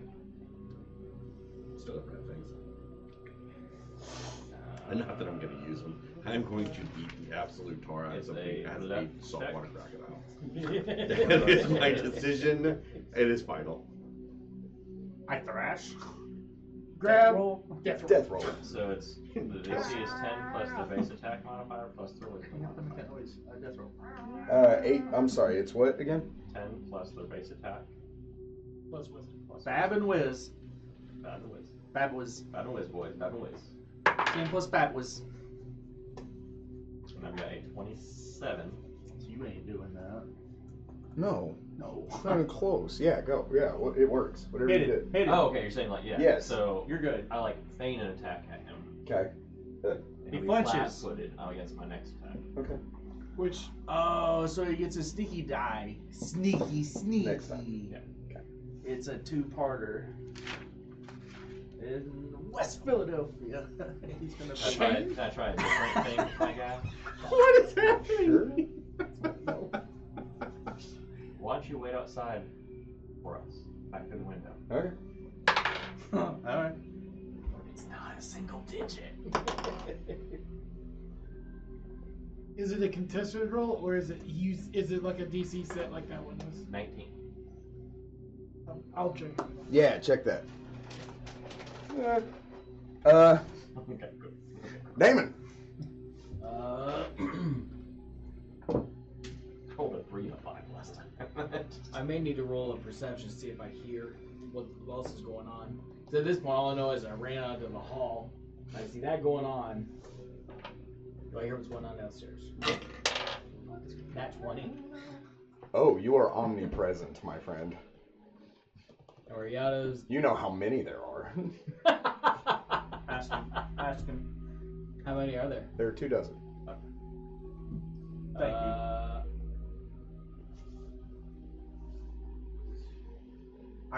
Still have red things. And not that I'm going to use them. I'm going to beat the absolute tar out of It's something a as a left saltwater check. crocodile. That is my decision. It is final. I thrash. Grab. roll. Death roll. Death roll. So it's the DC is 10 plus the base attack modifier plus the wisdom modifier. Death roll. 8. I'm sorry, it's what again? 10 plus the base attack Plus wisdom. plus Bab and whiz. Bad and whiz. Bab whiz. Bad and whiz, boys. Bad and whiz. 10 plus bab whiz. And I've got a 27. You ain't doing that. No. No. It's not even close. Yeah, go. Yeah, it works. Whatever Hit you it. did. Hit it. Oh, okay. You're saying like yeah. Yes. So You're good. I like feign an attack at him. Okay. And He he'll be flinches. flat-footed against my next attack. Okay. Which, Oh, so he gets a sneaky die. Sneaky, sneaky. Next time. Yeah. Okay. It's a 2-parter. In West Philadelphia. He's gonna Can I try a different thing, my guy? What is happening? Why don't you wait outside for us, back to the window? Okay. Alright. a single digit. Is it a contested roll or is it like a DC set like that one was? 19. I'll check. Yeah, check that. Okay, good. Damon. Rolled a 3 and a 5 last time. I may need to roll a perception to see if I hear what else is going on. So at this point, all I know is I ran out into the hall. I see that going on. Do I hear what's going on downstairs? Nat 20. Oh, you are omnipresent, my friend. Oriana's. You know how many there are. Ask him. Ask him. How many are there? There are 24. Thank you.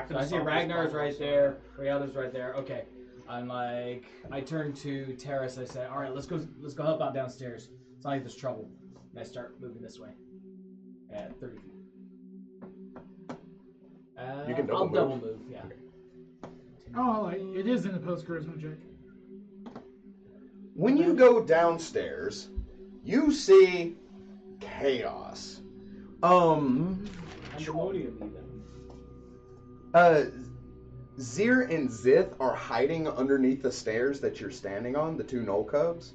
So I see Ragnar's right there. Rihanna's right there. Okay. I'm like, I turn to Terrace. I say, all right, let's go help out downstairs. It's not like there's trouble. And I start moving this way at 30 feet. You can I'll double double move. Yeah. Oh, like, it is in the post charisma check. When you go downstairs, you see chaos. Pandemonium even. Zir and Zith are hiding underneath the stairs that you're standing on, the two Knoll Cubs.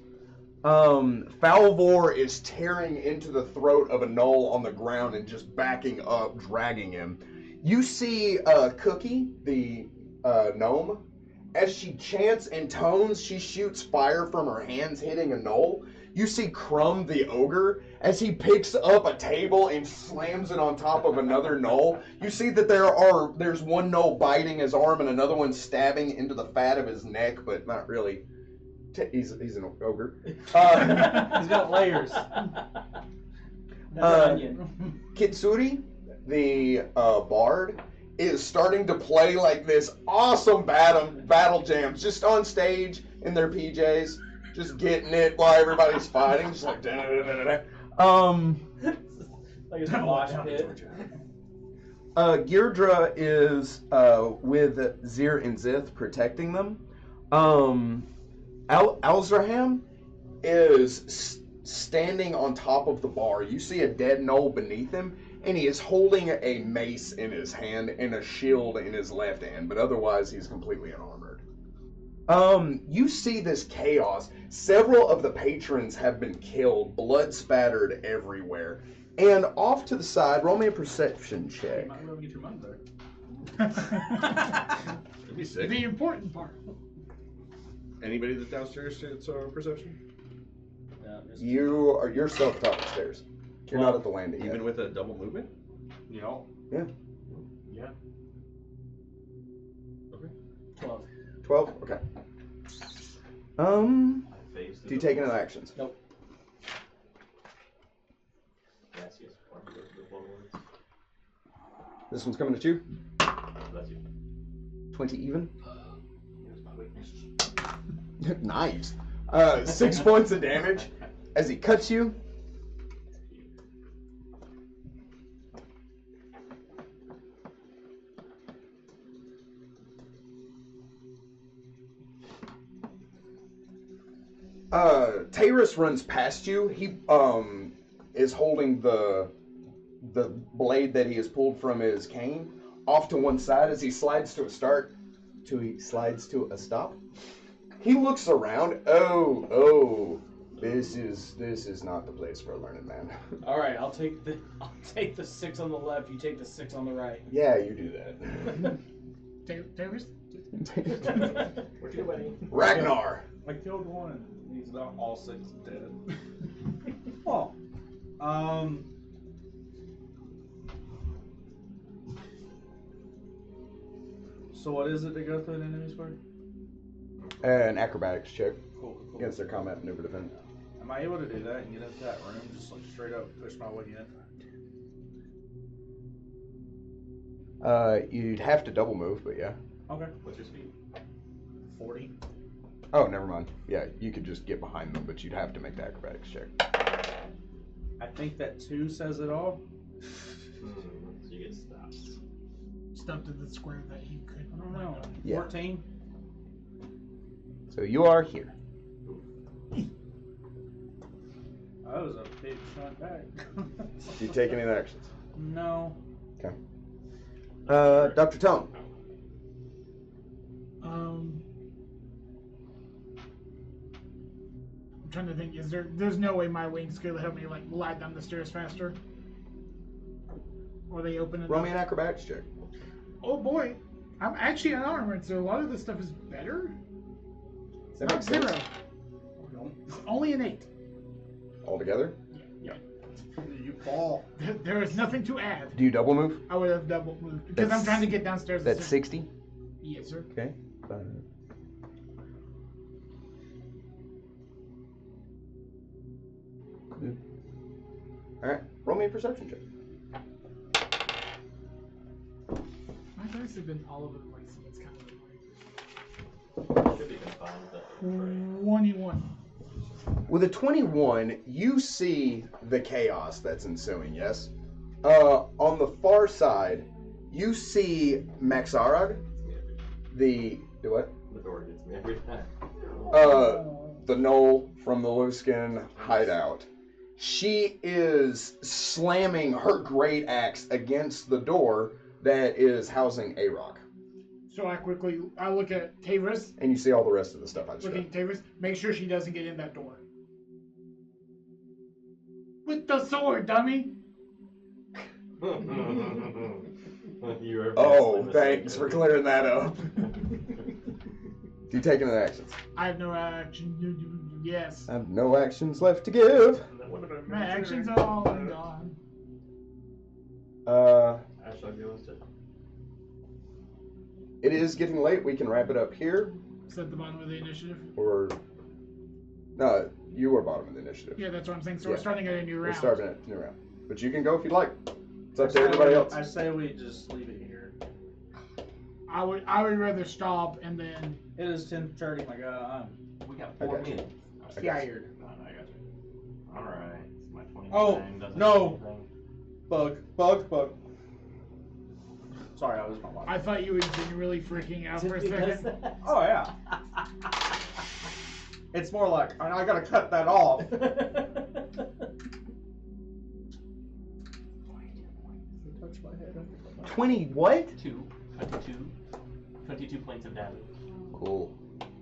Falvor is tearing into the throat of a Knoll on the ground and just backing up, dragging him. You see Cookie, the gnome. As she chants and tones, she shoots fire from her hands, hitting a Knoll. You see Crumb, the ogre, as he picks up a table and slams it on top of another Knoll. You see that there's one Knoll biting his arm and another one stabbing into the fat of his neck, but not really. He's an ogre. He's got layers. That's an onion. Kitsuri, the bard, is starting to play like this awesome battle jams, just on stage in their PJs, just getting it while everybody's fighting, just like Like it's a mosh pit. Girdra is with Zir and Zith protecting them. Alzraham is standing on top of the bar. You see a dead Knoll beneath him, and he is holding a mace in his hand and a shield in his left hand, but otherwise he's completely unarmored. You see this chaos. Several of the patrons have been killed, blood spattered everywhere. And off to the side, roll me a perception check. You might be able to get your money back. That'd be sick. The important part. Anybody that's downstairs gets perception? You're still at the top of the stairs. You're not at the landing yet. Even with a double movement? No. Yeah. Yeah. Okay. 12. 12? Okay. Do you take any actions? Nope. Gracias. This one's coming at you. That's you. 20 even. Here's my weakness. Nice. 6 points of damage as he cuts you. Taurus runs past you. He is holding the blade that he has pulled from his cane off to one side as he slides to a stop. He looks around. Oh, this is not the place for a learned man. All right, I'll take the 6 on the left. You take the 6 on the right. Yeah, you do that. Tavis? What you doing? Ragnar. I killed one. He's not all 6 dead. Well, so what is it to go through an enemy's part? An acrobatics check Cool. against their combat maneuver defense. Am I able to do that and get into that room, just like straight up push my way in? You'd have to double move, but yeah. Okay. What's your speed? 40. Oh, never mind. Yeah, you could just get behind them, but you'd have to make the acrobatics check. I think that 2 says it all. So you get stopped. Stuffed in the square that you could. I don't know. Yeah. 14. So you are here. That was a big shot back. Do you take any actions? No. Okay. Dr. Tone. I'm trying to think. There's no way my wings could help me like glide down the stairs faster? Or they open enough? Roll me an acrobatics check. Oh boy. I'm actually unarmored, so a lot of this stuff is better. Does that Not make sense? 0. It's only an 8. Altogether? You fall. There is nothing to add. Do you double move? I would have double moved because I'm trying to get downstairs. That's 60? Yes, sir. Okay. Alright, roll me a perception check. My dice have been all over the place. So it's kind of annoying. Should be fine with that. 21. With a 21, you see the chaos that's ensuing, yes? On the far side, you see Maxarag, the what? The door gets me every time. The knoll from the Luskin hideout. She is slamming her great axe against the door that is housing Arok. So I look at Tavris. And you see all the rest of the stuff I Looking at described. Tavris, make sure she doesn't get in that door. With the sword, dummy! You are Oh, vastly thanks for mistaken. clearing that up. Do you take any actions? I have no action. Yes. I have no actions left to give. My actions are all gone. Ash, I'll go instead. It is getting late. We can wrap it up here. Is that the bottom of the initiative? Or no, you were bottom of the initiative. Yeah, that's what I'm saying. So Yeah. we're starting at a new We're round. starting at new round. But you can go if you'd like. It's up to everybody else. I say we just leave it here. I would rather stop and then. It is 10:30, my God. We got I 4 got you. minutes. I'm tired. I got you. Alright. My 29 Oh, doesn't no. do anything. Bug. Sorry, I was my wife. I thought you were genuinely freaking out for a second. Oh, yeah. It's more like, I gotta cut that off. 20 what? 22 points of damage. Cool.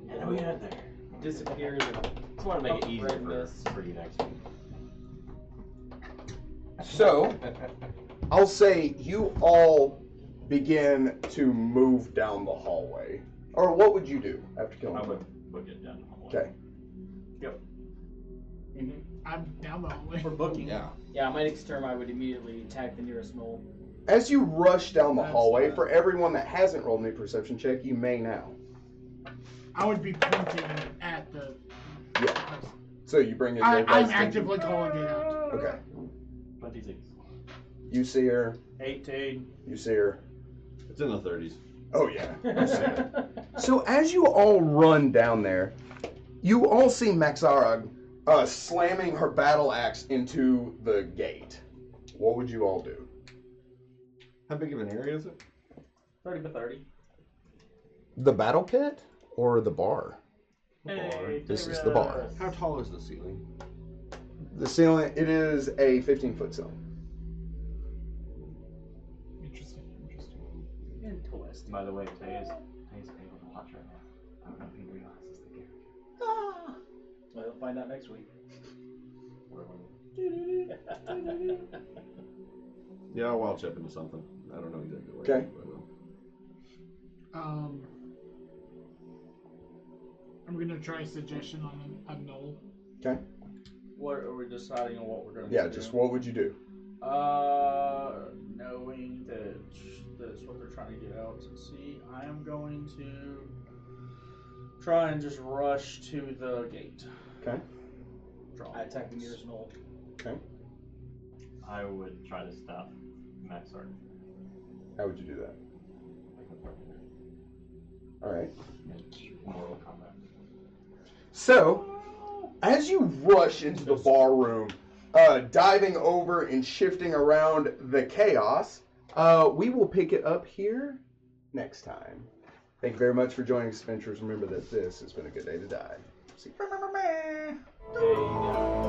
And we had there. Disappears. Just want to make it easier Redness. for you next week. So, I'll say you all begin to move down the hallway. Or what would you do after killing I them? would book it down the hallway. Okay. I'm down the hallway. For booking. Yeah, my next turn I would immediately attack the nearest knoll. As you rush down the That's hallway, fine. for everyone that hasn't rolled any perception check, you may now. I would be pointing at the. Yeah. So you bring it. I'm actively calling it out. Okay. 26. You see her. 18. You see her. It's in the 30s. Oh yeah. You see her. So as you all run down there, you all see Maxarag slamming her battle axe into the gate. What would you all do? How big of an area is it? 30 by 30. The battle pit or the bar? Hey, This is the bar. How tall is the ceiling? The ceiling, it is a 15-foot ceiling. Interesting. Interesting. By the way, Tay is able to watch right now. I don't know if he realizes the character. Well, he'll find out next week. Yeah, I'll wild chip into something. I don't know exactly what. Okay. But, I'm gonna try a suggestion on a knoll. Okay. What are we deciding on what we're going to Yeah, do? just what would you do? Knowing that that's what they're trying to get out to see, I am going to try and just rush to the gate. Okay. I attack the nearest knoll. Okay. I would try to stop Max Art. How would you do that? All right. Mortal Kombat. So, as you rush into the bar room, diving over and shifting around the chaos, we will pick it up here next time. Thank you very much for joining us, adventurers. Remember that this has been a good day to die. See. Hey,